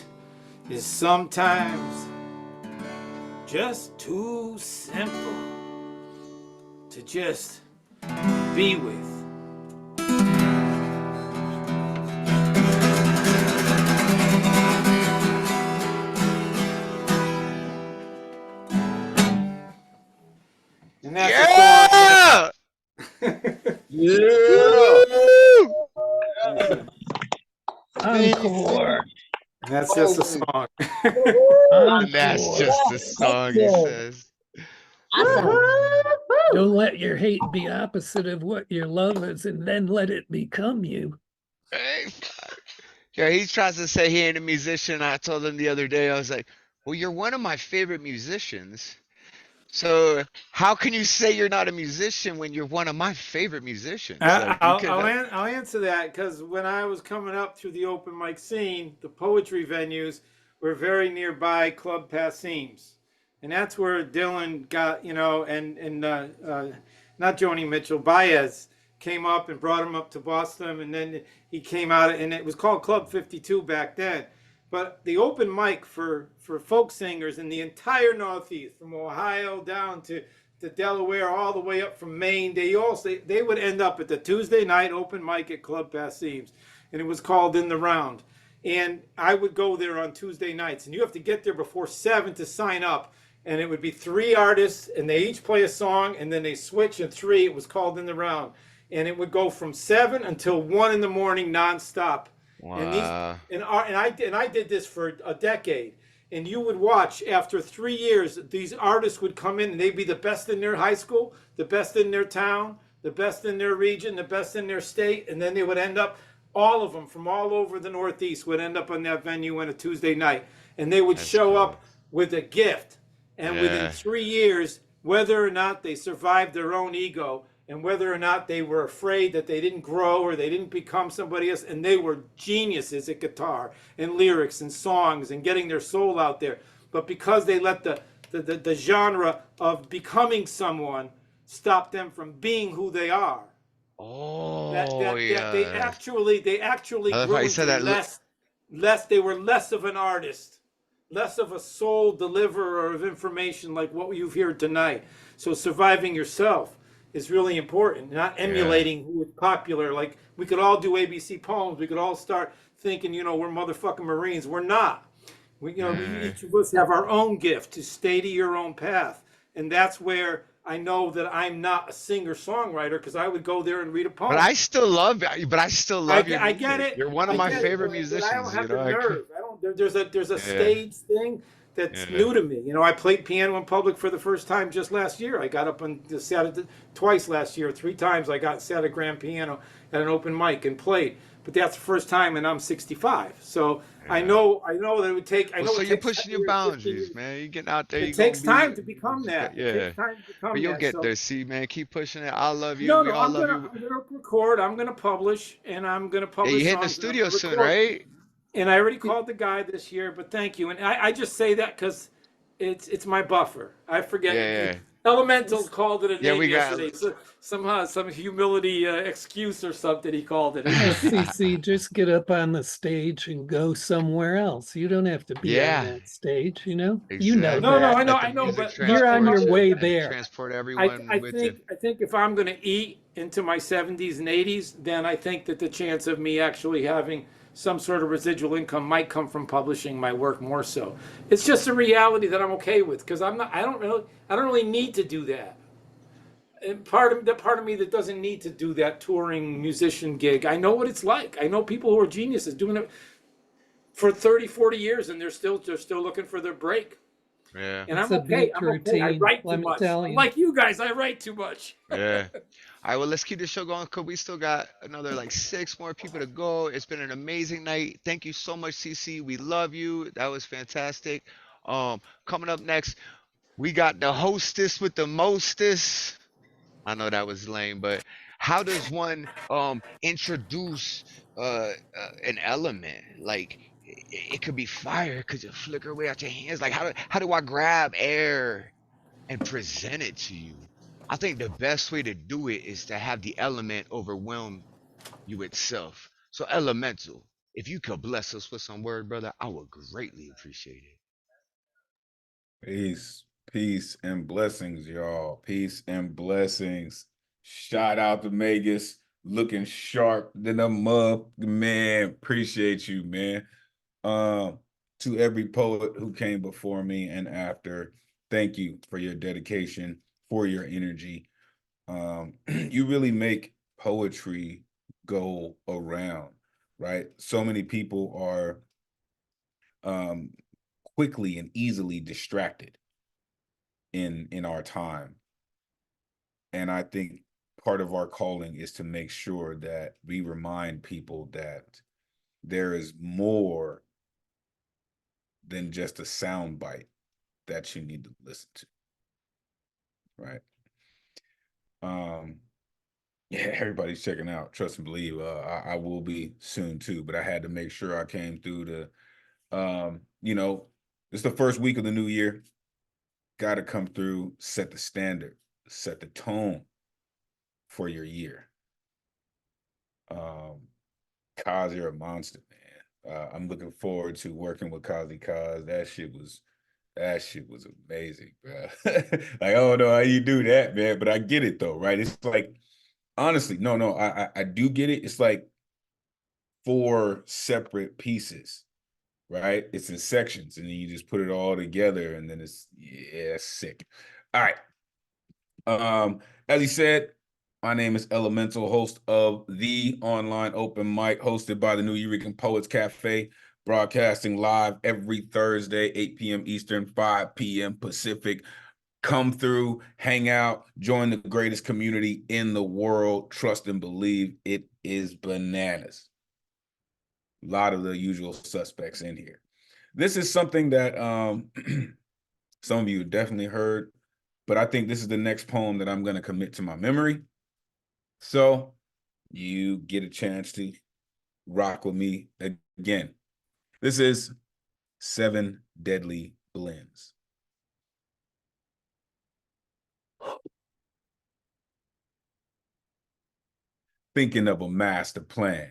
is sometimes just too simple to just be with. And that's yeah! Encore. And that's just a song. And that's just a song, he says. Don't let your hate be opposite of what your love is, and then let it become you. Yeah, he tries to say he ain't a musician. I told him the other day, I was like, well, you're one of my favorite musicians. So how can you say you're not a musician when you're one of my favorite musicians? I'll answer that, because when I was coming up through the open mic scene, the poetry venues were very nearby Club Passim's. And that's where Dylan got, and not Joni Mitchell, Baez came up and brought him up to Boston, and then he came out, and it was called Club 52 back then. But the open mic for folk singers in the entire Northeast, from Ohio down to Delaware, all the way up from Maine, they would end up at the Tuesday night open mic at Club Passeems, and it was called In the Round. And I would go there on Tuesday nights, and you have to get there before 7 to sign up. And it would be 3 artists, and they each play a song, and then they switch at 3. It was called In the Round, and it would go from 7 until 1 in the morning nonstop. Wow. And I did this for a decade. And you would watch after 3 years, these artists would come in, and they'd be the best in their high school, the best in their town, the best in their region, the best in their state, and then they would end up, all of them from all over the Northeast would end up on that venue on a Tuesday night, and they would show up with a gift. And within 3 years, whether or not they survived their own ego, and whether or not they were afraid that they didn't grow or they didn't become somebody else, and they were geniuses at guitar and lyrics and songs and getting their soul out there. But because they let the genre of becoming someone stop them from being who they are. They actually grew into less. They were less of an artist, less of a soul deliverer of information like what you've heard tonight. So surviving yourself is really important, not emulating who is popular. Like, we could all do ABC poems. We could all start thinking, we're motherfucking Marines. We're not. We each of us have our own gift to stay to your own path. And that's where I know that I'm not a singer-songwriter, because I would go there and read a poem. But I still love your music. I get it. You're one of my favorite musicians. I don't have the nerve. There's a stage thing that's new to me. I played piano in public for the first time just last year. I got up and sat at twice last year. 3 times I sat at grand piano at an open mic and played. But that's the first time, and I'm 65. So I know that it would take. So you're pushing your boundaries, man. You're getting out there. It takes time to become that. But you'll get there. See, man, keep pushing it. I love you. No, we all love you. I'm gonna record. I'm gonna publish, and I'm gonna publish. You're hitting the studio soon, right? And I already called the guy this year, but thank you. And I just say that because it's my buffer. I forget. Elemental called it a name yesterday. So somehow some humility excuse or something he called it. CC, just get up on the stage and go somewhere else. You don't have to be on that stage, Exactly. You know. No, I know, but you're on your way there. Transport everyone with you. I think if I'm going to eat into my 70s and 80s, then I think that the chance of me actually having some sort of residual income might come from publishing my work more so. It's just a reality that I'm okay with, because I don't really need to do that. And part of me that doesn't need to do that touring musician gig. I know what it's like. I know people who are geniuses doing it for 30, 40 years, and they're still looking for their break. Yeah. And I'm okay. I write too much. I'm like you guys, I write too much. Yeah. All right, well, let's keep the show going, because we still got another 6 more people to go. It's been an amazing night. Thank you so much, CC. We love you. That was fantastic. Coming up next, we got the hostess with the mostest. I know that was lame, but how does one introduce an element? Like, it could be fire, could just flicker away out your hands. Like, how do I grab air and present it to you? I think the best way to do it is to have the element overwhelm you itself. So, Elemental, if you could bless us with some word, brother, I would greatly appreciate it. Peace and blessings, y'all. Peace and blessings. Shout out to Magus, looking sharp than a mug, man. Appreciate you, man. To every poet who came before me and after, thank you for your dedication, for your energy. You really make poetry go around, right? So many people are quickly and easily distracted in our time. And I think part of our calling is to make sure that we remind people that there is more than just a sound bite that you need to listen to. Right. Yeah, everybody's checking out. Trust and believe. I will be soon too, but I had to make sure I came through to it's the first week of the new year. got to come through, set the standard, set the tone for your year. Coz, you're a monster, man. I'm looking forward to working with Cozzy Coz. That shit was amazing, bro. Like, I don't know how you do that, man, but I get it though, right? It's like, honestly, no, I do get it. It's like 4 separate pieces, right? It's in sections, and then you just put it all together, and then it's sick. All right. As he said, my name is Elemental, host of the online open mic hosted by the New Eureka Poets Cafe, broadcasting live every Thursday, 8 p.m. Eastern, 5 p.m. Pacific. Come through, hang out, join the greatest community in the world. Trust and believe, it is bananas. A lot of the usual suspects in here. This is something that some of you definitely heard, but I think this is the next poem that I'm going to commit to my memory. So you get a chance to rock with me again. This is 7 Deadly Blends. Thinking of a master plan,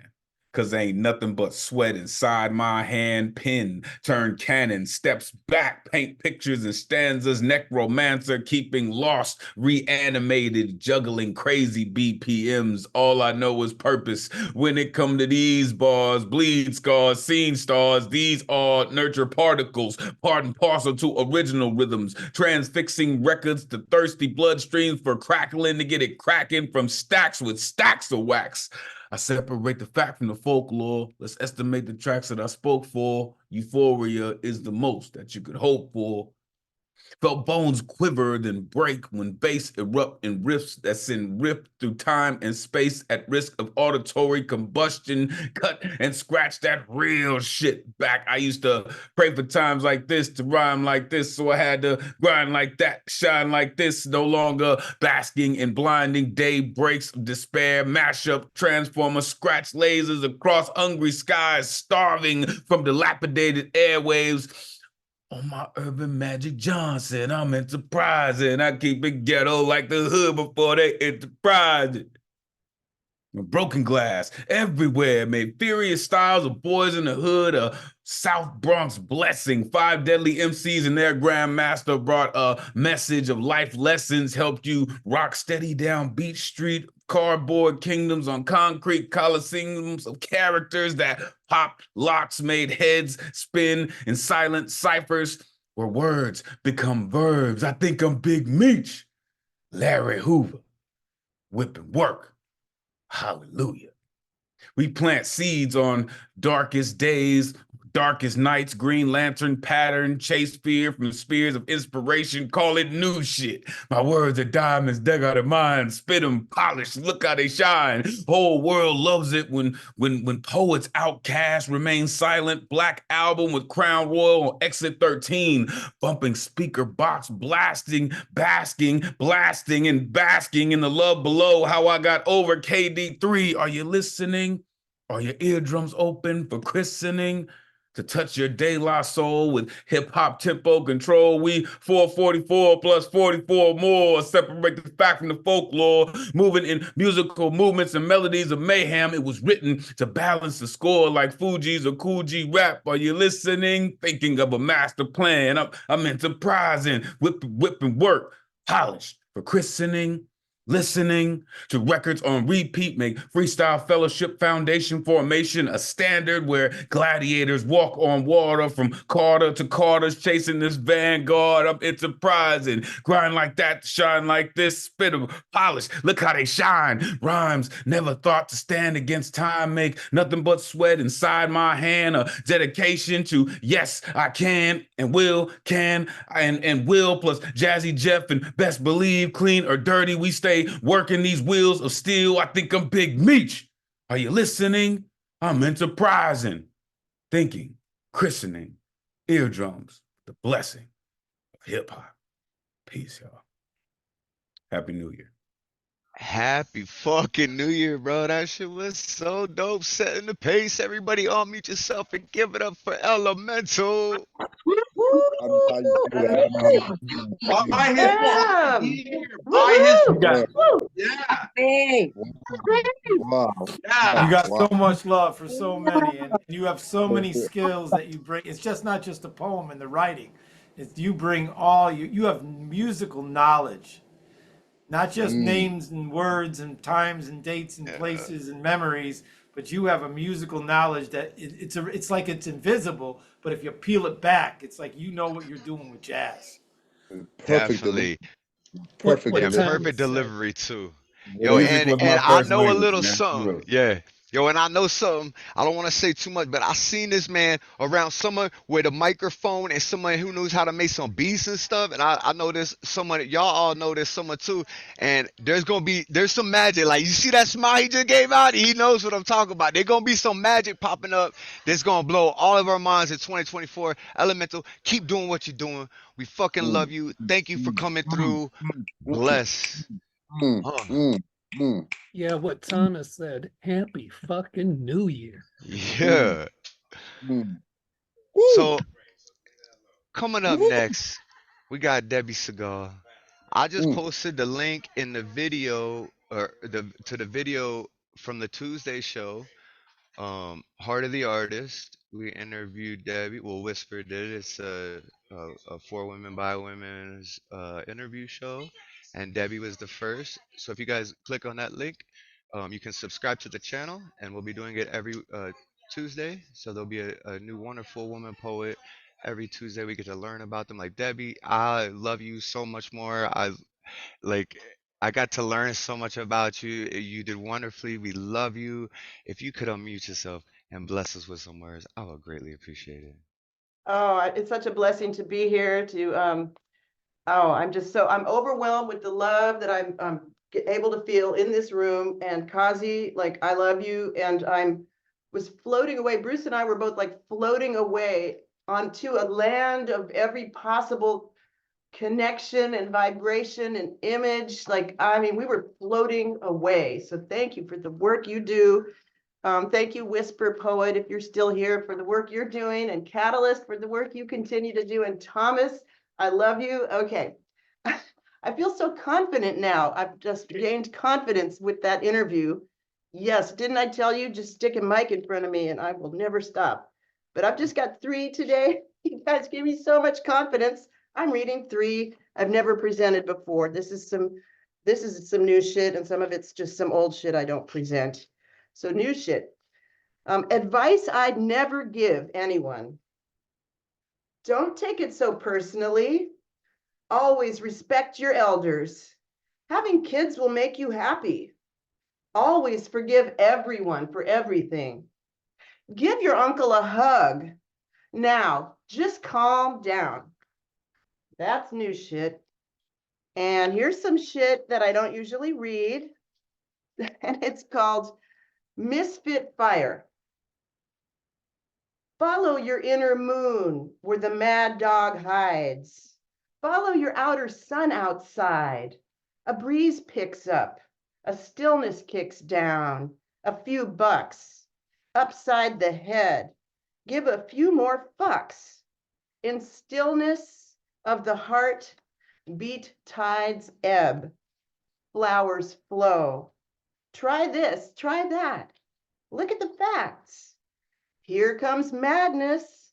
'cause ain't nothing but sweat inside my hand. Pen, turn cannon, steps back, paint pictures and stanzas. Necromancer, keeping lost, reanimated, juggling crazy BPMs. All I know is purpose. When it come to these bars, bleed scars, seen stars. These are nurture particles, part and parcel to original rhythms. Transfixing records to thirsty bloodstreams for crackling to get it cracking from stacks with stacks of wax. I separate the fact from the folklore. Let's estimate the tracks that I spoke for. Euphoria is the most that you could hope for. Felt bones quiver, then break when bass erupt in riffs that send ripped through time and space at risk of auditory combustion. Cut and scratch that real shit back. I used to pray for times like this to rhyme like this, so I had to grind like that, shine like this. No longer basking in blinding day breaks of despair. Mashup, transformer, scratch lasers across hungry skies, starving from dilapidated airwaves. On my urban Magic Johnson, I'm enterprising. I keep it ghetto like the hood before they enterprise it. Broken glass everywhere, made furious styles of boys in the hood, a South Bronx blessing. 5 deadly MCs and their grandmaster brought a message of life lessons, helped you rock steady down Beach Street. Cardboard kingdoms on concrete coliseums of characters that popped locks, made heads spin in silent ciphers where words become verbs. I think I'm Big Meech, Larry Hoover, whipping work. Hallelujah. We plant seeds on darkest days, darkest nights, Green Lantern pattern, chase fear from spears of inspiration, call it new shit. My words are diamonds dug out of mine, spit them, polished, look how they shine. Whole world loves it when poets outcast, remain silent. Black album with Crown Royal on Exit 13, bumping speaker box, blasting, basking, blasting and basking in the love below. How I got over KD3. Are you listening? Are your eardrums open for christening? To touch your De La Soul with hip-hop tempo control. We 444 plus 44 more. Separate the fact from the folklore. Moving in musical movements and melodies of mayhem. It was written to balance the score like Fuji's or Cool G rap. Are you listening? Thinking of a master plan. I'm enterprising. Whipping work. Polished for christening. Listening to records on repeat, make Freestyle Fellowship Foundation formation a standard where gladiators walk on water from Carter to Carter's, chasing this vanguard. I'm enterprising, grind like that, shine like this, spit them, polish. Look how they shine. Rhymes never thought to stand against time, make nothing but sweat inside my hand. A dedication to yes, I can and will, can and will, plus Jazzy Jeff and Best Believe, clean or dirty, we stay working these wheels of steel. I think I'm Big Meech. Are you listening? I'm enterprising, thinking, christening, eardrums, the blessing of hip hop. Peace, y'all. Happy New Year. Happy fucking New Year, bro. That shit was so dope. Setting the pace. Everybody unmute yourself and give it up for Elemental. Woo, woo. I'm glad you do that. Buy his Damn. Buy his You got, yeah. Hey. Wow. Yeah. you got Wow. so much love for so many, and you have so many That's it. skills that you bring. It's just not just the poem and the writing. It's you bring all you have musical knowledge, not just names and words and times and dates and places and memories, but you have a musical knowledge that it's like it's invisible, but if you peel it back, it's like you know what you're doing with jazz. Perfect delivery. Definitely. Perfect What Yeah, delivery. Thomas perfect said. delivery too. Yo, Music and was my I first know a language, little man. For something. real. Yeah. Yo, and I know something. I don't want to say too much, but I seen this man around someone with a microphone and someone who knows how to make some beats and stuff. And I know this someone, y'all all know this someone too. And there's some magic. Like you see that smile he just gave out? He knows what I'm talking about. There's gonna be some magic popping up that's gonna blow all of our minds in 2024. Elemental, keep doing what you're doing. We fucking love you. Thank you for coming through. Bless. Yeah, what Thomas said. Happy fucking New Year. Yeah. So coming up next, we got Debbie Segal. I just posted the link in the video or the video from the Tuesday show. Heart of the Artist. We interviewed Debbie. Well, Whisper did. It's a for women by women's interview show, and Debbie was the first. So if you guys click on that link, you can subscribe to the channel, and we'll be doing it every Tuesday. So there'll be a new wonderful woman poet every Tuesday. We get to learn about them. Like Debbie, I love you so much more. Like I got to learn so much about you. You did wonderfully. We love you. If you could unmute yourself and bless us with some words, I would greatly appreciate it. Oh, it's such a blessing to be here to I'm overwhelmed with the love that I'm able to feel in this room. And Cozzy, like I love you, and was floating away. Bruce and I were both like floating away onto a land of every possible connection and vibration and image. Like, I mean, we were floating away. So thank you for the work you do. Thank you, Whisper Poet, if you're still here, for the work you're doing, and Catalyst for the work you continue to do. And Thomas, I love you. Okay. I feel so confident now. I've just gained confidence with that interview. Yes, didn't I tell you, just stick a mic in front of me and I will never stop. But I've just got 3 today. You guys give me so much confidence. I'm reading 3 I've never presented before. This is some new shit, and some of it's just some old shit I don't present. So new shit. Advice I'd never give anyone. Don't take it so personally. Always respect your elders. Having kids will make you happy. Always forgive everyone for everything. Give your uncle a hug. Now, just calm down. That's new shit. And here's some shit that I don't usually read. And it's called Misfit Fire. Follow your inner moon where the mad dog hides. Follow your outer sun outside. A breeze picks up. A stillness kicks down. A few bucks. Upside the head. Give a few more fucks. In stillness of the heart, beat tides ebb. Flowers flow. Try this, try that. Look at the facts. Here comes madness.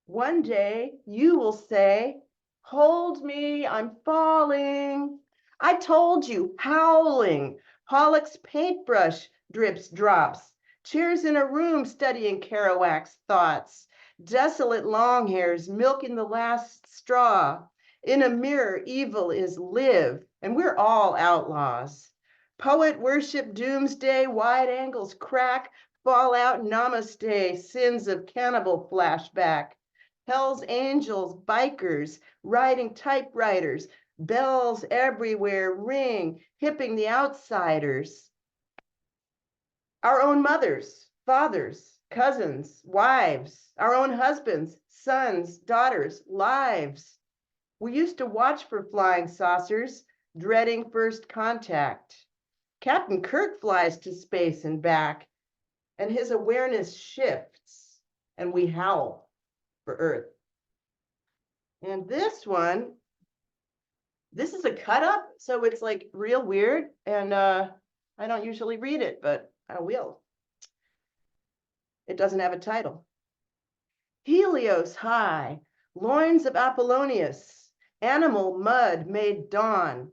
One day you will say, hold me, I'm falling. I told you, howling. Pollock's paintbrush drips drops. Chairs in a room studying Kerouac's thoughts. Desolate long hairs milking the last straw. In a mirror, evil is live, and we're all outlaws. Poet worship doomsday, wide angles crack. Fallout, namaste, sins of cannibal flashback. Hell's angels, bikers, riding typewriters, bells everywhere ring, hipping the outsiders. Our own mothers, fathers, cousins, wives, our own husbands, sons, daughters, lives. We used to watch for flying saucers, dreading first contact. Captain Kirk flies to space and back, and his awareness shifts, and we howl for Earth. And this one, this is a cut up, so it's like real weird. And I don't usually read it, but I will. It doesn't have a title. Helios high, loins of Apollonius, animal mud made dawn.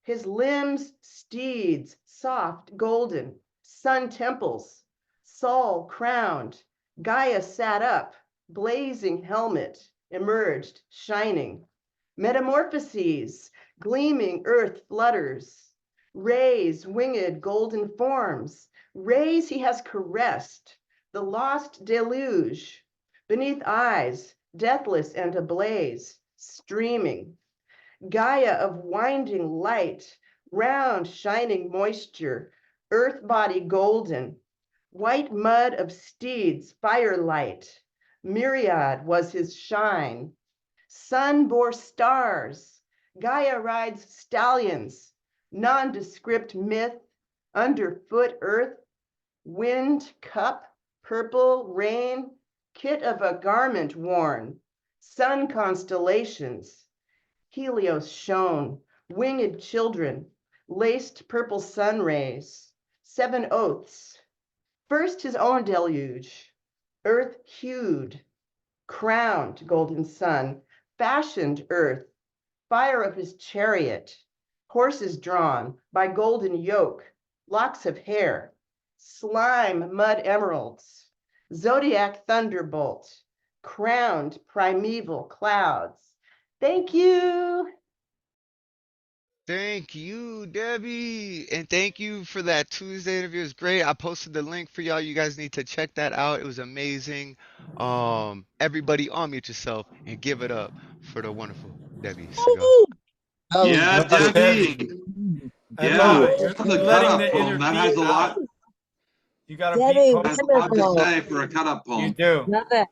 His limbs steeds, soft, golden, sun temples, Sol crowned, Gaia sat up, blazing helmet, emerged, shining. Metamorphoses, gleaming earth flutters, rays, winged golden forms, rays he has caressed, the lost deluge, beneath eyes, deathless and ablaze, streaming. Gaia of winding light, round shining moisture, earth body golden, white mud of steeds, firelight, myriad was his shine. Sun bore stars, Gaia rides stallions, nondescript myth, underfoot earth, wind cup, purple rain, kit of a garment worn, sun constellations, Helios shone, winged children, laced purple sun rays, 7 oaths, first his own deluge, earth hued, crowned golden sun, fashioned earth, fire of his chariot, horses drawn by golden yoke, locks of hair, slime mud emeralds, zodiac thunderbolt, crowned primeval clouds. Thank you. Thank you, Debbie. And thank you for that Tuesday interview. It was great. I posted the link for y'all. You guys need to check that out. It was amazing. Everybody unmute yourself and give it up for the wonderful Debbie Segal. Yeah, Debbie. I Yeah, love it. You're the letting cut-up the poem. inner That beat has a lot. out. You got a Debbie, beat Has a lot to wonderful. say for a cut-up poem. You do. Love it.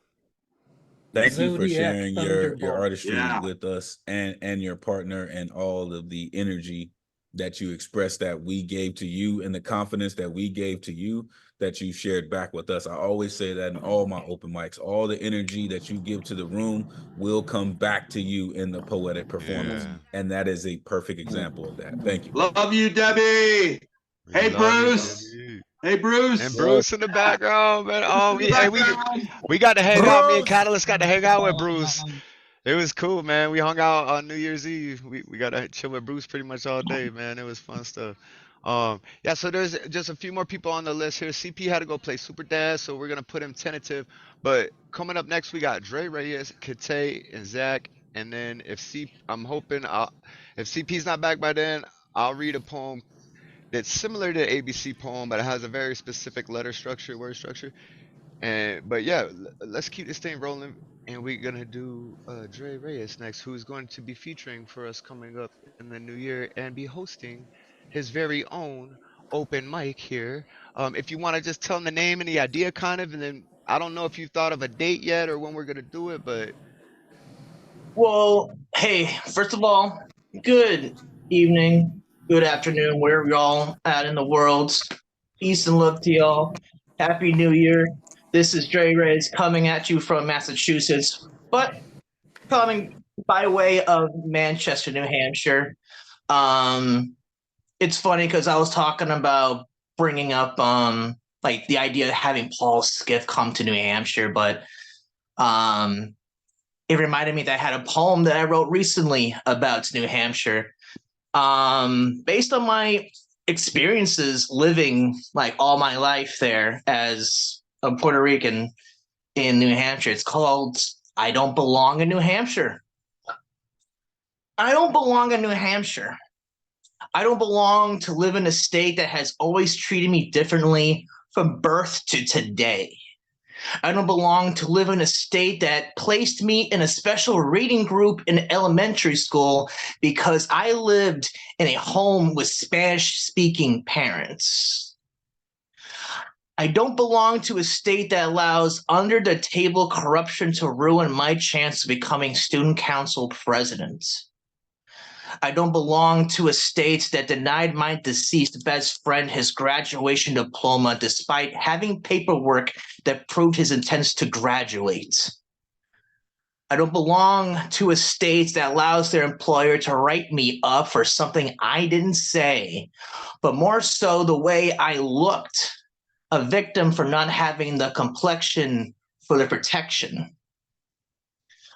Thank you for Zodiac sharing your Thunderbolt. artistry Yeah. with us and your partner and all of the energy that you expressed that we gave to you and the confidence that we gave to you that you shared back with us. I always say that in all my open mics, all the energy that you give to the room will come back to you in the poetic performance. Yeah. And that is a perfect example of that. Thank you. Love you, Debbie. Hey, Love you, Bruce. Debbie. Hey, Bruce. And Bruce in the background, man. Oh, Bruce in the we got to hang out. Me and Bruce. Catalyst got to hang out with Bruce. It was cool, man. We hung out on New Year's Eve. We got to chill with Bruce pretty much all day, man. It was fun stuff. Yeah, so there's just a few more people on the list here. CP had to go play Super Dad, so we're gonna put him tentative. But coming up next, we got Dre Reyes, Kittay, and Zach. And then I'm hoping if CP's not back by then, I'll read a poem that's similar to ABC poem, but it has a very specific letter structure, word structure. But yeah, let's keep this thing rolling. And we're gonna do Dre Reyes next, who's going to be featuring for us coming up in the new year and be hosting his very own open mic here. If you want to just tell him the name and the idea, kind of, and then I don't know if you've thought of a date yet or when we're gonna do it, but Well, hey, first of all, good evening, good afternoon, wherever y'all at in the world. Peace and love to y'all. Happy New Year. This is Dre Reyes coming at you from Massachusetts, but coming by way of Manchester, New Hampshire. It's funny because I was talking about bringing up like the idea of having Paul Skiff come to New Hampshire, but it reminded me that I had a poem that I wrote recently about New Hampshire. Based on my experiences living like all my life there as a Puerto Rican in New Hampshire. It's called I Don't Belong in New Hampshire. I don't belong in New Hampshire. I don't belong to live in a state that has always treated me differently from birth to today. I don't belong to live in a state that placed me in a special reading group in elementary school because I lived in a home with Spanish-speaking parents. I don't belong to a state that allows under-the-table corruption to ruin my chance of becoming student council president. I don't belong to a state that denied my deceased best friend his graduation diploma despite having paperwork that proved his intents to graduate. I don't belong to a state that allows their employer to write me up for something I didn't say, but more so the way I looked, a victim for not having the complexion for the protection.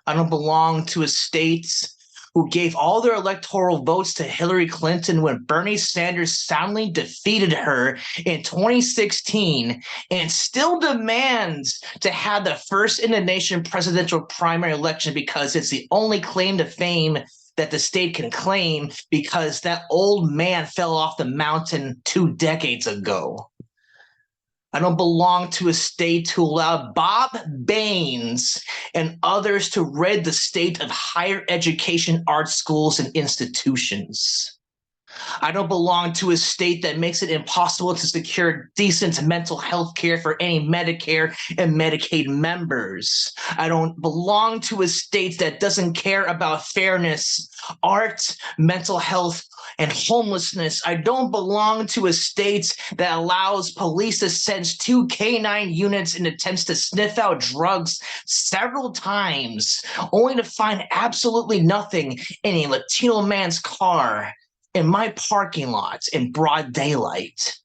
I don't belong to a state who gave all their electoral votes to Hillary Clinton when Bernie Sanders soundly defeated her in 2016 and still demands to have the first in the nation presidential primary election because it's the only claim to fame that the state can claim because that old man fell off the mountain 2 decades ago. I don't belong to a state to allow Bob Baines and others to rid the state of higher education, art schools, and institutions. I don't belong to a state that makes it impossible to secure decent mental health care for any Medicare and Medicaid members. I don't belong to a state that doesn't care about fairness, art, mental health, and homelessness. I don't belong to a state that allows police to send 2 canine units in attempts to sniff out drugs several times, only to find absolutely nothing in a Latino man's car in my parking lot in broad daylight.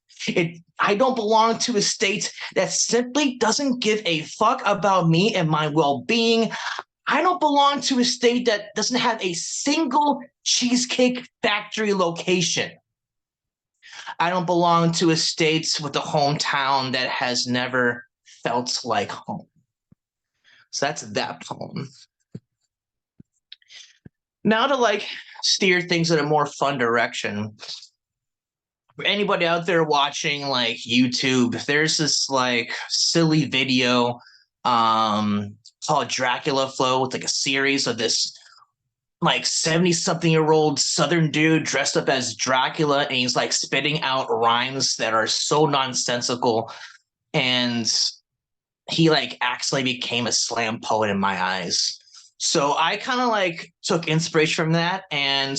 I don't belong to a state that simply doesn't give a fuck about me and my well-being. I don't belong to a state that doesn't have a single Cheesecake Factory location. I don't belong to a state with a hometown that has never felt like home. So that's that poem. Now to steer things in a more fun direction. For anybody out there watching YouTube, there's this silly video called Dracula Flow with a series of this 70-something-year-old Southern dude dressed up as Dracula, and he's spitting out rhymes that are so nonsensical, and he accidentally became a slam poet in my eyes. So I kind of took inspiration from that, and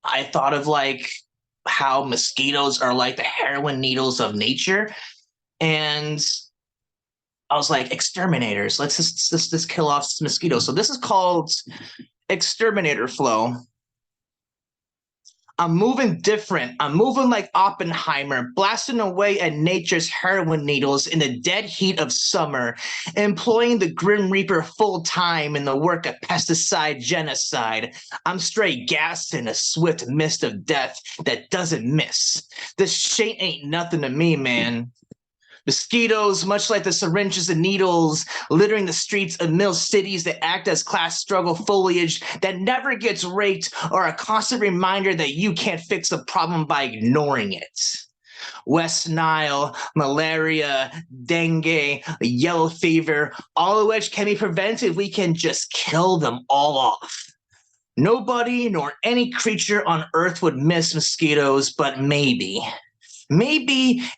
I thought of how mosquitoes are the heroin needles of nature, and I was like, exterminators, let's just kill off some mosquitoes. So this is called Exterminator Flow. I'm moving different. I'm moving like Oppenheimer, blasting away at nature's heroin needles in the dead heat of summer, employing the Grim Reaper full time in the work of pesticide genocide. I'm straight gassed in a swift mist of death that doesn't miss. This shit ain't nothing to me, man. Mosquitoes, much like the syringes and needles, littering the streets of mill cities that act as class struggle foliage that never gets raked, are a constant reminder that you can't fix a problem by ignoring it. West Nile, malaria, dengue, yellow fever, all of which can be prevented if we can just kill them all off. Nobody nor any creature on Earth would miss mosquitoes, but maybe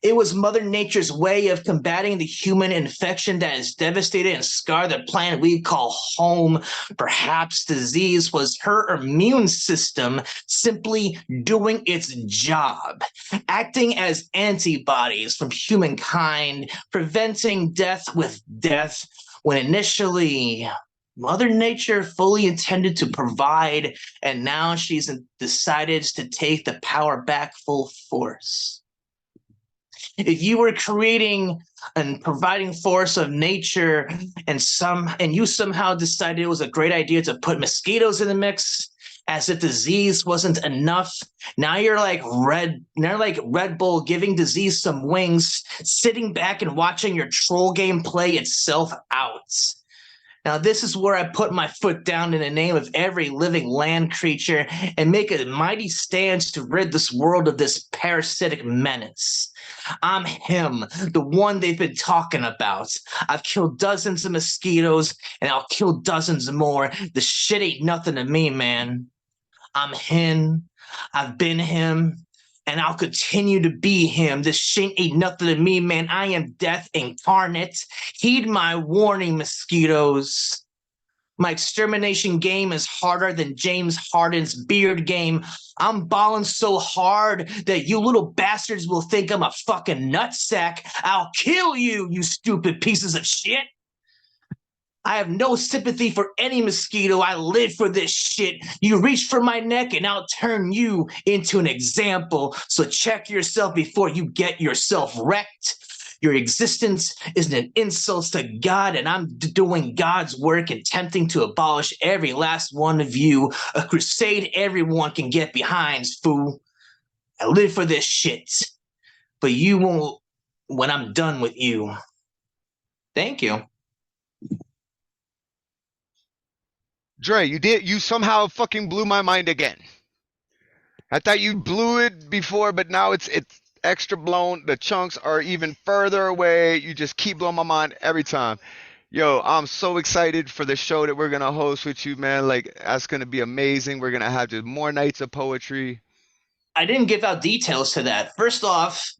it was Mother Nature's way of combating the human infection that has devastated and scarred the planet we call home. Perhaps disease was her immune system simply doing its job, acting as antibodies from humankind, preventing death with death, when initially Mother Nature fully intended to provide, and now she's decided to take the power back full force. If you were creating and providing force of nature and you somehow decided it was a great idea to put mosquitoes in the mix, as if disease wasn't enough, now you're like Red Bull giving disease some wings, sitting back and watching your troll game play itself out. Now, this is where I put my foot down in the name of every living land creature and make a mighty stand to rid this world of this parasitic menace. I'm him, the one they've been talking about. I've killed dozens of mosquitoes, and I'll kill dozens more. The shit ain't nothing to me, man. I'm him. I've been him. And I'll continue to be him. This shit ain't nothing to me, man. I am death incarnate. Heed my warning, mosquitoes. My extermination game is harder than James Harden's beard game. I'm balling so hard that you little bastards will think I'm a fucking nutsack. I'll kill you, you stupid pieces of shit. I have no sympathy for any mosquito. I live for this shit. You reach for my neck and I'll turn you into an example. So check yourself before you get yourself wrecked. Your existence is an insult to God, and I'm doing God's work, attempting to abolish every last one of you. A crusade everyone can get behind, fool. I live for this shit, but you won't when I'm done with you. Thank you. Dre, you somehow fucking blew my mind again. I thought you blew it before, but now it's extra blown. The chunks are even further away. You just keep blowing my mind every time. Yo, I'm so excited for the show that we're gonna host with you, man. Like, that's gonna be amazing. We're gonna have just more nights of poetry. I didn't give out details to that. First off,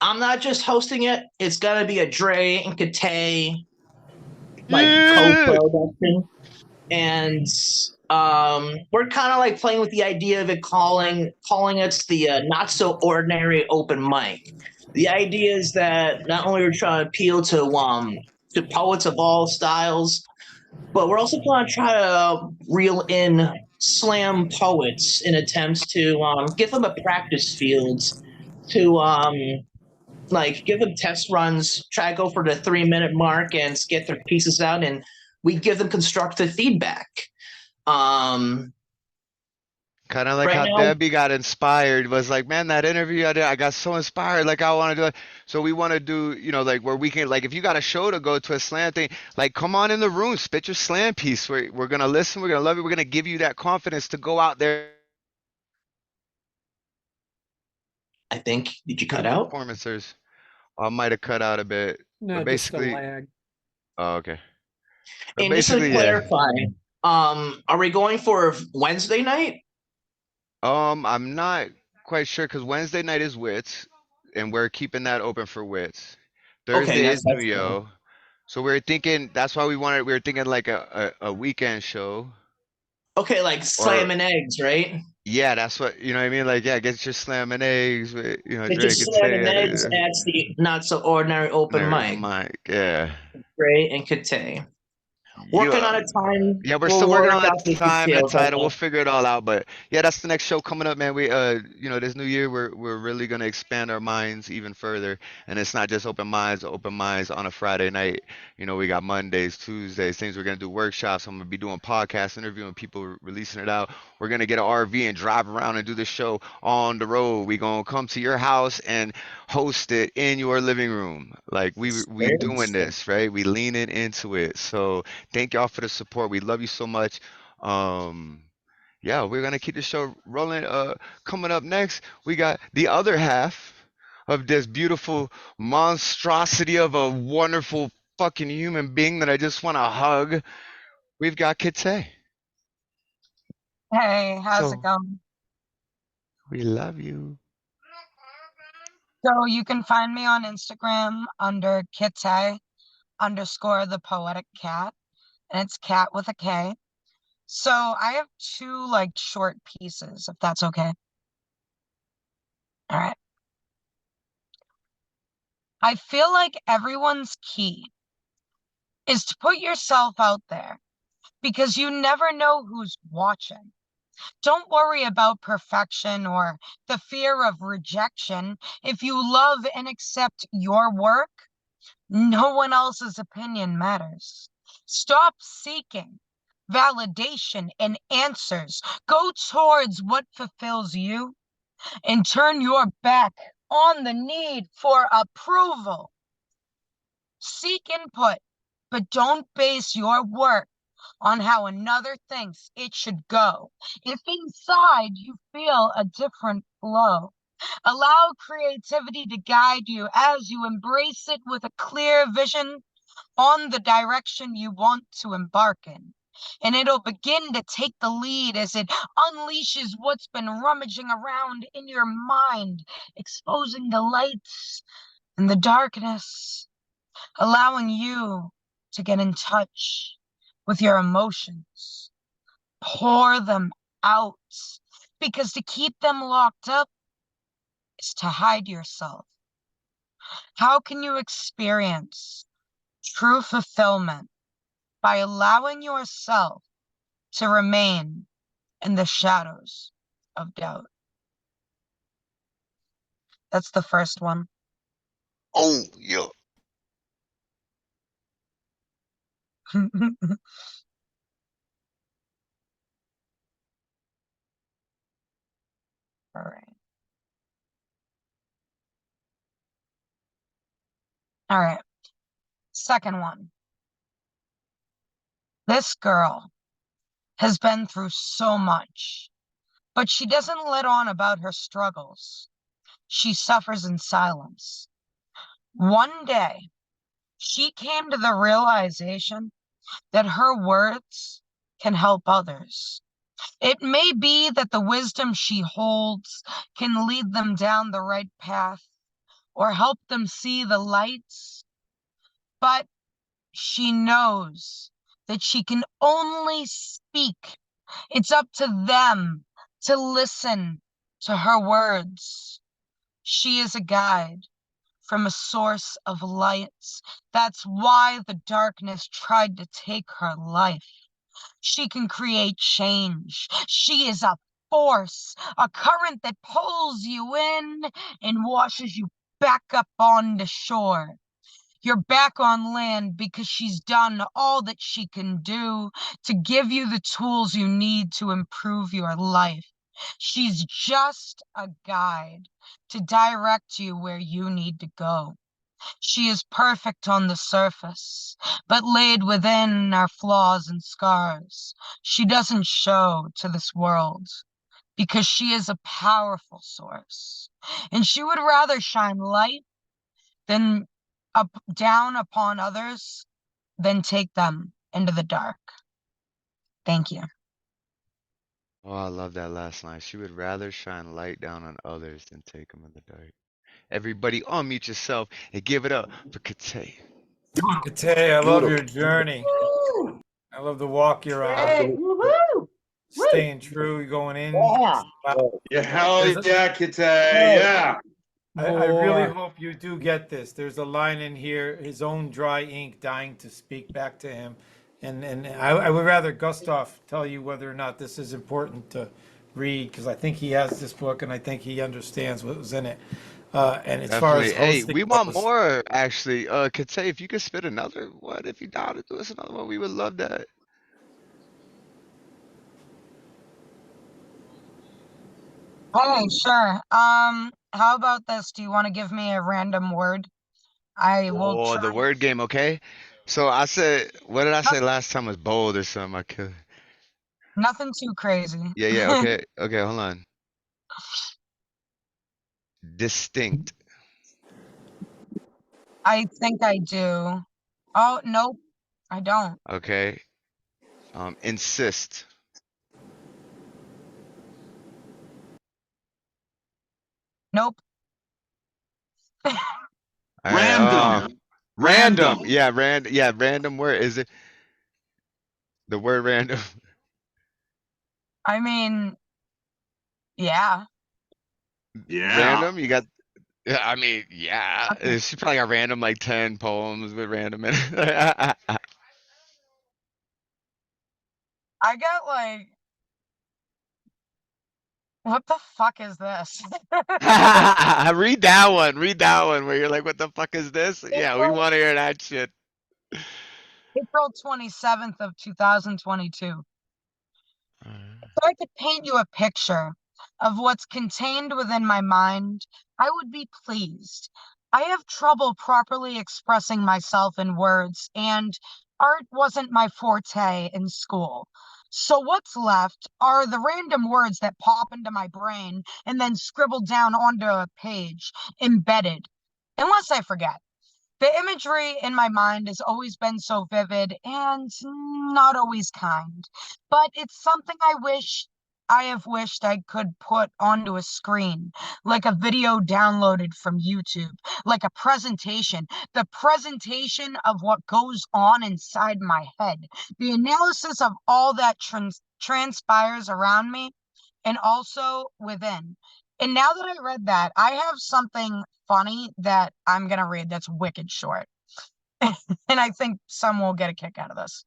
I'm not just hosting it. It's gonna be a Dre and Kittay co-production. And we're kind of like playing with the idea of it calling it the not so ordinary open mic. The idea is that not only we're trying to appeal to poets of all styles, but we're also going to try to reel in slam poets in attempts to give them a practice field to like give them test runs, try to go for the 3-minute mark and get their pieces out, and we give them constructive feedback. Kind of like right how now, Debbie got inspired, was like, man, that interview I did, I got so inspired, like I want to do it. So we want to do, like where we can, like if you got a show to go to, a slam thing, like come on in the room, spit your slam piece. We're gonna listen, we're gonna love it, we're gonna give you that confidence to go out there. I think, did you cut out? Performancers. I might have cut out a bit, No, but just a basically, lag. oh, okay. But And just to basically, yeah. clarify, are we going for Wednesday night? I'm not quite sure because Wednesday night is Wits, and we're keeping that open for Wits. Thursday is New Yo. So we're thinking that's why we were thinking like a weekend show. Okay, like slamming eggs, right? Yeah, that's what you know what I mean. Like, yeah, get your slamming eggs with Get your Dre could slamming say eggs at the not so ordinary open mic. Yeah. Dre and Kittay. Working on a time. Yeah, we're We'll still working work on out the the time and the details of title. We'll it. figure it all out. But yeah, that's the next show coming up, man. We this new year we're really gonna expand our minds even further. And it's not just open minds on a Friday night. We got Mondays, Tuesdays, things we're gonna do workshops. I'm gonna be doing podcasts, interviewing people, releasing it out. We're gonna get an RV and drive around and do the show on the road. We gonna come to your house and host it in your living room. Like we doing this, right? We leaning into it. So thank y'all for the support. We love you so much. Yeah, we're gonna keep the show rolling. Coming up next, we got the other half of this beautiful monstrosity of a wonderful fucking human being that I just want to hug. We've got Kittay. Hey, how's it going? We love you. So you can find me on Instagram under Kittay_the poetic cat, and it's cat with a K. So I have 2 like short pieces, if that's okay. All right. I feel like everyone's key is to put yourself out there because you never know who's watching. Don't worry about perfection or the fear of rejection. If you love and accept your work, no one else's opinion matters. Stop seeking validation and answers. Go towards what fulfills you and turn your back on the need for approval. Seek input, but don't base your work on how another thinks it should go. If inside you feel a different flow, allow creativity to guide you as you embrace it with a clear vision on the direction you want to embark in. And it'll begin to take the lead as it unleashes what's been rummaging around in your mind, exposing the lights and the darkness, allowing you to get in touch with your emotions. Pour them out, because to keep them locked up is to hide yourself. How can you experience true fulfillment by allowing yourself to remain in the shadows of doubt. That's the first one. Oh, yeah. All right. All right. Second one. This girl has been through so much, but she doesn't let on about her struggles. She suffers in silence. One day, she came to the realization that her words can help others. It may be that the wisdom she holds can lead them down the right path or help them see the lights, but she knows that she can only speak. It's up to them to listen to her words. She is a guide from a source of lights. That's why the darkness tried to take her life. She can create change. She is a force, a current that pulls you in and washes you back up onto shore. You're back on land because she's done all that she can do to give you the tools you need to improve your life. She's just a guide to direct you where you need to go. She is perfect on the surface, but laid within are flaws and scars she doesn't show to this world because she is a powerful source, and she would rather shine light than down upon others than take them into the dark. Thank you. Oh, I love that last line. She would rather shine light down on others than take them in the dark. Everybody unmute yourself and give it up for Kittay. Kittay, I love your journey. I love the walk you're on. Staying true, you're going in. Yeah, hell yeah, Kittay, yeah. I really hope you do get this. There's a line in here, his own dry ink dying to speak back to him. And I would rather Gustav tell you whether or not this is important to read, because I think he has this book and I think he understands what was in it. And as far as Definitely. Hey, hosting we want goes, more, actually. Kittay, if you could spit another one, if you down to do us another one, we would love that. Hey, sure. How about this? Do you want to give me a random word? I will Oh, try. the word game, okay? So I said, what did I say last time was bold or something? I could. Nothing too crazy. Yeah, okay, hold on. Distinct. I think I do. Oh, nope, I don't. Okay. Insist. Nope. All right, random. Yeah, random word. Is it the word random? I mean, yeah. Random? You got, yeah, I mean, yeah. She probably got random like 10 poems with random in it. I got like, what the fuck is this? Read that one. Read that one where you're like, what the fuck is this? Yeah, we want to hear that shit. April 27th of 2022. If I could paint you a picture of what's contained within my mind, I would be pleased. I have trouble properly expressing myself in words, and art wasn't my forte in school. So what's left are the random words that pop into my brain and then scribbled down onto a page, embedded, unless I forget. The imagery in my mind has always been so vivid and not always kind, but it's something I have wished I could put onto a screen, like a video downloaded from YouTube, like a presentation, the presentation of what goes on inside my head, the analysis of all that transpires around me and also within. And now that I read that, I have something funny that I'm going to read that's wicked short. And I think some will get a kick out of this.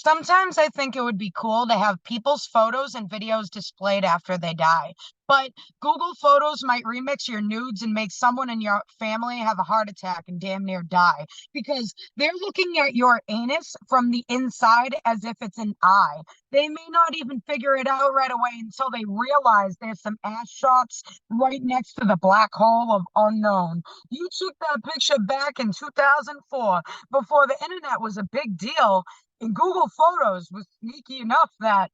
Sometimes I think it would be cool to have people's photos and videos displayed after they die. But Google Photos might remix your nudes and make someone in your family have a heart attack and damn near die because they're looking at your anus from the inside as if it's an eye. They may not even figure it out right away until they realize there's some ass shots right next to the black hole of unknown. You took that picture back in 2004 before the internet was a big deal, and Google Photos was sneaky enough that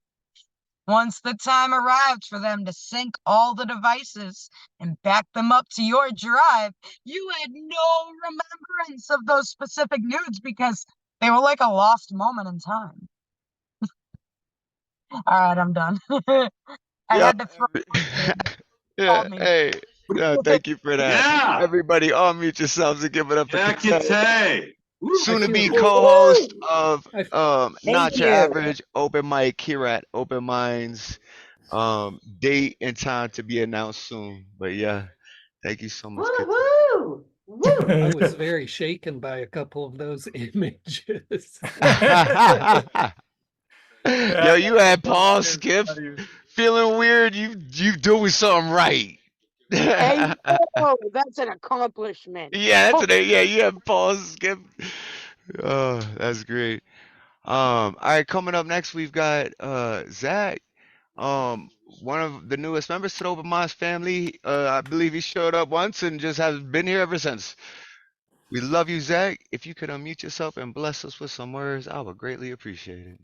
once the time arrived for them to sync all the devices and back them up to your drive, you had no remembrance of those specific nudes because they were like a lost moment in time. All right, I'm done. I Yeah, had to throw one in. yeah, Called me. hey, thank you for that. Yeah. Everybody, unmute yourselves and give it up for Yeah, Kittay. Kittay. Soon to be feel- co-host of Thank Not Your you. Average Open Mic here at Open Minds. Date and time to be announced soon. But yeah, thank you so much, Kittay. Woohoo! Woo! I was very shaken by a couple of those images. Yo, you had Paul Skiff feeling weird. You doing something right. Hey, yo, that's an accomplishment. Yeah, yeah, you have Paul Skip. Oh, that's great. All right, coming up next we've got Zach. One of the newest members to the Open Minds family. I believe he showed up once and just has been here ever since. We love you, Zach. If you could unmute yourself and bless us with some words, I would greatly appreciate it.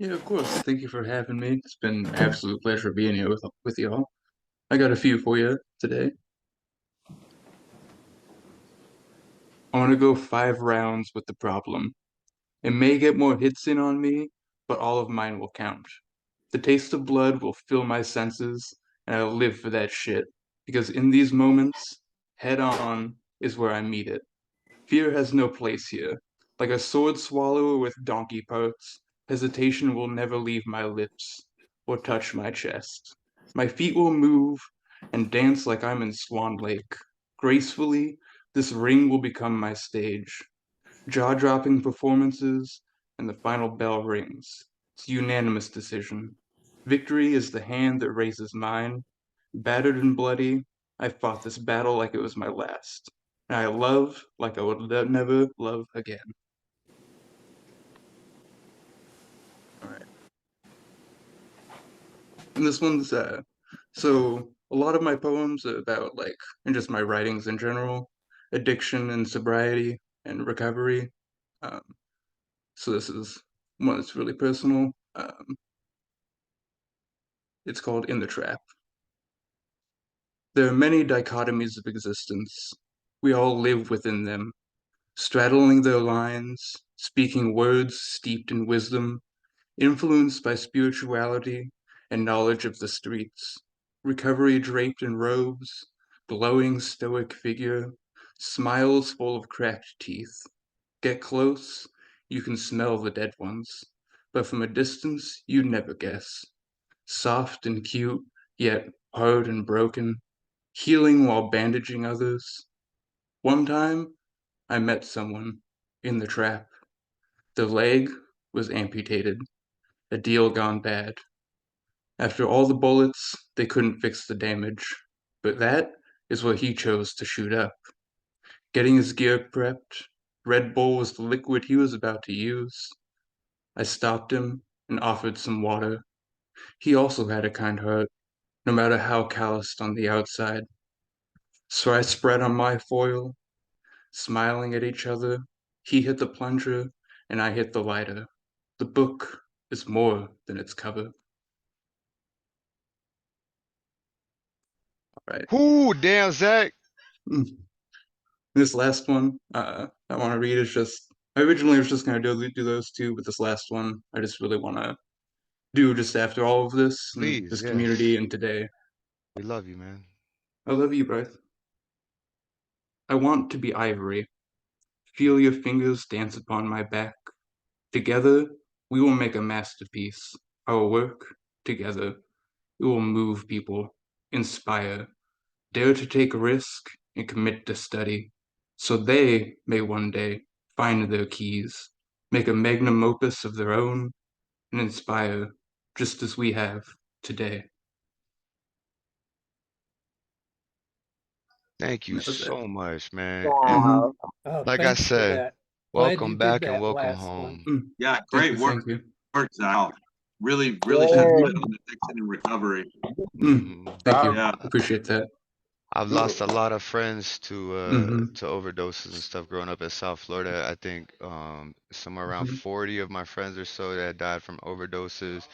Yeah, of course. Thank you for having me. It's been an absolute pleasure being here with y'all. I got a few for you today. I want to go 5 rounds with the problem. It may get more hits in on me, but all of mine will count. The taste of blood will fill my senses, and I'll live for that shit. Because in these moments, head on is where I meet it. Fear has no place here. Like a sword swallower with donkey parts, hesitation will never leave my lips or touch my chest. My feet will move and dance like I'm in Swan Lake. Gracefully, this ring will become my stage. Jaw-dropping performances, and the final bell rings. It's a unanimous decision. Victory is the hand that raises mine. Battered and bloody, I fought this battle like it was my last. And I love like I would never love again. All right. And this one's so a lot of my poems are about and just my writings in general, addiction and sobriety and recovery. So this is one that's really personal. It's called In the Trap. There are many dichotomies of existence. We all live within them, straddling their lines, speaking words steeped in wisdom, influenced by spirituality and knowledge of the streets. Recovery draped in robes, glowing stoic figure, smiles full of cracked teeth. Get close, you can smell the dead ones, but from a distance you'd never guess. Soft and cute, yet hard and broken, healing while bandaging others. One time, I met someone in the trap. Their leg was amputated, a deal gone bad. After all the bullets, they couldn't fix the damage, but that is what he chose to shoot up. Getting his gear prepped, Red Bull was the liquid he was about to use. I stopped him and offered some water. He also had a kind heart, no matter how calloused on the outside. So I spread on my foil, smiling at each other. He hit the plunger, and I hit the lighter. The book is more than its cover. All right. Ooh, damn, Zach. This last one I want to read is just, I originally was just going to do those two, but this last one I just really want to do just after all of this, Please, this yes. community and today. We love you, man. I love you, Bryce. I want to be ivory. Feel your fingers dance upon my back. Together, we will make a masterpiece. Our work, together, it will move people, inspire, dare to take a risk and commit to study, so they may one day find their keys. make a magnum opus of their own, and inspire just as we have today. Thank you That was it. so much, man. And Wow. Oh, like I thanks for said, that. Glad you welcome did back and that welcome last one. home. Yeah, Thank great you, work, thank you. Al. Really, really Yeah. shed light on addiction and recovery. Thank you. Yeah. Appreciate that. I've lost a lot of friends Mhm. to overdoses and stuff growing up in South Florida. I think somewhere around Mhm. 40 of my friends or so that died from overdoses.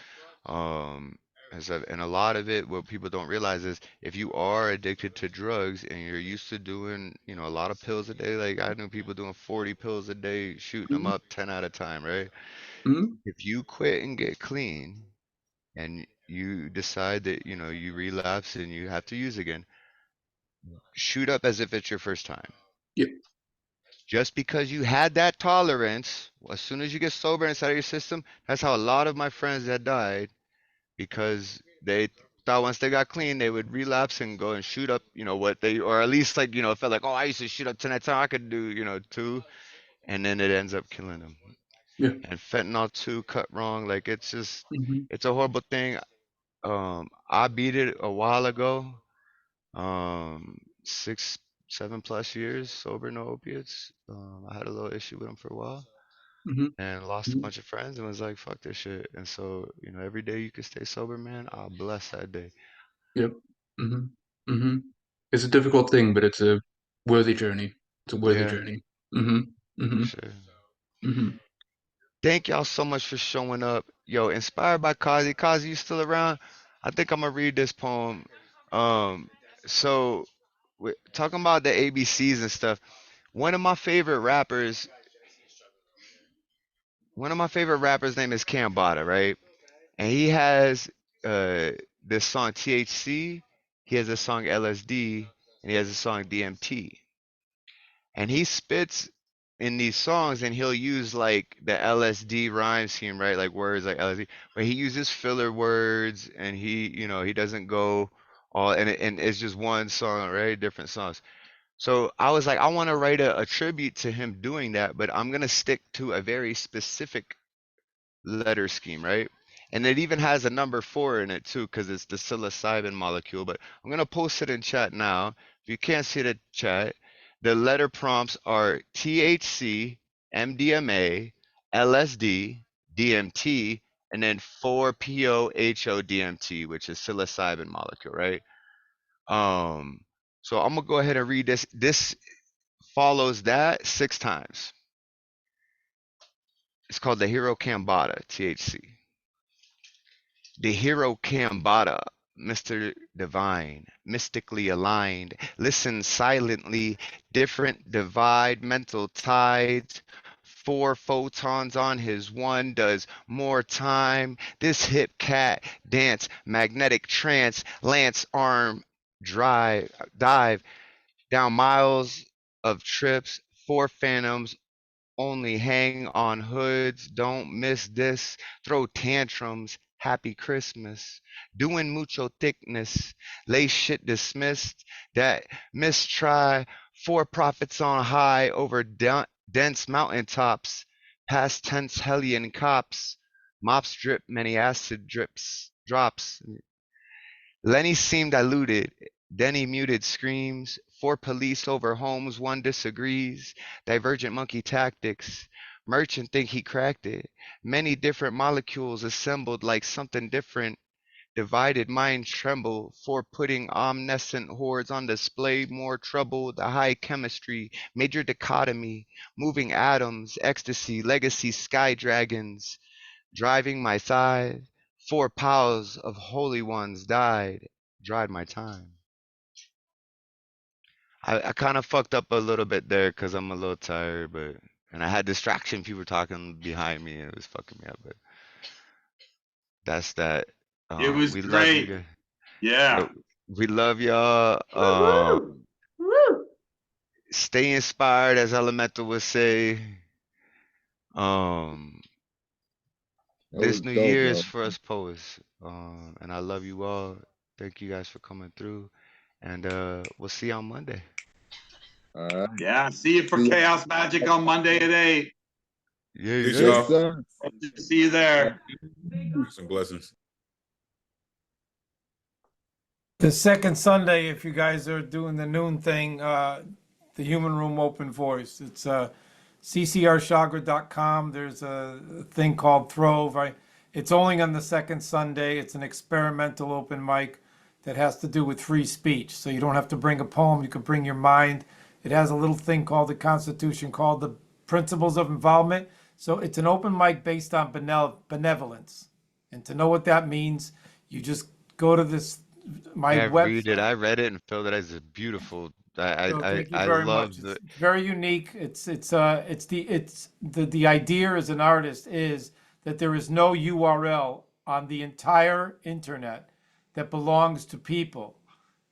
Um, and a lot of it, what people don't realize is if you are addicted to drugs and you're used to doing, you know, a lot of pills a day, like I knew people doing 40 pills a day, shooting them Mhm. up 10 at a time, right? Mhm. If you quit and get clean and you decide that, you know, you relapse and you have to use again, shoot up as if it's your first time. Yep. Just because you had that tolerance, as soon as you get sober inside of your system, that's how a lot of my friends that died because they thought once they got clean, they would relapse and go and shoot up, you know, what they, or at least like, you know, felt like, oh, I used to shoot up 10 at a time, I could do, you know, 2, and then it ends up killing them. Yeah. And fentanyl too, cut wrong, like it's just, Mhm. it's a horrible thing. I beat it a while ago. 6, 7+ years sober, no opiates. I had a little issue with them for a while Mhm. and lost a Mhm. bunch of friends and was like, fuck this shit. And so, you know, every day you can stay sober, man, I'll bless that day. Yep. Mhm. Mhm. It's a difficult thing, but it's a worthy journey. It's a worthy Yeah, journey. Mhm. for Mhm. sure. Mhm. Thank y'all so much for showing up. Yo, inspired by Cozzy. Cozzy, you still around? I think I'm gonna read this poem. Um, so talking about the ABCs and stuff. One of my favorite rappers, name is Cambada, right? And he has this song THC, he has a song LSD, and he has a song DMT. And he spits in these songs and he'll use like the LSD rhyme scheme, right? Like words like LSD, but he uses filler words and he, you know, he doesn't go all and it's just one song, right? Different songs. So I was like, I want to write a tribute to him doing that, but I'm gonna stick to a very specific letter scheme, right? And it even has a number 4 in it too, because it's the psilocybin molecule. But I'm gonna post it in chat now. If you can't see the chat, the letter prompts are THC, MDMA, LSD, DMT, and then 4-POHO-DMT, which is psilocybin molecule, right? Um, so I'm gonna go ahead and read this. This follows that 6 times. It's called the Hero Cambada, THC. The hero Kambata, Mr. Divine, mystically aligned, listen silently, different divide mental tides. 4 photons on his one does more time. This hip cat dance, magnetic trance, lance arm dive down miles of trips, 4 phantoms only hang on hoods, don't miss this, throw tantrums, happy Christmas, doing mucho thickness, lay shit dismissed, that mistry, for profits on high over dense mountaintops, past tense hellion cops, mops drip many acid drops, Lenny seemed diluted. Denny muted screams. 4 police over homes, one disagrees. Divergent monkey tactics. Merchant think he cracked it. Many different molecules assembled like something different. Divided minds tremble. 4 putting omniscient hordes on display. More trouble. The high chemistry. Major dichotomy. Moving atoms. Ecstasy. Legacy. Sky dragons driving my thigh. 4 piles of holy ones died, dried my time. I kind of fucked up a little bit there because I'm a little tired, but and I had distraction people talking behind me and it was fucking me up. But that's that. It was We love you great. guys. Yeah. Yo, we love y'all. Woo-hoo! Woo! Stay inspired, as Elemental would say. Um, That was this new dope, year bro. is for us poets. And I love you all. Thank you guys for coming through. And we'll see you on Monday. All right. Yeah. See you for Chaos Magic on Monday at 8. Yeah, Peace, yeah. y'all. sir. Hope to see you there. Some blessings. The second Sunday, if you guys are doing the noon thing, the Human Room Open Voice. It's ccrshagra.com. There's a thing called Throve. It's only on the second Sunday. It's an experimental open mic that has to do with free speech. So you don't have to bring a poem. You can bring your mind. It has a little thing called the Constitution called the Principles of Involvement. So it's an open mic based on benevolence. And to know what that means, you just go to my Yeah, read it. website. I read it and felt that it's beautiful. I So thank you I very love much. the It's very unique. The idea as an artist is that there is no URL on the entire internet that belongs to people.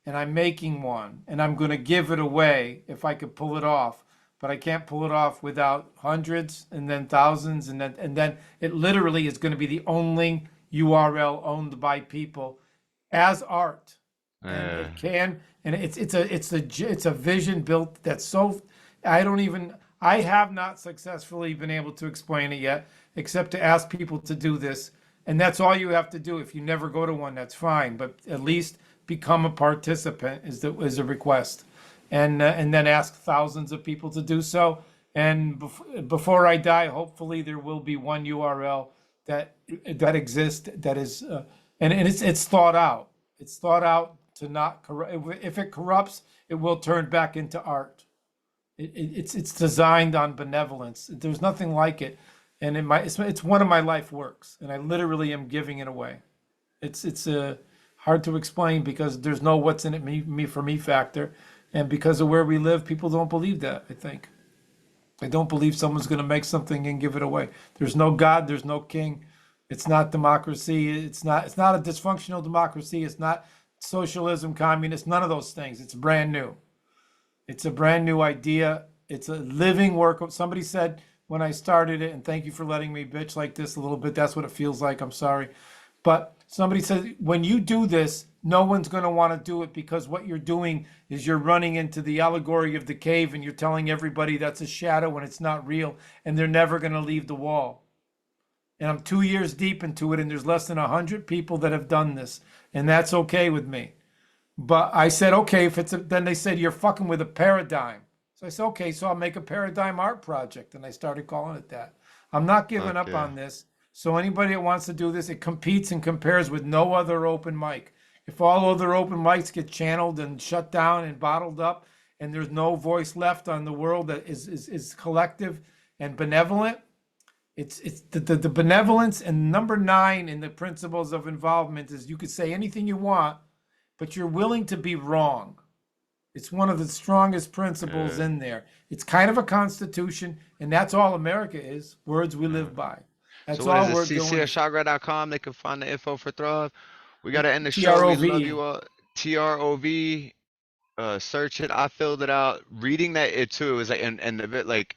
And I'm making one and I'm going to give it away if I could pull it off. But I can't pull it off without hundreds and then thousands and then it literally is going to be the only URL owned by people as art. And it can, and it's a vision built that's so, I have not successfully been able to explain it yet, except to ask people to do this. And that's all you have to do. If you never go to one, that's fine, but at least become a participant is a request. And then ask thousands of people to do so. And before I die, hopefully there will be one URL that exists that is, and it's thought out. It's thought out to not corrupt. If it corrupts, it will turn back into art. It's designed on benevolence. There's nothing like it, and it's one of my life works, and I literally am giving it away. It's hard to explain because there's no what's in it me for me factor, and because of where we live, people don't believe that. I think they don't believe someone's going to make something and give it away. There's no God. There's no king. It's not democracy. It's not a dysfunctional democracy. It's not socialism, communist, none of those things. It's brand new. It's a brand new idea. It's a living work. Somebody said when I started it, and thank you for letting me bitch like this a little bit. That's what it feels like. I'm sorry. But somebody said, when you do this, no one's going to want to do it because what you're doing is you're running into the allegory of the cave and you're telling everybody that's a shadow when it's not real and they're never going to leave the wall. And I'm 2 years deep into it, and there's less than 100 people that have done this, and that's okay with me. But I said, okay, then they said, you're fucking with a paradigm. So I said, okay, so I'll make a paradigm art project, and I started calling it that. I'm not giving up on this. So anybody that wants to do this, it competes and compares with no other open mic. If all other open mics get channeled and shut down and bottled up, and there's no voice left on the world that is collective and benevolent, it's the benevolence. And number 9 in the principles of involvement is you could say anything you want, but you're willing to be wrong. It's one of the strongest principles in there. It's kind of a constitution, and that's all America is. Words we live by. That's So what all is we're it? doing. ccrshagra.com. They can find the info for Throve. We got to end the show. We love you all. TROV. Search it. I filled it out. Reading that it too is like, and the bit like,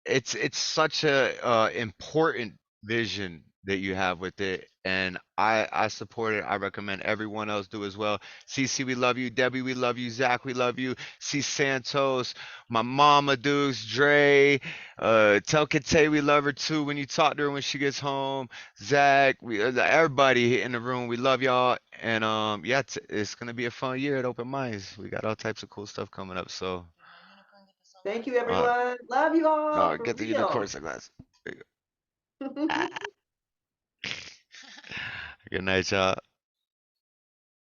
it's such a important vision that you have with it, and I support it. I recommend everyone else do as well. CC, we love you. Debbie, we love you. Zach, we love you. Cee Santos, my mama Dukes, Dre, tell Kittay we love her too when you talk to her when she gets home. Zach, everybody in the room, we love y'all. And yeah, it's gonna be a fun year at Open Minds. We got all types of cool stuff coming up. So Thank you, everyone. Love you all. For get the real. unicorn sunglasses. There you go. Good night, y'all.